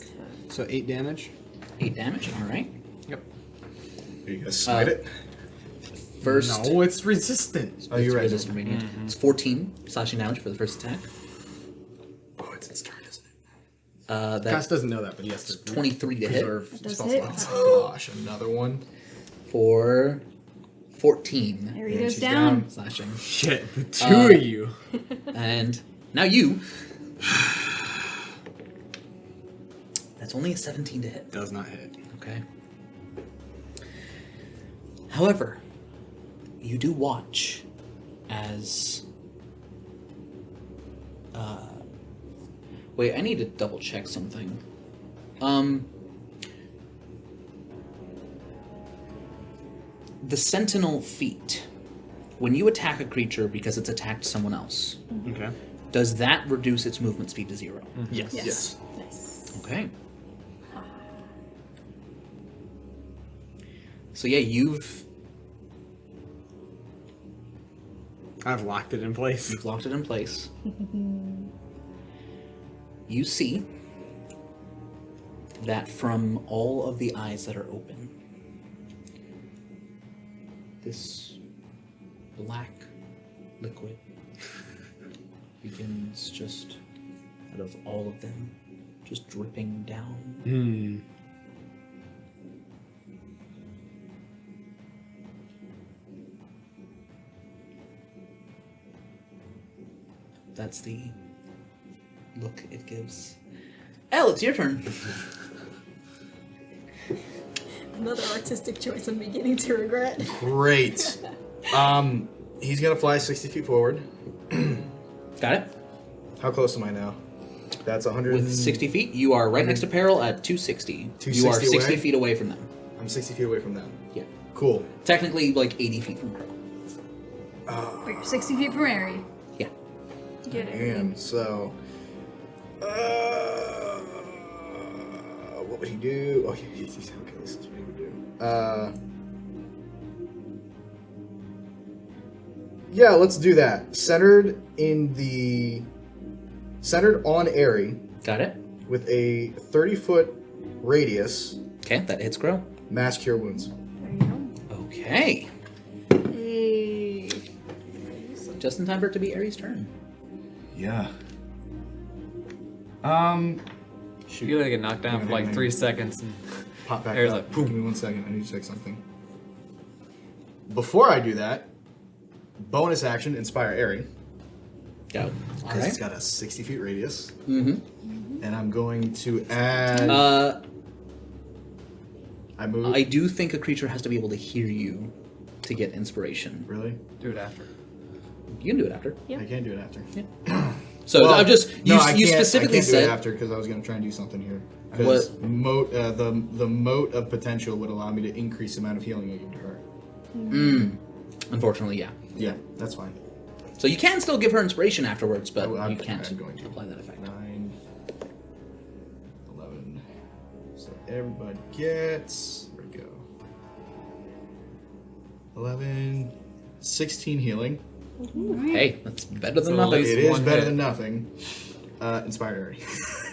Speaker 4: So 8 damage.
Speaker 1: 8 damage, alright.
Speaker 4: Yep.
Speaker 2: Are you gonna smite it?
Speaker 1: First.
Speaker 4: No, it's resistant.
Speaker 2: Oh, you're right.
Speaker 1: Resistant radiant. It's 14 slashing damage for the first attack. That
Speaker 4: Cass doesn't know that, but yes,
Speaker 1: 23 to hit
Speaker 4: preserve
Speaker 5: does
Speaker 4: spell
Speaker 5: hit.
Speaker 4: slots.
Speaker 2: Oh gosh, another one.
Speaker 1: for 14
Speaker 5: There he
Speaker 2: And
Speaker 5: goes
Speaker 2: she's
Speaker 5: down.
Speaker 1: slashing.
Speaker 4: Shit, the two of you.
Speaker 1: And now you. That's only a 17 to hit.
Speaker 4: Does not hit.
Speaker 1: Okay. However, you do watch as. Wait, I need to double check something. The Sentinel feat. When you attack a creature because it's attacked someone else,
Speaker 4: Okay.
Speaker 1: does that reduce its movement speed to 0?
Speaker 4: Yes.
Speaker 2: Yes.
Speaker 6: Nice.
Speaker 1: Okay. So yeah,
Speaker 4: I've locked it in place.
Speaker 1: you've locked it in place. You see that from all of the eyes that are open, this black liquid begins just out of all of them, just dripping down.
Speaker 4: Hmm.
Speaker 1: That's the look it gives. Elle, it's your turn.
Speaker 6: Another artistic choice I'm beginning to regret.
Speaker 2: Great. He's gonna fly 60 feet forward.
Speaker 1: Got it?
Speaker 2: How close am I now? That's 100.
Speaker 1: With 60 feet, you are right next to Peril at 260. You are
Speaker 2: 260
Speaker 1: 60
Speaker 2: away?
Speaker 1: feet away from them.
Speaker 2: I'm 60 feet away from them.
Speaker 1: Yeah.
Speaker 2: Cool.
Speaker 1: Technically, like 80 feet from Crow.
Speaker 5: But you're 60 feet from Airy.
Speaker 1: Yeah.
Speaker 6: Get it.
Speaker 2: And so, what would he do? Oh, he's okay. This is what he would do. Yeah, let's do that. Centered on Airy
Speaker 1: Got it?
Speaker 2: with a 30-foot radius.
Speaker 1: Okay, that hits Crow.
Speaker 2: Mass cure wounds.
Speaker 5: There you go.
Speaker 1: Okay.
Speaker 5: Hey.
Speaker 1: Just in time for it to be Ares' turn.
Speaker 2: Yeah. Shoot.
Speaker 3: You gotta get knocked down for like
Speaker 2: Hang on.
Speaker 3: 3 seconds. And
Speaker 2: Pop back
Speaker 3: Air's
Speaker 2: up.
Speaker 3: like, boom.
Speaker 2: Give me 1 second. I need to check something. Before I do that, bonus action, Inspire Airy.
Speaker 1: Go.
Speaker 2: Because it's got a 60 feet radius.
Speaker 1: Mm-hmm.
Speaker 2: And I'm going to add... I move...
Speaker 1: I do think a creature has to be able to hear you to get inspiration.
Speaker 2: Really?
Speaker 3: do it after.
Speaker 1: You can do it after.
Speaker 6: Yeah.
Speaker 2: I can't do it after.
Speaker 1: So
Speaker 2: Well,
Speaker 1: I'm just you.
Speaker 2: No, I
Speaker 1: You
Speaker 2: can't,
Speaker 1: specifically
Speaker 2: I can't do
Speaker 1: said
Speaker 2: it after because I was going to try and do something here. Because the moat of potential would allow me to increase the amount of healing I give to her.
Speaker 1: Unfortunately, yeah.
Speaker 2: Yeah, that's fine.
Speaker 1: So you can still give her inspiration afterwards, but
Speaker 2: I'm
Speaker 1: you can't
Speaker 2: going to
Speaker 1: apply that effect.
Speaker 2: 9, 11. So everybody gets... Where'd it go? 11, 16 healing.
Speaker 1: Hey, that's better than
Speaker 3: So at
Speaker 1: nothing.
Speaker 3: least-
Speaker 2: It is
Speaker 3: one
Speaker 2: better
Speaker 3: hit.
Speaker 2: than nothing. Inspire Airy.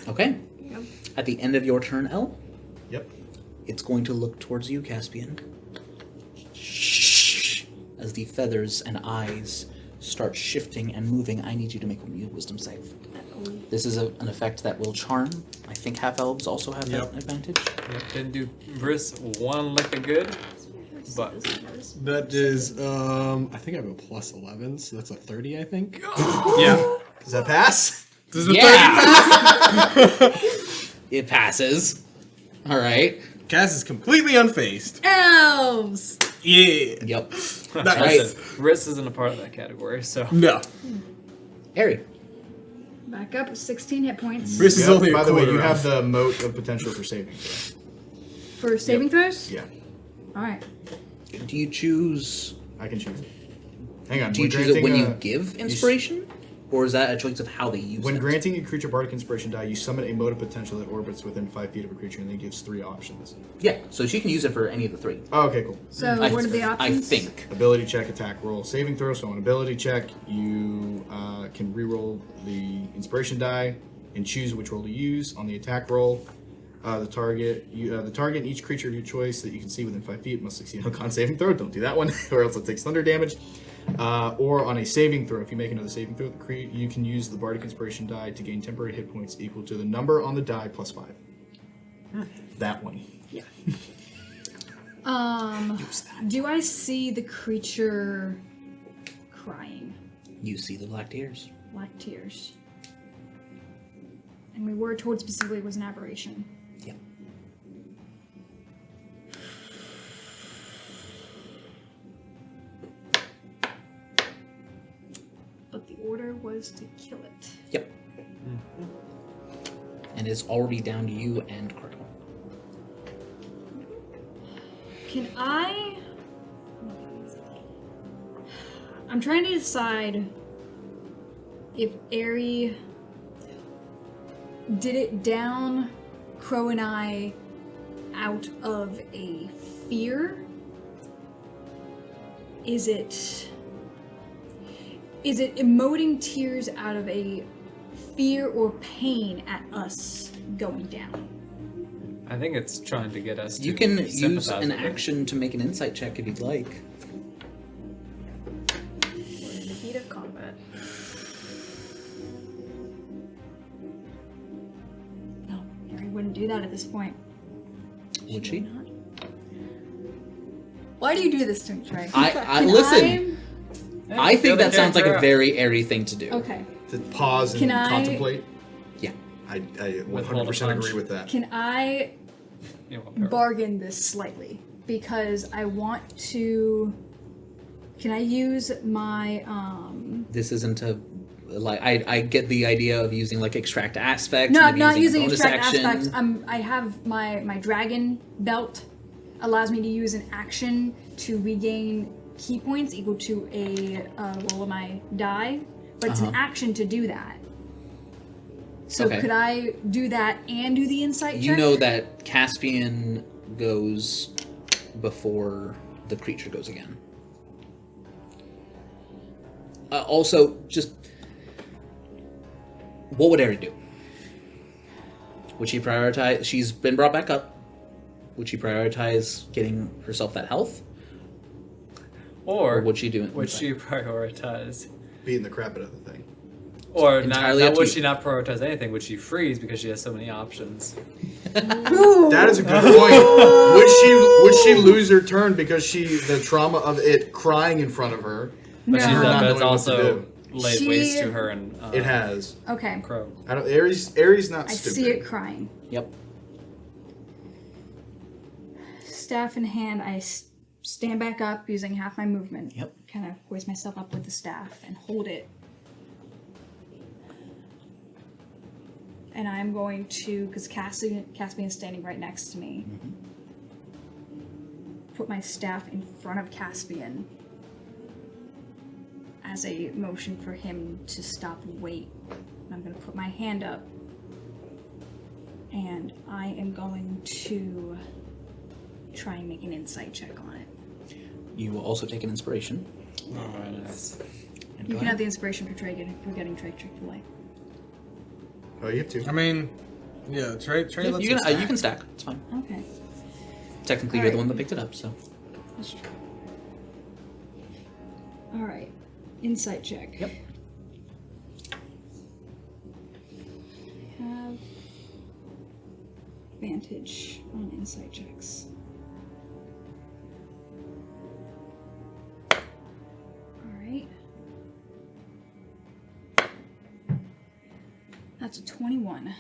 Speaker 1: Okay. At the end of your turn, Elle,
Speaker 2: Yep.
Speaker 1: it's going to look towards you, Caspian. As the feathers and eyes start shifting and moving, I need you to make a wisdom save. This is an effect that will charm. I think half elves also have that advantage.
Speaker 3: Yep, didn't do Briss one lick of good, but
Speaker 4: That is, I think I have a plus 11, so that's a 30, I think. Yeah.
Speaker 2: Does that pass?
Speaker 4: Does the
Speaker 1: Yeah! It passes. All right.
Speaker 4: Cass is completely unfazed.
Speaker 5: Elves!
Speaker 4: Yeah.
Speaker 1: Yep.
Speaker 4: Nice.
Speaker 1: Right.
Speaker 3: Briss isn't a part of that category, so
Speaker 4: No.
Speaker 1: Ari.
Speaker 5: Back up at 16 hit points.
Speaker 4: Briss is
Speaker 2: Yep.
Speaker 4: only a
Speaker 2: By the way,
Speaker 4: quarter
Speaker 2: you have
Speaker 4: elf.
Speaker 2: the moat of potential for saving throw.
Speaker 5: For saving throws?
Speaker 2: Yeah,
Speaker 5: Alright.
Speaker 1: Do you choose?
Speaker 2: I can choose it. Hang on.
Speaker 1: Do you
Speaker 2: when
Speaker 1: choose it when
Speaker 2: granting
Speaker 1: you give inspiration, or is that a choice of how they use
Speaker 2: When
Speaker 1: it?
Speaker 2: granting a creature bardic inspiration die, you summon a mode of potential that orbits within 5 feet of a creature, and then gives 3 options.
Speaker 1: Yeah. So she can use it for any of the 3.
Speaker 2: Oh, okay, cool.
Speaker 5: So
Speaker 1: I
Speaker 5: what are the
Speaker 1: th-
Speaker 5: options?
Speaker 1: I think.
Speaker 2: Ability check, attack roll, saving throw. So on ability check, you can reroll the inspiration die and choose which roll to use. On the attack roll, the target and each creature of your choice that you can see within 5 feet must succeed on a con saving throw. Don't do that one, or else it takes thunder damage. Or on a saving throw, if you make another saving throw, you can use the Bardic Inspiration die to gain temporary hit points equal to the number on the die plus 5. That one.
Speaker 5: Yeah. Do I see the creature crying?
Speaker 1: You see the black tears.
Speaker 5: Black tears. And we were told specifically it was an aberration.
Speaker 1: Yeah.
Speaker 5: But the order was to kill it.
Speaker 1: Yep. And it's already down to you and Crow.
Speaker 5: Can I... I'm trying to decide if Aerie did it down Crow and I out of a fear. Is it emoting tears out of a fear or pain at us going down?
Speaker 3: I think it's trying to get us to
Speaker 1: You can use
Speaker 3: sympathize
Speaker 1: an
Speaker 3: with it.
Speaker 1: action to make an insight check if you'd like.
Speaker 6: We're in the heat of combat.
Speaker 5: No, Aerie wouldn't do that at this point.
Speaker 1: Would she?
Speaker 5: Not. Why do you do this to me, Trey?
Speaker 1: I
Speaker 5: Can
Speaker 1: listen.
Speaker 3: Yeah,
Speaker 1: I
Speaker 3: feel
Speaker 1: think
Speaker 3: the
Speaker 1: that sounds like
Speaker 3: character
Speaker 1: a
Speaker 3: out.
Speaker 1: very airy thing to do.
Speaker 5: Okay.
Speaker 2: To pause and
Speaker 5: Can I-
Speaker 2: contemplate.
Speaker 1: Yeah.
Speaker 2: I
Speaker 3: Withhold a
Speaker 2: 100%
Speaker 3: punch.
Speaker 2: agree with that.
Speaker 5: Can I
Speaker 3: You want Peril.
Speaker 5: bargain this slightly? Because I want to... Can I use my,
Speaker 1: This isn't a like I get the idea of using like extract aspects.
Speaker 5: No,
Speaker 1: maybe
Speaker 5: not using
Speaker 1: bonus
Speaker 5: extract
Speaker 1: action.
Speaker 5: aspects. I have my dragon belt allows me to use an action to regain key points equal to a roll of my die, but it's an action to do that. So
Speaker 1: Okay.
Speaker 5: could I do that and do the insight check?
Speaker 1: You know that Caspian goes before the creature goes again. Also, just what would Aerie do? Would she prioritize? She's been brought back up. Would she prioritize getting herself that health?
Speaker 3: Or
Speaker 1: would she do it?
Speaker 3: Would she prioritize?
Speaker 2: Beating the crap out of the thing.
Speaker 3: Or
Speaker 1: Entirely up
Speaker 3: not
Speaker 1: to
Speaker 3: would
Speaker 1: you.
Speaker 3: she not prioritize anything? Would she freeze because she has so many options?
Speaker 2: That is a good point. Would she lose her turn because the trauma of it crying in front of her?
Speaker 3: But
Speaker 5: No.
Speaker 3: she's
Speaker 2: Not
Speaker 3: but
Speaker 2: knowing
Speaker 3: it's
Speaker 2: what
Speaker 3: also
Speaker 2: to
Speaker 3: laid
Speaker 5: She-
Speaker 3: waste to her and
Speaker 2: It has.
Speaker 5: Okay.
Speaker 3: Crow.
Speaker 2: I don't. Aries not
Speaker 5: I
Speaker 2: stupid.
Speaker 5: see it crying.
Speaker 1: Yep.
Speaker 5: Staff in hand, I stand back up using half my movement.
Speaker 1: Yep.
Speaker 5: Kind of hoist myself up with the staff and hold it. And I'm going to, because Caspian is standing right next to me, put my staff in front of Caspian as a motion for him to stop and wait. And I'm going to put my hand up, and I am going to try and make an insight check on it.
Speaker 1: You will also take an inspiration.
Speaker 3: Oh, very nice.
Speaker 1: And
Speaker 5: You
Speaker 1: go
Speaker 5: can have
Speaker 1: ahead.
Speaker 5: the inspiration for getting Trey Chick-fil-A.
Speaker 2: Oh, you have to.
Speaker 4: I mean, yeah, Trey
Speaker 1: Yeah,
Speaker 4: lets
Speaker 1: you
Speaker 4: us
Speaker 1: can
Speaker 4: stack.
Speaker 1: you can stack. It's fine.
Speaker 5: Okay.
Speaker 1: Technically,
Speaker 5: All
Speaker 1: you're the
Speaker 5: right.
Speaker 1: one that picked it up, so
Speaker 5: That's true. Alright. Insight check.
Speaker 1: Yep.
Speaker 5: Have advantage on insight checks. Alright. That's a 21.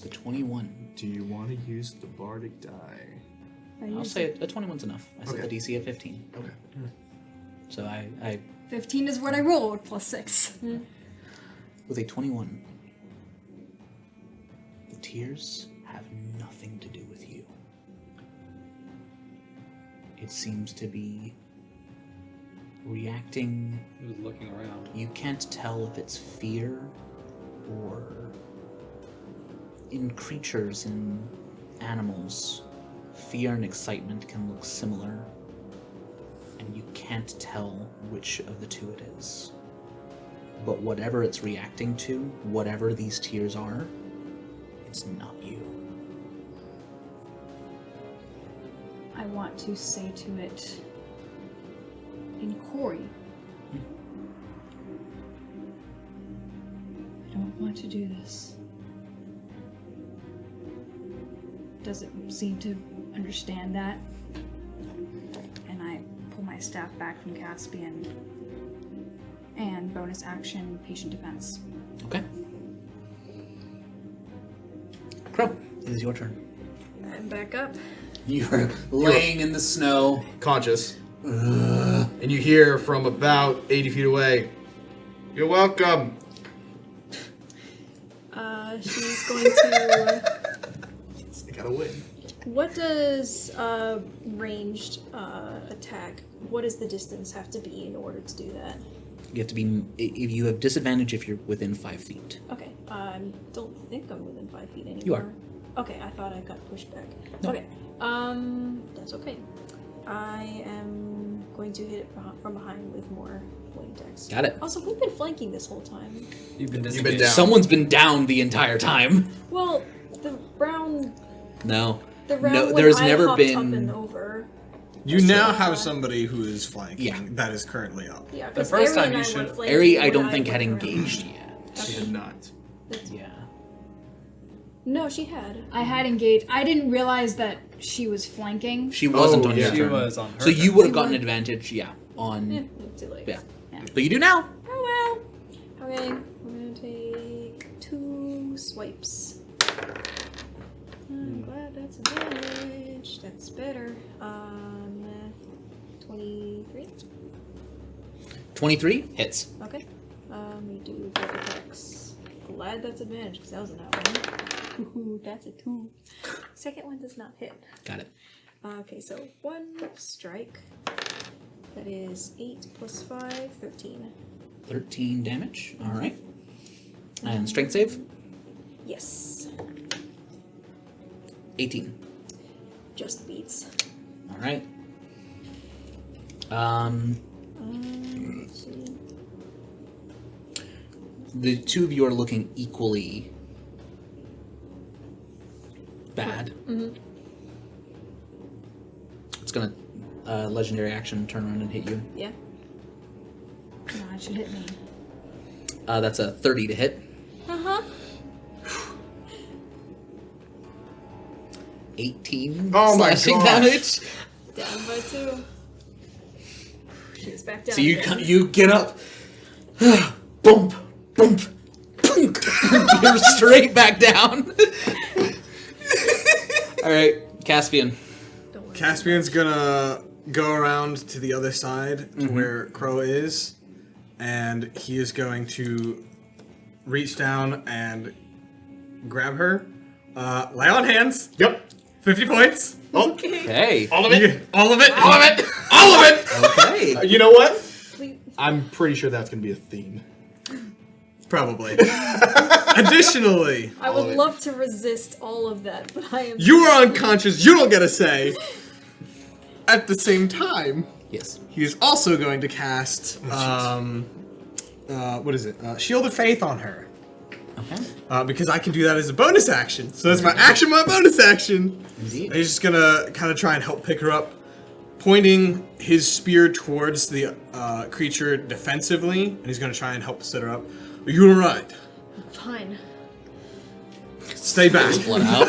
Speaker 1: the 21.
Speaker 2: Do you want to use the bardic die?
Speaker 5: If I
Speaker 1: I'll
Speaker 5: use
Speaker 1: say a 21's enough. I set
Speaker 2: Okay.
Speaker 1: the DC at 15.
Speaker 2: Okay.
Speaker 1: So I
Speaker 5: 15 is what I rolled, plus 6.
Speaker 1: with a 21. The tears have nothing to do with you. It seems to be reacting.
Speaker 3: He was looking around.
Speaker 1: You can't tell if it's fear or in creatures and animals. Fear and excitement can look similar, and you can't tell which of the two it is. But whatever it's reacting to, whatever these tears are, it's not you.
Speaker 5: I want to say to it in Corey, to do this. Doesn't seem to understand that. And I pull my staff back from Caspian and bonus action patient defense.
Speaker 1: Okay. Crow, it is your turn.
Speaker 6: I'm back up.
Speaker 1: You're laying in the snow.
Speaker 2: Conscious. And you hear from about 80 feet away, "You're welcome."
Speaker 6: She's going to.
Speaker 2: I gotta win.
Speaker 6: What does ranged attack? What does the distance have to be in order to do that?
Speaker 1: You have to be. If you have disadvantage if you're within 5 feet.
Speaker 6: Okay. I don't think I'm within 5 feet anymore.
Speaker 1: You are.
Speaker 6: Okay, I thought I got pushed back.
Speaker 1: No.
Speaker 6: Okay. That's okay. I am going to hit it from behind with more wing attacks.
Speaker 1: Got it.
Speaker 6: Also, who've been flanking this whole time?
Speaker 3: You've been
Speaker 2: been
Speaker 3: disengaged.
Speaker 2: down.
Speaker 1: Someone's been down the entire time.
Speaker 6: Well, the round.
Speaker 1: No.
Speaker 6: The round
Speaker 1: No,
Speaker 6: when
Speaker 1: there's
Speaker 6: I
Speaker 1: never
Speaker 6: hopped
Speaker 1: been-
Speaker 6: up and over.
Speaker 4: You now have somebody who is flanking.
Speaker 1: Yeah.
Speaker 4: That is currently up.
Speaker 6: Yeah,
Speaker 3: The
Speaker 6: because
Speaker 3: first
Speaker 6: Ari
Speaker 3: time
Speaker 6: and
Speaker 3: you
Speaker 6: I were
Speaker 3: should-
Speaker 6: flanking
Speaker 1: Ari, I
Speaker 6: when
Speaker 1: don't think
Speaker 6: went
Speaker 1: had
Speaker 6: around.
Speaker 1: engaged yet.
Speaker 2: She did not.
Speaker 1: Yeah.
Speaker 6: No, she had.
Speaker 5: I had engaged. I didn't realize that she was flanking.
Speaker 1: She wasn't
Speaker 2: Oh,
Speaker 1: on
Speaker 2: yeah.
Speaker 1: your
Speaker 3: She
Speaker 1: turn.
Speaker 3: was on her.
Speaker 1: So you
Speaker 3: turn.
Speaker 1: would have gotten advantage, yeah, on.
Speaker 6: Yeah, too late.
Speaker 1: Yeah. But you do now.
Speaker 6: Oh well. Okay, we're gonna take 2 swipes. I'm glad that's advantage. That's better. 23.
Speaker 1: 23 hits.
Speaker 6: Okay. We do both attacks. Glad that's advantage because that was an out one. Ooh, that's a 2. Second one does not hit.
Speaker 1: Got it.
Speaker 6: Okay, so 1 strike. That is 8 plus 5, 13.
Speaker 1: 13 damage. All right. And strength save.
Speaker 6: Yes.
Speaker 1: 18.
Speaker 6: Just beats.
Speaker 1: All right.
Speaker 6: Let's see.
Speaker 1: The two of you are looking equally bad.
Speaker 6: Mm-hmm.
Speaker 1: It's gonna legendary action turn around and hit you.
Speaker 6: Yeah.
Speaker 5: No, it should hit me.
Speaker 1: That's a 30 to hit.
Speaker 6: Uh-huh.
Speaker 1: 18
Speaker 2: Oh my
Speaker 1: slashing
Speaker 2: gosh.
Speaker 1: damage.
Speaker 6: Down by 2. She's back down.
Speaker 1: So you
Speaker 6: again.
Speaker 1: you get up, bump, bump, bunk. You're straight back down. All right, Caspian.
Speaker 6: Don't worry.
Speaker 4: Caspian's gonna go around to the other side to where Crow is, and he is going to reach down and grab her. Lay on hands.
Speaker 2: Yep.
Speaker 4: 50 points.
Speaker 1: Okay.
Speaker 2: All of it.
Speaker 4: All of it.
Speaker 2: All of it. All of it.
Speaker 1: Okay.
Speaker 2: You know what?
Speaker 6: Please.
Speaker 2: I'm pretty sure that's gonna be a theme.
Speaker 4: Probably. Additionally,
Speaker 6: I
Speaker 2: All of
Speaker 6: would
Speaker 2: it.
Speaker 6: love to resist all of that, but I am.
Speaker 4: you are unconscious. You don't get a say. At the same time,
Speaker 1: Yes.
Speaker 4: he is also going to cast what is it? Shield of Faith on her.
Speaker 1: Okay.
Speaker 4: Because I can do that as a bonus action. So that's my action, my bonus action.
Speaker 1: Indeed.
Speaker 4: He's just gonna kind of try and help pick her up, pointing his spear towards the creature defensively, and he's gonna try and help set her up. Are you alright?
Speaker 6: Fine.
Speaker 4: Stay back.
Speaker 1: Blood out.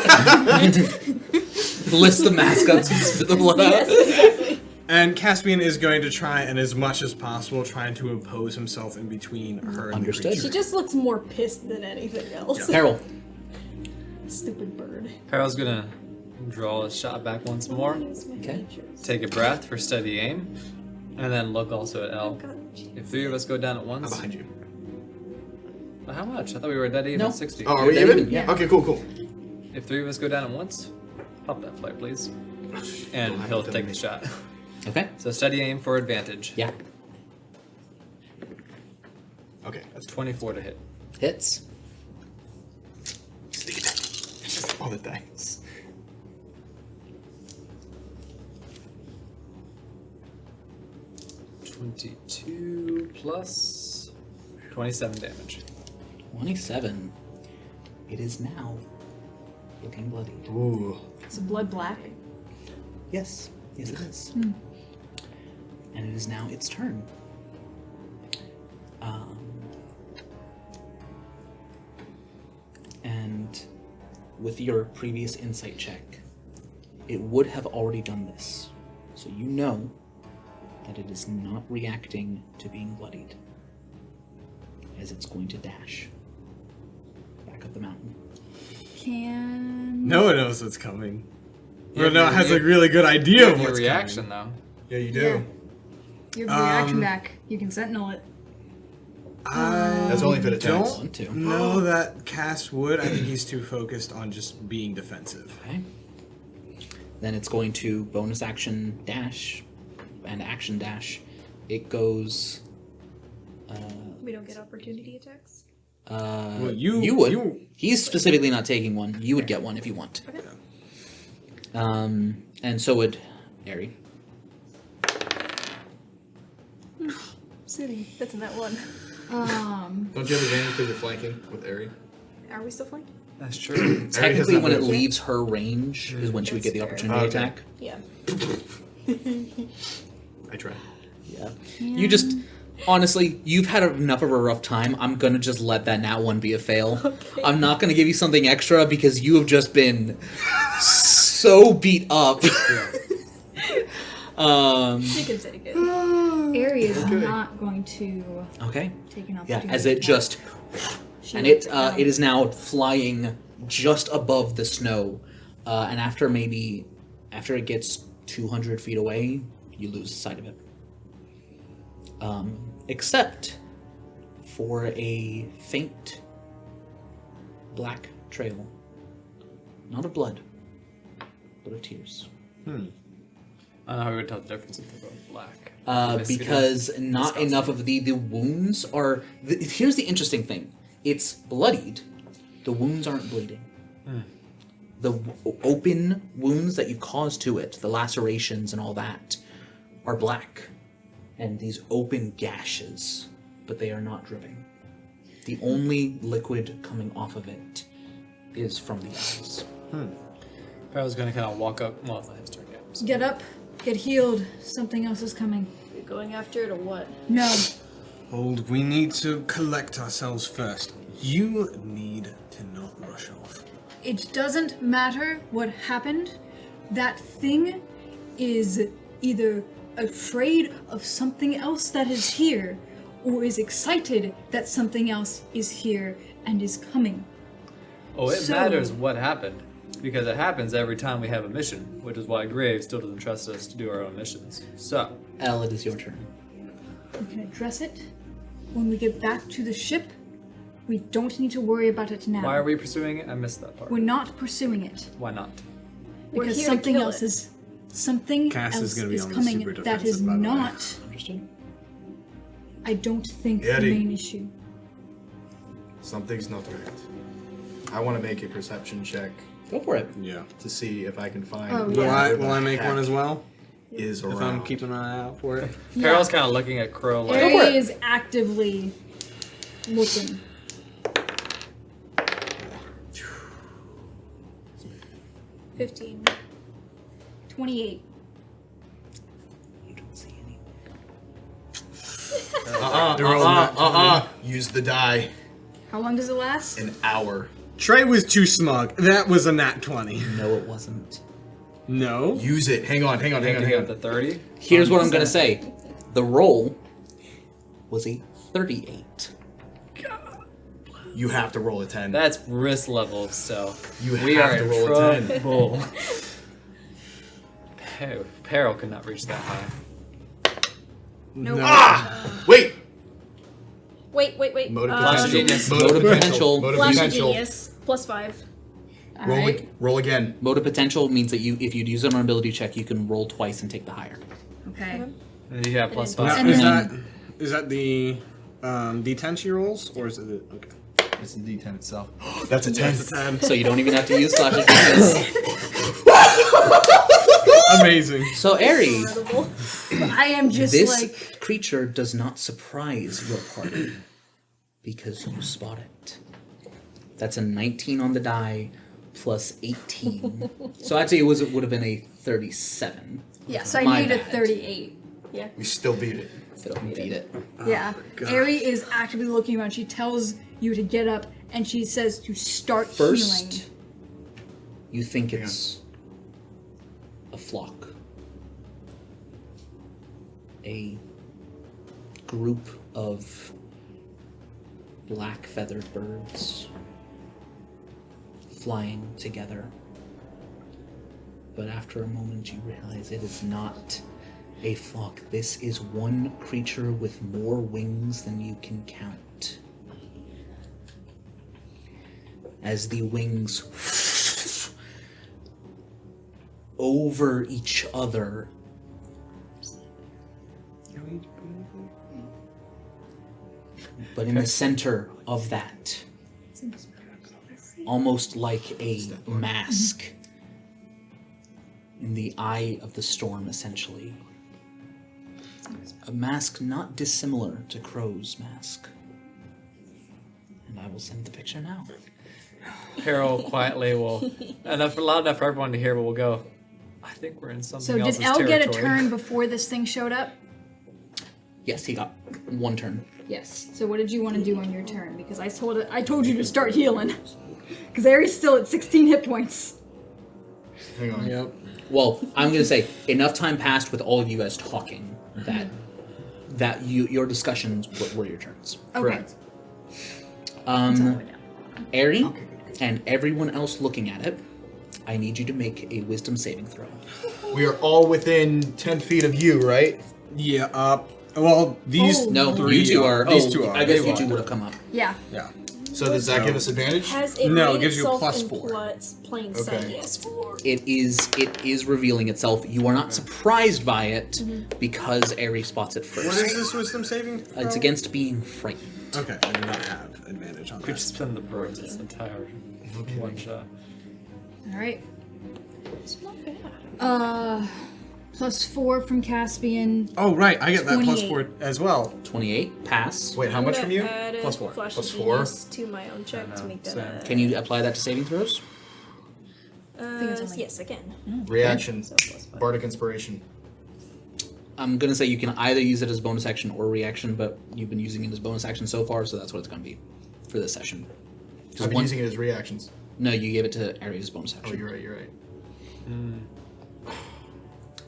Speaker 1: Lifts the mask up and spit the blood out.
Speaker 6: Exactly.
Speaker 4: And Caspian is going to try, and as much as possible, trying to impose himself in between her and
Speaker 1: Understood.
Speaker 4: the
Speaker 6: She
Speaker 4: creature.
Speaker 6: just looks more pissed than anything else.
Speaker 1: Peril.
Speaker 6: Stupid bird.
Speaker 3: Peril's gonna draw his shot back once more,
Speaker 1: Okay.
Speaker 3: take a breath for steady aim, and then look also at L.
Speaker 6: God.
Speaker 3: If 3 of us go down at
Speaker 2: I'm
Speaker 3: once,
Speaker 2: behind you.
Speaker 3: well, how much? I thought we were dead even
Speaker 1: No.
Speaker 3: at 60.
Speaker 2: Oh, are we
Speaker 1: You're
Speaker 2: even?
Speaker 1: yeah.
Speaker 2: Okay, cool.
Speaker 3: If 3 of us go down at once, pop that flight, please. And he'll take the shot.
Speaker 1: Okay.
Speaker 3: So steady aim for advantage.
Speaker 1: Yeah.
Speaker 2: Okay, that's
Speaker 3: 24 to hit.
Speaker 1: Hits.
Speaker 2: Stick it down. It's just all the dice.
Speaker 3: $22 plus 27 damage.
Speaker 1: 27. It is now looking bloodied.
Speaker 2: Ooh.
Speaker 5: Is the blood black?
Speaker 1: Yes. Yes, it is. And it is now its turn. And with your previous insight check, it would have already done this. So you know that it is not reacting to being bloodied, as it's going to dash back up the mountain.
Speaker 4: No one knows what's coming. Or no, has a really good idea of
Speaker 3: Your
Speaker 4: what's
Speaker 3: reaction,
Speaker 4: coming.
Speaker 3: though.
Speaker 2: Yeah, you do.
Speaker 5: You have reaction back. You can sentinel it.
Speaker 2: That's only if it attacks.
Speaker 1: Want to.
Speaker 4: No, that Cass would. I think he's too focused on just being defensive.
Speaker 1: Okay. Then it's going to bonus action dash and action dash. It goes.
Speaker 6: We don't get opportunity attacks.
Speaker 4: Well,
Speaker 1: you would. He's specifically not taking one. You would get one if you want.
Speaker 6: Okay.
Speaker 1: And so would Ari.
Speaker 6: Sitting. That's in that one.
Speaker 2: Don't you have advantage because you're flanking with Ari?
Speaker 6: Are we still flanking?
Speaker 3: That's true.
Speaker 1: Technically,
Speaker 2: not
Speaker 1: when it
Speaker 2: moved.
Speaker 1: leaves her range is when she would get the
Speaker 6: That's fair.
Speaker 1: opportunity
Speaker 2: Okay.
Speaker 1: attack.
Speaker 6: Yeah.
Speaker 2: I try.
Speaker 1: Yeah. You just. Honestly, you've had enough of a rough time. I'm gonna just let that nat one be a fail.
Speaker 6: Okay.
Speaker 1: I'm not gonna give you something extra because you have just been so beat up.
Speaker 6: You can take it.
Speaker 5: Ari is not going to
Speaker 1: Okay.
Speaker 5: take an
Speaker 1: Yeah,
Speaker 5: opportunity.
Speaker 1: as it
Speaker 5: attack.
Speaker 1: just
Speaker 5: She
Speaker 1: and
Speaker 5: lets
Speaker 1: it
Speaker 5: go.
Speaker 1: it is now flying just above the snow, and after it gets 200 feet away, you lose sight of it. Except for a faint black trail, not of blood, but of tears.
Speaker 3: I don't know how we would tell the difference if they're both black.
Speaker 1: Because not enough of the wounds are. Here's the interesting thing: it's bloodied. The wounds aren't bleeding. The open wounds that you caused to it, the lacerations and all that, are black, and these open gashes, but they are not dripping. The only liquid coming off of it is from the eyes.
Speaker 3: Peril's gonna kind of walk up. Well, it's not his turn yet. So.
Speaker 5: Get up, get healed. Something else is coming.
Speaker 6: You're going after it or what?
Speaker 5: No.
Speaker 4: Hold, we need to collect ourselves first. You need to not rush off.
Speaker 5: It doesn't matter what happened. That thing is either afraid of something else that is here, or is excited that something else is here and is coming.
Speaker 3: Oh, it
Speaker 5: So-
Speaker 3: matters what happened. Because it happens every time we have a mission, which is why Graves still doesn't trust us to do our own missions. So,
Speaker 1: Elle, it is your turn.
Speaker 5: We can address it when we get back to the ship. We don't need to worry about it now.
Speaker 3: why are we pursuing it? I missed that part.
Speaker 5: We're not pursuing it
Speaker 3: Why not?
Speaker 6: We're
Speaker 5: because
Speaker 6: here to
Speaker 5: something
Speaker 6: kill
Speaker 5: else
Speaker 6: it.
Speaker 5: is something
Speaker 4: Cass is
Speaker 5: else
Speaker 4: gonna be
Speaker 5: is
Speaker 4: on the
Speaker 5: coming
Speaker 4: super
Speaker 5: that is
Speaker 4: defensive, by the way.
Speaker 5: not.
Speaker 1: Understood?
Speaker 5: I don't think the
Speaker 2: Eddie.
Speaker 5: main issue.
Speaker 2: Something's not right. I want to make a perception check
Speaker 1: Go for it.
Speaker 4: Yeah.
Speaker 2: to see if I can find.
Speaker 5: Oh,
Speaker 4: Will
Speaker 5: yeah.
Speaker 4: will I make one as well?
Speaker 2: Is
Speaker 4: If
Speaker 2: around.
Speaker 4: I'm keeping an eye out for it?
Speaker 3: Peril's kind of looking at Crow like,
Speaker 5: Ari
Speaker 1: for it.
Speaker 5: is actively looking.
Speaker 6: $15.
Speaker 5: 28.
Speaker 1: You don't see any.
Speaker 2: Use the die.
Speaker 5: How long does it last?
Speaker 2: An hour.
Speaker 4: Trey was too smug. That was a nat 20.
Speaker 1: No, it wasn't.
Speaker 4: No.
Speaker 2: Use it. Hang on.
Speaker 3: I think you got the 30.
Speaker 1: Here's what I'm gonna say. The roll was a 38.
Speaker 2: You have to roll a 10.
Speaker 3: That's wrist level of stealth.
Speaker 2: You
Speaker 3: we
Speaker 2: have
Speaker 3: are
Speaker 2: to
Speaker 3: in
Speaker 2: roll a 10.
Speaker 3: trouble. Peril could not reach that high.
Speaker 5: Nope.
Speaker 2: Wait.
Speaker 6: Wait.
Speaker 2: Mode of
Speaker 3: Flash
Speaker 2: potential.
Speaker 3: genius.
Speaker 1: Mode of potential.
Speaker 2: Mode of
Speaker 6: Flash of
Speaker 2: potential.
Speaker 6: genius. +5.
Speaker 2: Roll,
Speaker 5: Alright.
Speaker 2: roll again.
Speaker 1: Mode of potential means that if you use it on an ability check, you can roll twice and take the higher.
Speaker 5: Okay.
Speaker 3: And you have +5.
Speaker 4: Now,
Speaker 5: And
Speaker 4: is
Speaker 5: then-
Speaker 4: that the D10 she rolls, or is it okay?
Speaker 2: It's the D10 itself. That's a 10.
Speaker 4: That's a 10.
Speaker 1: So you don't even have to use slash of genius.
Speaker 4: Amazing.
Speaker 1: So Ari,
Speaker 6: Incredible.
Speaker 5: I am just
Speaker 1: this
Speaker 5: like.
Speaker 1: creature does not surprise your party because you spot it. That's a 19 on the die plus 18. So I'd say it would have been a 37.
Speaker 5: Yeah, so I
Speaker 1: My
Speaker 5: need a
Speaker 1: bad.
Speaker 5: 38.
Speaker 6: Yeah.
Speaker 2: We still beat it.
Speaker 1: Still beat it.
Speaker 5: Yeah. Ari is actively looking around. She tells you to get up and she says to start
Speaker 1: First,
Speaker 5: healing.
Speaker 1: you think it's a flock. A group of black feathered birds flying together. But after a moment you realize it is not a flock. This is one creature with more wings than you can count. As the wings over each other, but in the center of that, almost like a mask in the eye of the storm, essentially. A mask not dissimilar to Crow's mask. And I will send the picture now.
Speaker 3: Peril quietly will, loud enough for everyone to hear, but we'll go, I think we're in something
Speaker 5: So
Speaker 3: else's
Speaker 5: did Elle
Speaker 3: territory.
Speaker 5: get a turn before this thing showed up?
Speaker 1: Yes, he got one turn.
Speaker 5: Yes. So what did you want to do on your turn? Because I told you to start healing. Because Aries still at 16 hit points.
Speaker 2: Hang on.
Speaker 4: Yep.
Speaker 1: Well, I'm going to say enough time passed with all of you guys talking that your discussions were your turns.
Speaker 5: Okay.
Speaker 1: Ari and everyone else looking at it, I need you to make a wisdom saving throw.
Speaker 2: We are all within 10 feet of you, right?
Speaker 4: Yeah. Well, these
Speaker 1: No,
Speaker 4: three
Speaker 1: you two are.
Speaker 4: These two are.
Speaker 1: I guess you two would have come up.
Speaker 5: Yeah.
Speaker 4: Yeah.
Speaker 2: So does that give us advantage?
Speaker 6: Has it
Speaker 4: No,
Speaker 6: made
Speaker 4: it gives you a
Speaker 6: itself
Speaker 4: plus
Speaker 6: in
Speaker 4: 4.
Speaker 6: plain
Speaker 2: Okay.
Speaker 6: sight yet?
Speaker 1: It is revealing itself. You are not surprised by it because Ari spots it first.
Speaker 4: What is this wisdom saving?
Speaker 1: It's against being frightened.
Speaker 4: Okay, I do not have advantage on
Speaker 3: Could
Speaker 4: that.
Speaker 3: just spend the birds this entire one shot.
Speaker 5: All right.
Speaker 6: It's not bad.
Speaker 5: +4 from Caspian.
Speaker 4: Oh, right, I get that plus
Speaker 5: 28.
Speaker 4: 4 as well.
Speaker 1: 28 pass.
Speaker 2: Wait, how much from you?
Speaker 4: Plus 4.
Speaker 6: Flash
Speaker 2: Plus
Speaker 6: of
Speaker 2: 4?
Speaker 6: genius to my own check to make that.
Speaker 3: same.
Speaker 1: Can you apply that to saving throws?
Speaker 5: think it's only-
Speaker 6: Yes, I can.
Speaker 2: Reaction.
Speaker 6: So plus 5.
Speaker 2: Bardic Inspiration.
Speaker 1: I'm gonna say you can either use it as bonus action or reaction, but you've been using it as bonus action so far, so that's what it's gonna be for this session. 'Cause
Speaker 2: I've been
Speaker 1: one-
Speaker 2: using it as reactions.
Speaker 1: No, you gave it to Ari as bonus
Speaker 2: Oh,
Speaker 1: action.
Speaker 2: you're right.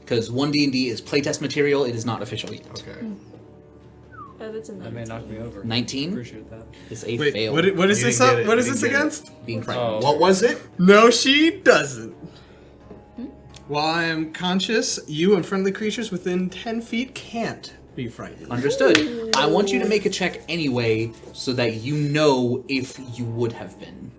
Speaker 1: Because 1D&D is playtest material, it is not official yet.
Speaker 2: Okay.
Speaker 6: That's a
Speaker 3: That may
Speaker 6: 19.
Speaker 3: knock me over.
Speaker 1: 19
Speaker 3: Appreciate that.
Speaker 1: is a
Speaker 4: Wait,
Speaker 1: fail.
Speaker 4: what is
Speaker 2: You
Speaker 4: this
Speaker 2: didn't
Speaker 4: up?
Speaker 2: get it.
Speaker 4: What
Speaker 2: You
Speaker 4: is this
Speaker 2: didn't get it.
Speaker 4: against?
Speaker 1: Being frightened.
Speaker 3: Oh.
Speaker 2: What was it?
Speaker 4: No, she doesn't. While I am conscious, you and friendly creatures within 10 feet can't be frightened.
Speaker 1: Understood. I want you to make a check anyway, so that you know if you would have been.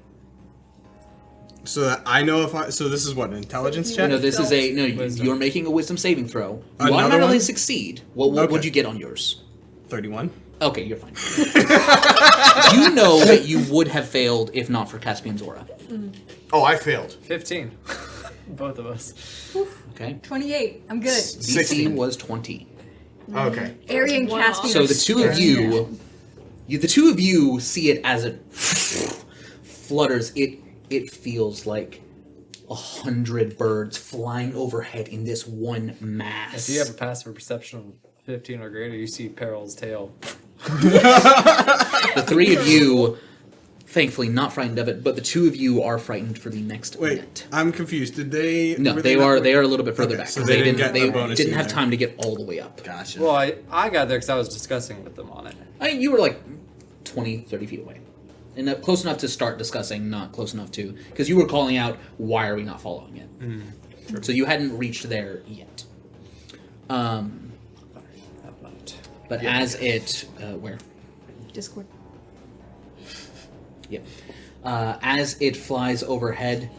Speaker 4: So that I know if I. So this is what, an intelligence check?
Speaker 1: No, this is a no.
Speaker 3: Wisdom.
Speaker 1: You're making a wisdom saving throw. You
Speaker 4: Another
Speaker 1: automatically
Speaker 4: one?
Speaker 1: succeed. What
Speaker 4: Okay.
Speaker 1: would you get on yours?
Speaker 4: 31.
Speaker 1: Okay, you're fine. You know that you would have failed if not for Caspian's aura.
Speaker 2: Oh, I failed.
Speaker 3: 15. Both of us.
Speaker 1: Okay.
Speaker 5: 28. I'm good.
Speaker 1: DC
Speaker 2: 16.
Speaker 1: was 20.
Speaker 2: Okay.
Speaker 5: Ari and
Speaker 6: Wow.
Speaker 5: Caspian.
Speaker 1: So
Speaker 5: are
Speaker 1: the two of
Speaker 5: staring.
Speaker 1: the two of you see it as it flutters. It feels like 100 birds flying overhead in this one mass.
Speaker 3: If you have a passive perception of 15 or greater, you see Peril's tail.
Speaker 1: The three of you, thankfully, not frightened of it, but the two of you are frightened for the next
Speaker 4: Wait,
Speaker 1: minute.
Speaker 4: I'm confused. Did they.
Speaker 1: No,
Speaker 4: were
Speaker 1: they
Speaker 4: not-
Speaker 1: are a little bit further
Speaker 4: Okay,
Speaker 1: back
Speaker 4: so
Speaker 1: because
Speaker 4: they
Speaker 1: they
Speaker 4: didn't
Speaker 1: didn't
Speaker 4: get the bonus
Speaker 1: didn't have
Speaker 4: either.
Speaker 1: time to get all the way up.
Speaker 4: Gotcha.
Speaker 3: Well, I got there because I was discussing with them on it.
Speaker 1: I mean, you were like 20, 30 feet away. And close enough to start discussing, not close enough to... Because you were calling out, why are we not following it? So you hadn't reached there yet.
Speaker 3: How about?
Speaker 1: But as it... where?
Speaker 5: Discord.
Speaker 1: Yeah. As it flies overhead,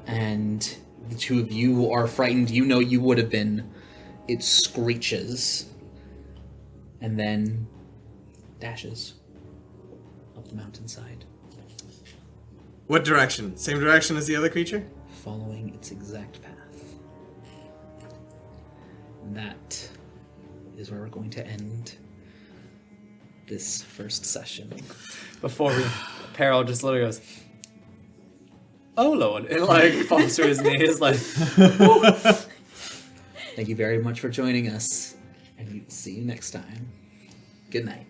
Speaker 1: and the two of you are frightened, you know you would have been, it screeches, and then dashes up the mountainside,
Speaker 4: What direction? Same direction as the other creature?
Speaker 1: following its exact path. And that is where we're going to end this first session.
Speaker 3: Before we, Peril just literally goes, "Oh Lord!" and like falls to his knees, like.
Speaker 1: Thank you very much for joining us, and see you next time. Good night.